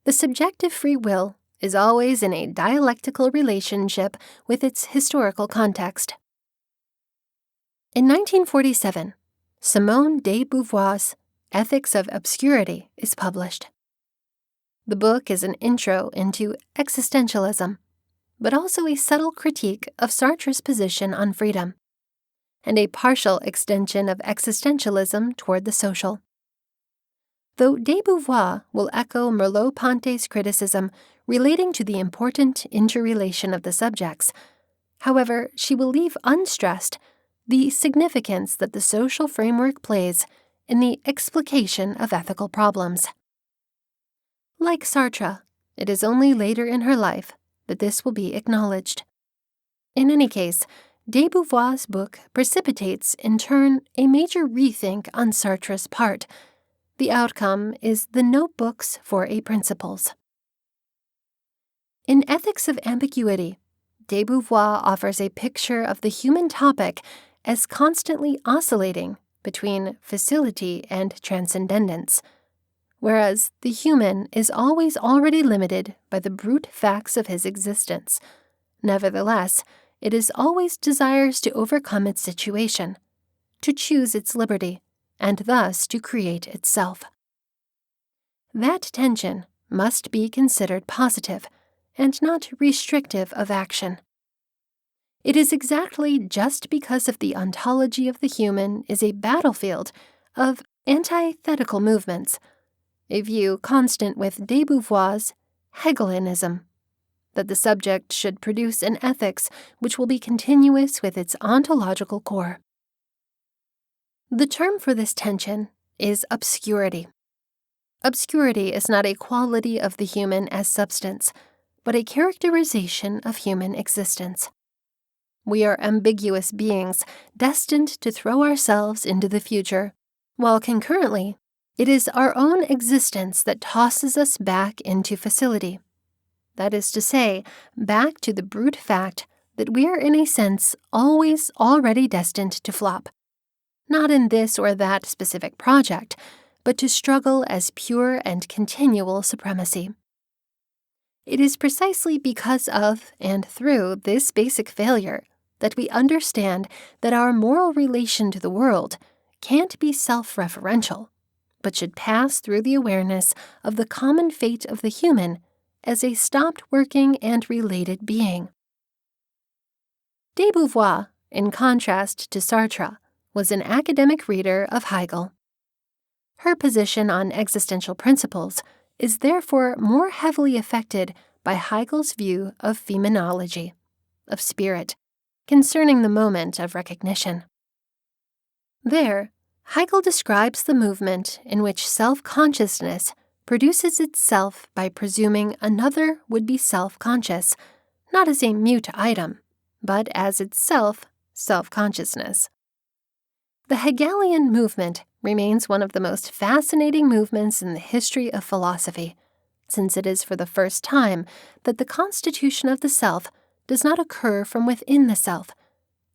the subjective free will is always in a dialectical relationship with its historical context. In 1947, Simone de Beauvoir's Ethics of Obscurity is published. The book is an intro into existentialism, but also a subtle critique of Sartre's position on freedom, and a partial extension of existentialism toward the social. though de Beauvoir will echo Merleau-Ponty's criticism relating to the important interrelation of the subjects. However, she will leave unstressed the significance that the social framework plays in the explication of ethical problems. Like Sartre, it is only later in her life that this will be acknowledged. In any case, de Beauvoir's book precipitates, in turn, a major rethink on Sartre's part. The outcome is the Notebooks for a Principles. In Ethics of Ambiguity, de Beauvoir offers a picture of the human topic as constantly oscillating between facility and transcendence, whereas the human is always already limited by the brute facts of his existence. Nevertheless, it is always desires to overcome its situation, to choose its liberty, and thus to create itself. That tension must be considered positive and not restrictive of action. It is exactly just because of the ontology of the human is a battlefield of antithetical movements, a view constant with de Beauvoir's Hegelianism, that the subject should produce an ethics which will be continuous with its ontological core. The term for this tension is obscurity. Obscurity is not a quality of the human as substance, but a characterization of human existence. We are ambiguous beings destined to throw ourselves into the future, while concurrently, it is our own existence that tosses us back into facility. That is to say, back to the brute fact that we are in a sense always already destined to flop, not in this or that specific project, but to struggle as pure and continual supremacy. It is precisely because of and through this basic failure that we understand that our moral relation to the world can't be self-referential, but should pass through the awareness of the common fate of the human as a stopped working and related being. De Beauvoir, in contrast to Sartre, was an academic reader of Hegel. Her position on existential principles is therefore more heavily affected by Hegel's view of phenomenology, of spirit, concerning the moment of recognition. There, Hegel describes the movement in which self-consciousness produces itself by presuming another would be self-conscious, not as a mute item, but as itself self-consciousness. The Hegelian movement remains one of the most fascinating movements in the history of philosophy, since it is for the first time that the constitution of the self does not occur from within the self,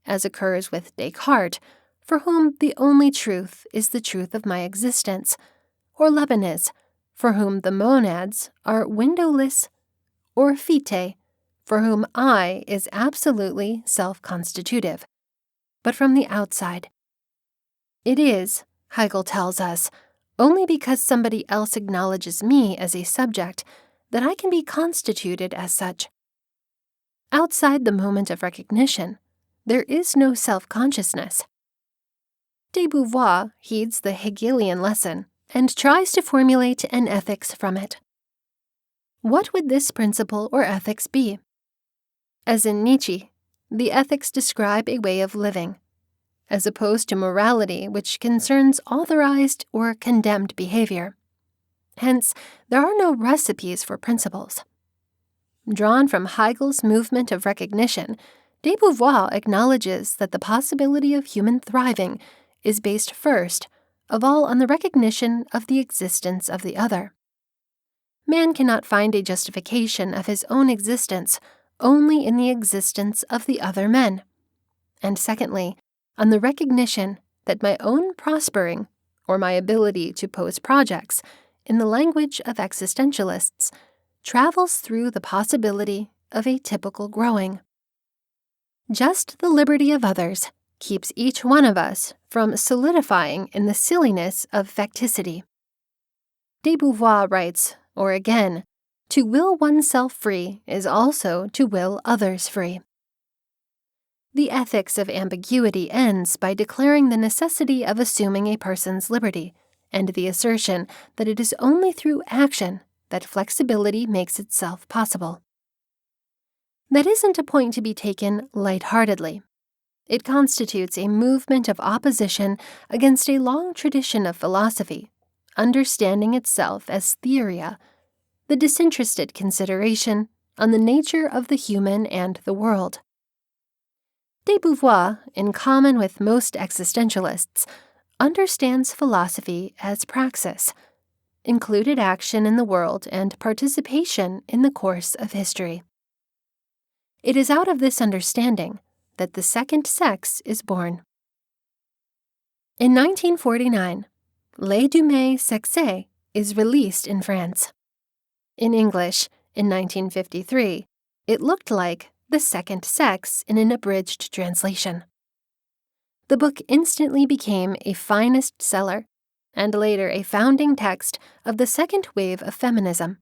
as occurs with Descartes, for whom the only truth is the truth of my existence, or Leibniz, for whom the monads are windowless, or Fichte, for whom I is absolutely self-constitutive, but from the outside. It is, Hegel tells us, only because somebody else acknowledges me as a subject that I can be constituted as such. Outside the moment of recognition, there is no self-consciousness. De Beauvoir heeds the Hegelian lesson and tries to formulate an ethics from it. What would this principle or ethics be? As in Nietzsche, the ethics describe a way of living, as opposed to morality, which concerns authorized or condemned behavior. Hence, there are no recipes for principles. Drawn from Hegel's movement of recognition, de Beauvoir acknowledges that the possibility of human thriving is based first of all on the recognition of the existence of the other. Man cannot find a justification of his own existence only in the existence of the other men. And secondly, on the recognition that my own prospering, or my ability to pose projects, in the language of existentialists, travels through the possibility of a typical growing. Just the liberty of others keeps each one of us from solidifying in the silliness of facticity. De Beauvoir writes, or again, to will oneself free is also to will others free. The ethics of ambiguity ends by declaring the necessity of assuming a person's liberty and the assertion that it is only through action that flexibility makes itself possible. That isn't a point to be taken lightheartedly. It constitutes a movement of opposition against a long tradition of philosophy, understanding itself as theoria, the disinterested consideration on the nature of the human and the world. De Beauvoir, in common with most existentialists, understands philosophy as praxis, included action in the world and participation in the course of history. It is out of this understanding that the second sex is born. In 1949, Les Deux Sexes is released in France. In English, in 1953, it looked like The Second Sex in an abridged translation. The book instantly became a finest seller, and later a founding text of the second wave of feminism.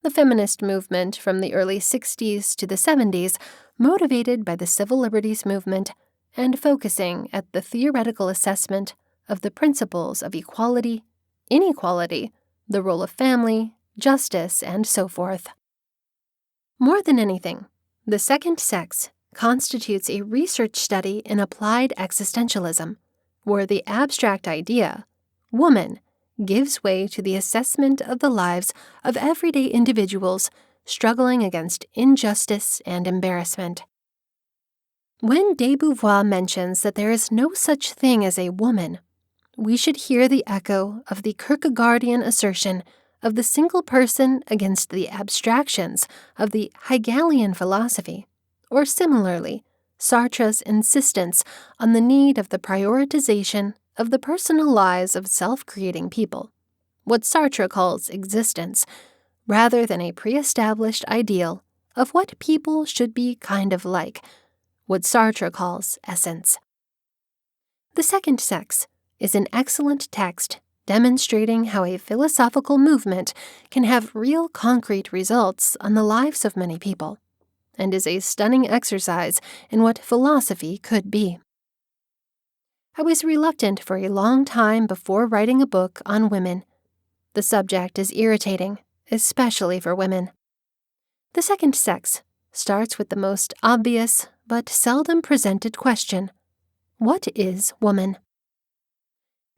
The feminist movement from the early 60s to the 70s, motivated by the civil liberties movement and focusing at the theoretical assessment of the principles of equality, inequality, the role of family, justice, and so forth. More than anything, The Second Sex constitutes a research study in applied existentialism, where the abstract idea, woman, gives way to the assessment of the lives of everyday individuals struggling against injustice and embarrassment. When de Beauvoir mentions that there is no such thing as a woman, we should hear the echo of the Kierkegaardian assertion of the single person against the abstractions of the Hegelian philosophy, or similarly, Sartre's insistence on the need of the prioritization of the personal lives of self-creating people, what Sartre calls existence, rather than a pre-established ideal of what people should be kind of like, what Sartre calls essence. The Second Sex is an excellent text demonstrating how a philosophical movement can have real concrete results on the lives of many people, and is a stunning exercise in what philosophy could be. I was reluctant for a long time before writing a book on women. The subject is irritating, especially for women. The Second Sex starts with the most obvious but seldom presented question: what is woman?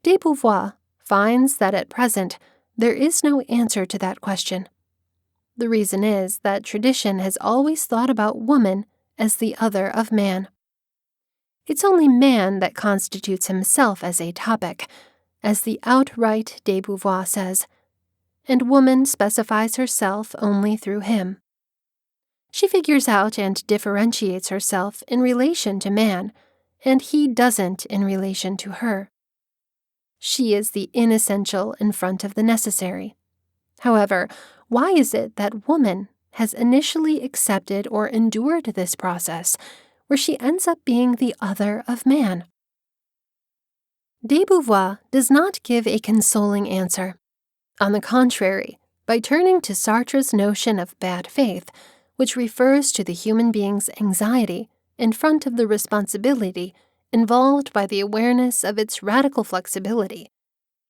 De Beauvoir finds that at present there is no answer to that question. The reason is that tradition has always thought about woman as the other of man. It's only man that constitutes himself as a topic, as the outright de Beauvoir says, and woman specifies herself only through him. She figures out and differentiates herself in relation to man, and he doesn't in relation to her. She is the inessential in front of the necessary. However, why is it that woman has initially accepted or endured this process, where she ends up being the other of man? De Beauvoir does not give a consoling answer. On the contrary, by turning to Sartre's notion of bad faith, which refers to the human being's anxiety in front of the responsibility involved by the awareness of its radical flexibility,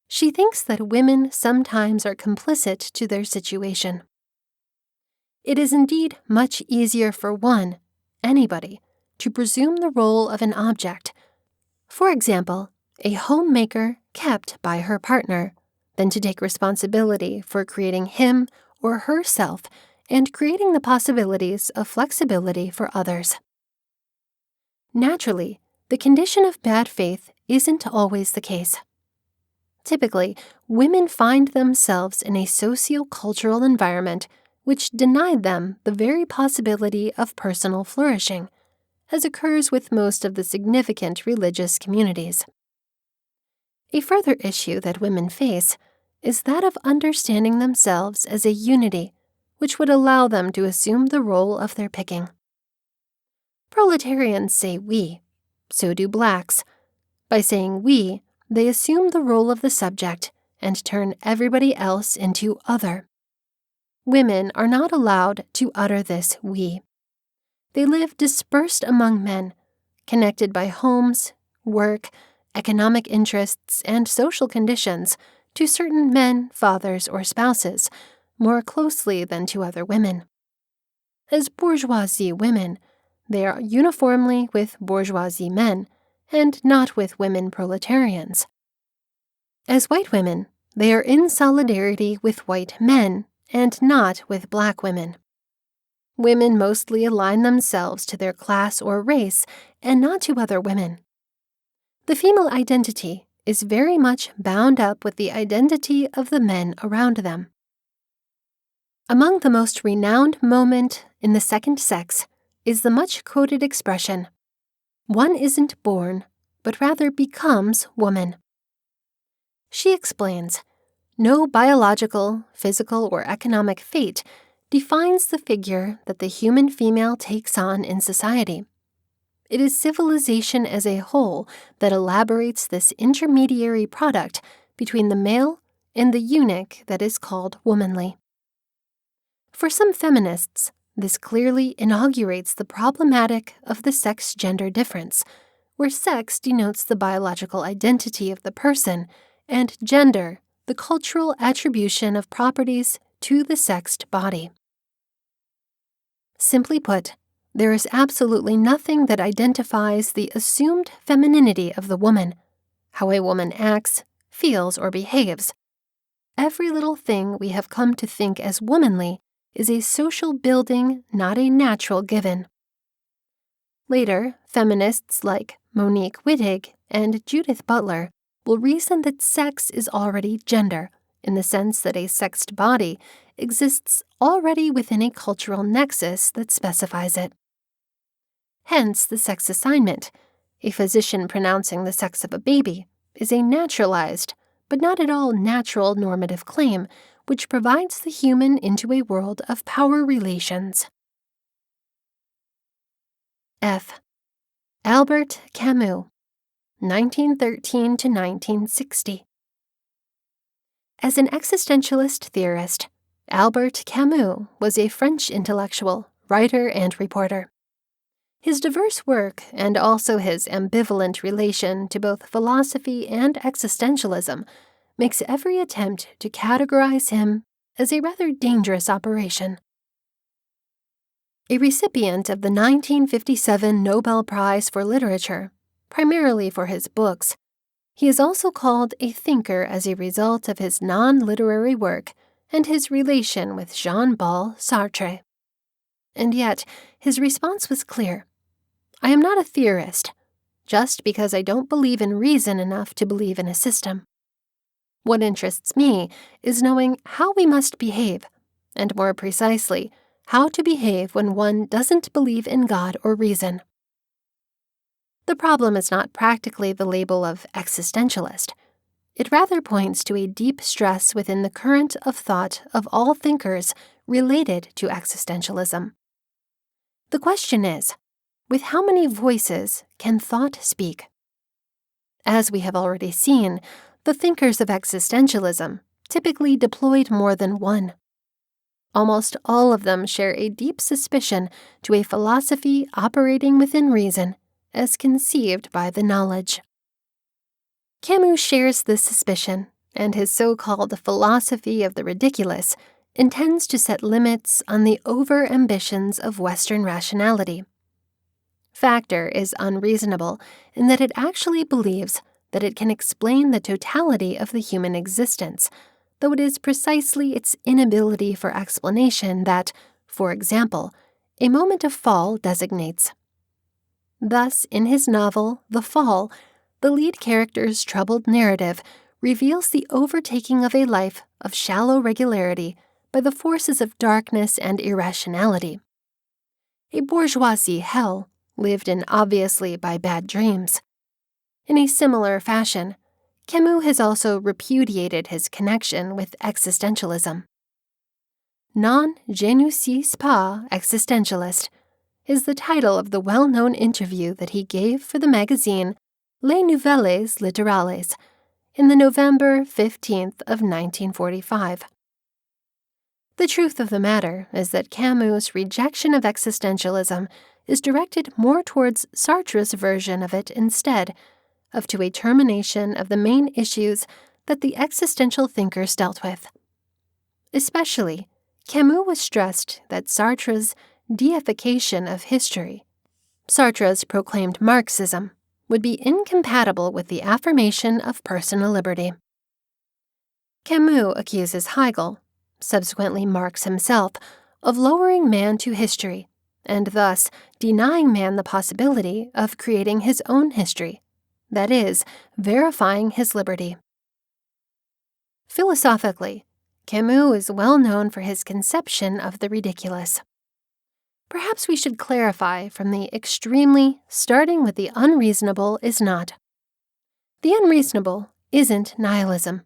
she thinks that women sometimes are complicit to their situation. It is indeed much easier for one, anybody, to presume the role of an object, for example, a homemaker kept by her partner, than to take responsibility for creating him or herself and creating the possibilities of flexibility for others. Naturally, the condition of bad faith isn't always the case. Typically, women find themselves in a socio-cultural environment which denied them the very possibility of personal flourishing, as occurs with most of the significant religious communities. A further issue that women face is that of understanding themselves as a unity, which would allow them to assume the role of their picking. Proletarians say we, so do blacks. By saying we, they assume the role of the subject and turn everybody else into other. Women are not allowed to utter this we. They live dispersed among men, connected by homes, work, economic interests, and social conditions to certain men, fathers, or spouses, more closely than to other women. As bourgeoisie women, they are uniformly with bourgeoisie men, and not with women proletarians. As white women, they are in solidarity with white men, and not with black women. Women mostly align themselves to their class or race, and not to other women. The female identity is very much bound up with the identity of the men around them. Among the most renowned moment in the second sex is the much-quoted expression, "One isn't born, but rather becomes woman." She explains, no biological, physical, or economic fate defines the figure that the human female takes on in society. It is civilization as a whole that elaborates this intermediary product between the male and the eunuch that is called womanly. For some feminists, this clearly inaugurates the problematic of the sex-gender difference, where sex denotes the biological identity of the person and gender the cultural attribution of properties to the sexed body. Simply put, there is absolutely nothing that identifies the assumed femininity of the woman, how a woman acts, feels, or behaves. Every little thing we have come to think as womanly is a social building, not a natural given. Later, feminists like Monique Wittig and Judith Butler will reason that sex is already gender, in the sense that a sexed body exists already within a cultural nexus that specifies it. Hence, the sex assignment, a physician pronouncing the sex of a baby, is a naturalized, but not at all natural normative claim, which provides the human into a world of power relations. F. Albert Camus, 1913 to 1960. As an existentialist theorist, Albert Camus was a French intellectual, writer, and reporter. His diverse work, and also his ambivalent relation to both philosophy and existentialism, makes every attempt to categorize him as a rather dangerous operation. A recipient of the 1957 Nobel Prize for Literature, primarily for his books, he is also called a thinker as a result of his non-literary work and his relation with Jean-Paul Sartre. And yet, his response was clear. I am not a theorist, just because I don't believe in reason enough to believe in a system. What interests me is knowing how we must behave, and more precisely, how to behave when one doesn't believe in God or reason. The problem is not practically the label of existentialist. It rather points to a deep stress within the current of thought of all thinkers related to existentialism. The question is, with how many voices can thought speak? As we have already seen, the thinkers of existentialism typically deployed more than one. Almost all of them share a deep suspicion to a philosophy operating within reason, as conceived by the knowledge. Camus shares this suspicion, and his so-called philosophy of the ridiculous intends to set limits on the over-ambitions of Western rationality. Factor is unreasonable in that it actually believes that it can explain the totality of the human existence, though it is precisely its inability for explanation that, for example, a moment of fall designates. Thus, in his novel, The Fall, the lead character's troubled narrative reveals the overtaking of a life of shallow regularity by the forces of darkness and irrationality. A bourgeoisie hell lived in obviously by bad dreams. In a similar fashion, Camus has also repudiated his connection with existentialism. Non je ne suis pas existentialiste is the title of the well-known interview that he gave for the magazine Les Nouvelles Littorales in the November 15th of 1945. The truth of the matter is that Camus' rejection of existentialism is directed more towards Sartre's version of it instead, of to a termination of the main issues that the existential thinkers dealt with. Especially, Camus was stressed that Sartre's deification of history, Sartre's proclaimed Marxism, would be incompatible with the affirmation of personal liberty. Camus accuses Hegel, subsequently Marx himself, of lowering man to history, and thus denying man the possibility of creating his own history, that is, verifying his liberty. Philosophically, Camus is well known for his conception of the ridiculous. Perhaps we should clarify from the extremely starting with the unreasonable is not. The unreasonable isn't nihilism.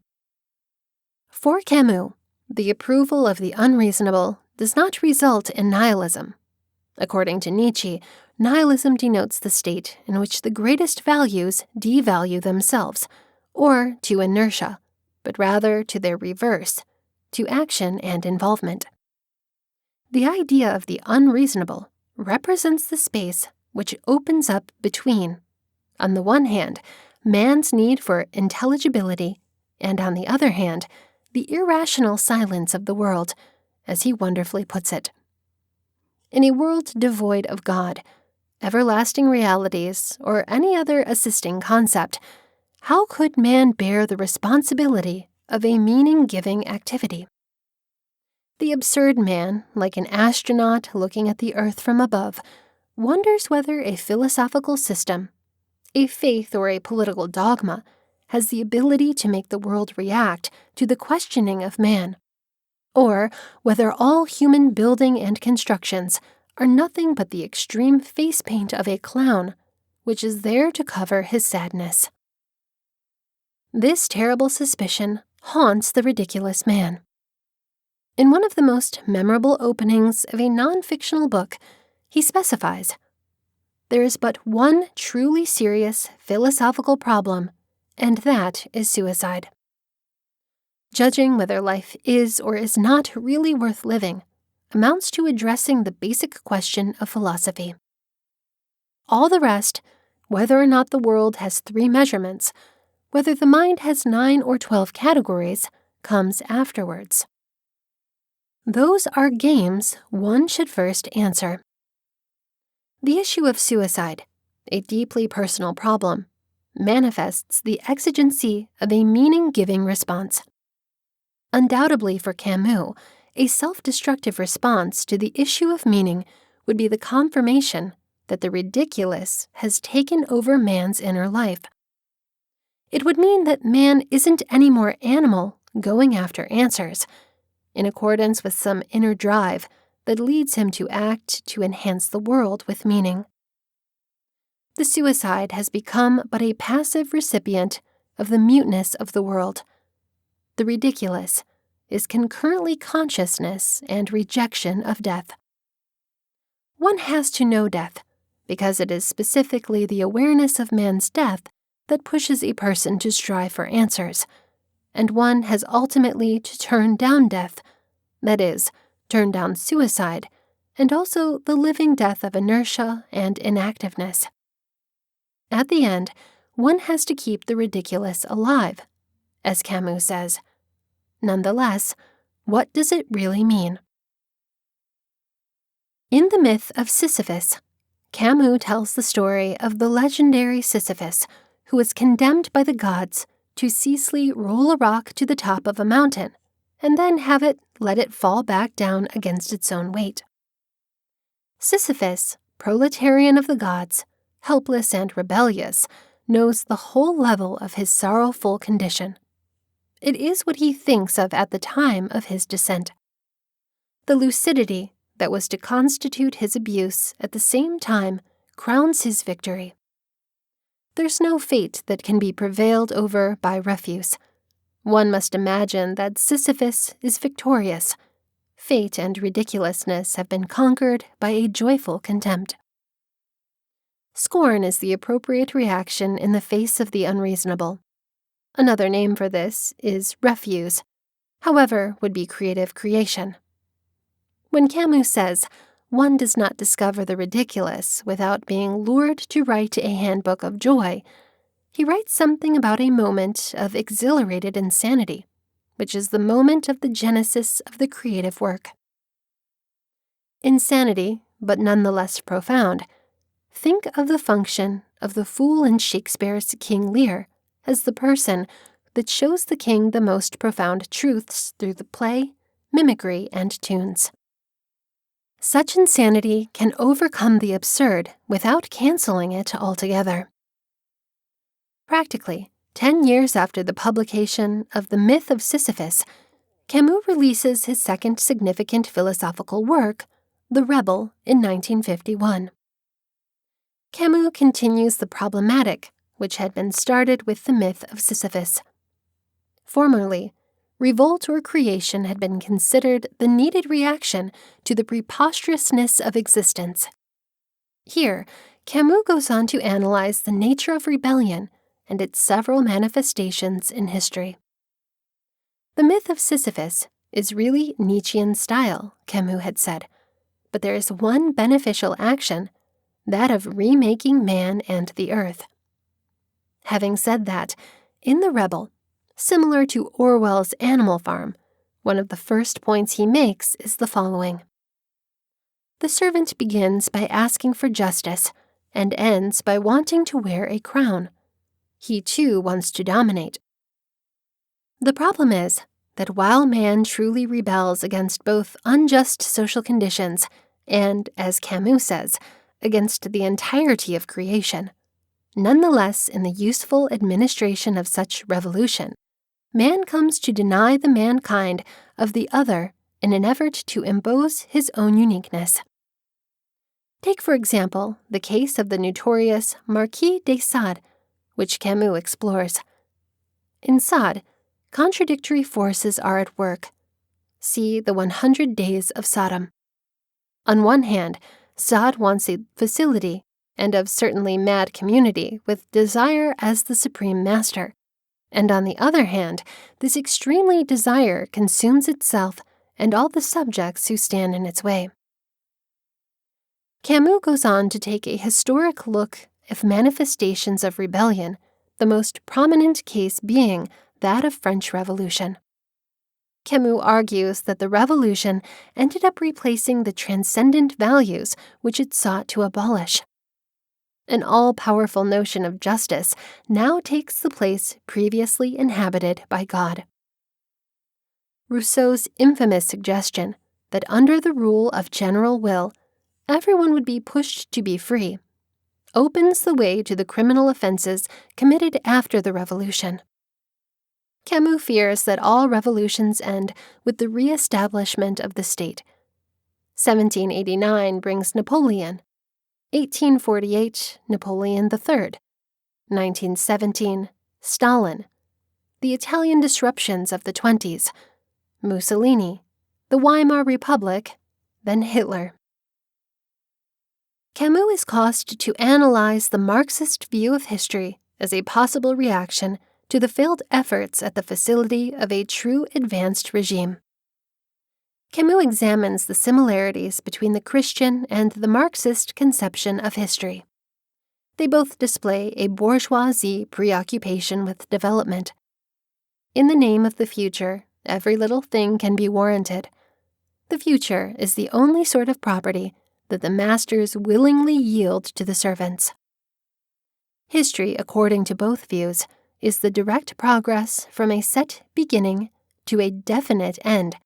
For Camus, the approval of the unreasonable does not result in nihilism. According to Nietzsche, nihilism denotes the state in which the greatest values devalue themselves, or to inertia, but rather to their reverse, to action and involvement. The idea of the unreasonable represents the space which opens up between, on the one hand, man's need for intelligibility, and on the other hand, the irrational silence of the world, as he wonderfully puts it. In a world devoid of God, everlasting realities, or any other assisting concept, how could man bear the responsibility of a meaning-giving activity? The absurd man, like an astronaut looking at the earth from above, wonders whether a philosophical system, a faith or a political dogma, has the ability to make the world react to the questioning of man, or whether all human building and constructions are nothing but the extreme face paint of a clown, which is there to cover his sadness. This terrible suspicion haunts the ridiculous man. In one of the most memorable openings of a non-fictional book, he specifies, "There is but one truly serious philosophical problem, and that is suicide." Judging whether life is or is not really worth living amounts to addressing the basic question of philosophy. All the rest, whether or not the world has 3 measurements, whether the mind has 9 or 12 categories, comes afterwards. Those are games one should first answer. The issue of suicide, a deeply personal problem, manifests the exigency of a meaning-giving response. Undoubtedly for Camus, a self-destructive response to the issue of meaning would be the confirmation that the ridiculous has taken over man's inner life. It would mean that man isn't any more animal going after answers, in accordance with some inner drive that leads him to act to enhance the world with meaning. The suicide has become but a passive recipient of the muteness of the world. The ridiculous is concurrently consciousness and rejection of death. One has to know death, because it is specifically the awareness of man's death that pushes a person to strive for answers, and one has ultimately to turn down death, that is, turn down suicide, and also the living death of inertia and inactiveness. At the end, one has to keep the ridiculous alive, as Camus says. Nonetheless, what does it really mean? In the myth of Sisyphus, Camus tells the story of the legendary Sisyphus, who was condemned by the gods to ceaselessly roll a rock to the top of a mountain, and then let it fall back down against its own weight. Sisyphus, proletarian of the gods, helpless and rebellious, knows the whole level of his sorrowful condition. It is what he thinks of at the time of his descent. The lucidity that was to constitute his abuse at the same time crowns his victory. There's no fate that can be prevailed over by refuse. One must imagine that Sisyphus is victorious. Fate and ridiculousness have been conquered by a joyful contempt. Scorn is the appropriate reaction in the face of the unreasonable. Another name for this is refuse, however, would be creative creation. When Camus says, one does not discover the ridiculous without being lured to write a handbook of joy, He writes something about a moment of exhilarated insanity, which is the moment of the genesis of the creative work. Insanity, but nonetheless profound. Think of the function of the fool in Shakespeare's King Lear as the person that shows the king the most profound truths through the play, mimicry, and tunes. Such insanity can overcome the absurd without canceling it altogether. Practically, 10 years after the publication of The Myth of Sisyphus, Camus releases his second significant philosophical work, The Rebel, in 1951. Camus continues the problematic which had been started with The Myth of Sisyphus. Formerly, revolt or creation had been considered the needed reaction to the preposterousness of existence. Here, Camus goes on to analyze the nature of rebellion and its several manifestations in history. The Myth of Sisyphus is really Nietzschean style, Camus had said, but there is one beneficial action, that of remaking man and the earth. Having said that, in The Rebel, similar to Orwell's Animal Farm, one of the first points he makes is the following. The servant begins by asking for justice and ends by wanting to wear a crown. He too wants to dominate. The problem is that while man truly rebels against both unjust social conditions and, as Camus says, against the entirety of creation, nonetheless, in the useful administration of such revolution, man comes to deny the mankind of the other in an effort to impose his own uniqueness. Take, for example, the case of the notorious Marquis de Sade, which Camus explores. In Sade, contradictory forces are at work. See the 100 Days of Sodom. On one hand, Sade wants a facility and of certainly mad community with desire as the supreme master. And on the other hand, this extremely desire consumes itself and all the subjects who stand in its way. Camus goes on to take a historic look at manifestations of rebellion, the most prominent case being that of French Revolution. Camus argues that the revolution ended up replacing the transcendent values which it sought to abolish. An all-powerful notion of justice now takes the place previously inhabited by God. Rousseau's infamous suggestion that under the rule of general will, everyone would be pushed to be free, opens the way to the criminal offenses committed after the revolution. Camus fears that all revolutions end with the re-establishment of the state. 1789 brings Napoleon. 1848, Napoleon III. 1917, Stalin. The Italian disruptions of the 20s. Mussolini. The Weimar Republic. Then Hitler. Camus is caused to analyze the Marxist view of history as a possible reaction to the failed efforts at the facility of a true advanced regime. Camus examines the similarities between the Christian and the Marxist conception of history. They both display a bourgeoisie preoccupation with development. In the name of the future, every little thing can be warranted. The future is the only sort of property that the masters willingly yield to the servants. History, according to both views, is the direct progress from a set beginning to a definite end,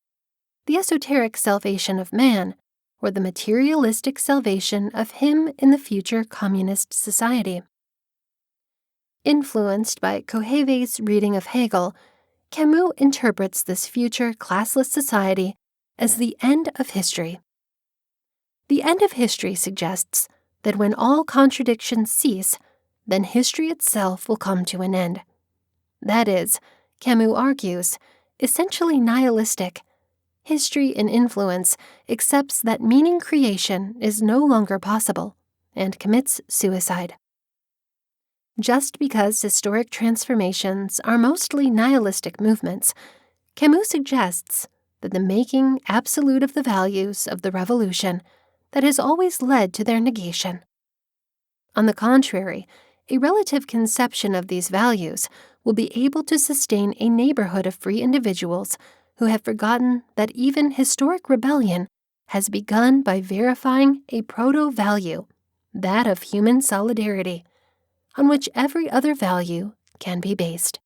the esoteric salvation of man, or the materialistic salvation of him in the future communist society. Influenced by Koheve's reading of Hegel, Camus interprets this future classless society as the end of history. The end of history suggests that when all contradictions cease, then history itself will come to an end. That is, Camus argues, essentially nihilistic. History in influence accepts that meaning creation is no longer possible and commits suicide. Just because historic transformations are mostly nihilistic movements, Camus suggests that the making absolute of the values of the revolution that has always led to their negation. On the contrary, A relative conception of these values will be able to sustain a neighborhood of free individuals who have forgotten that even historic rebellion has begun by verifying a proto-value, that of human solidarity, on which every other value can be based.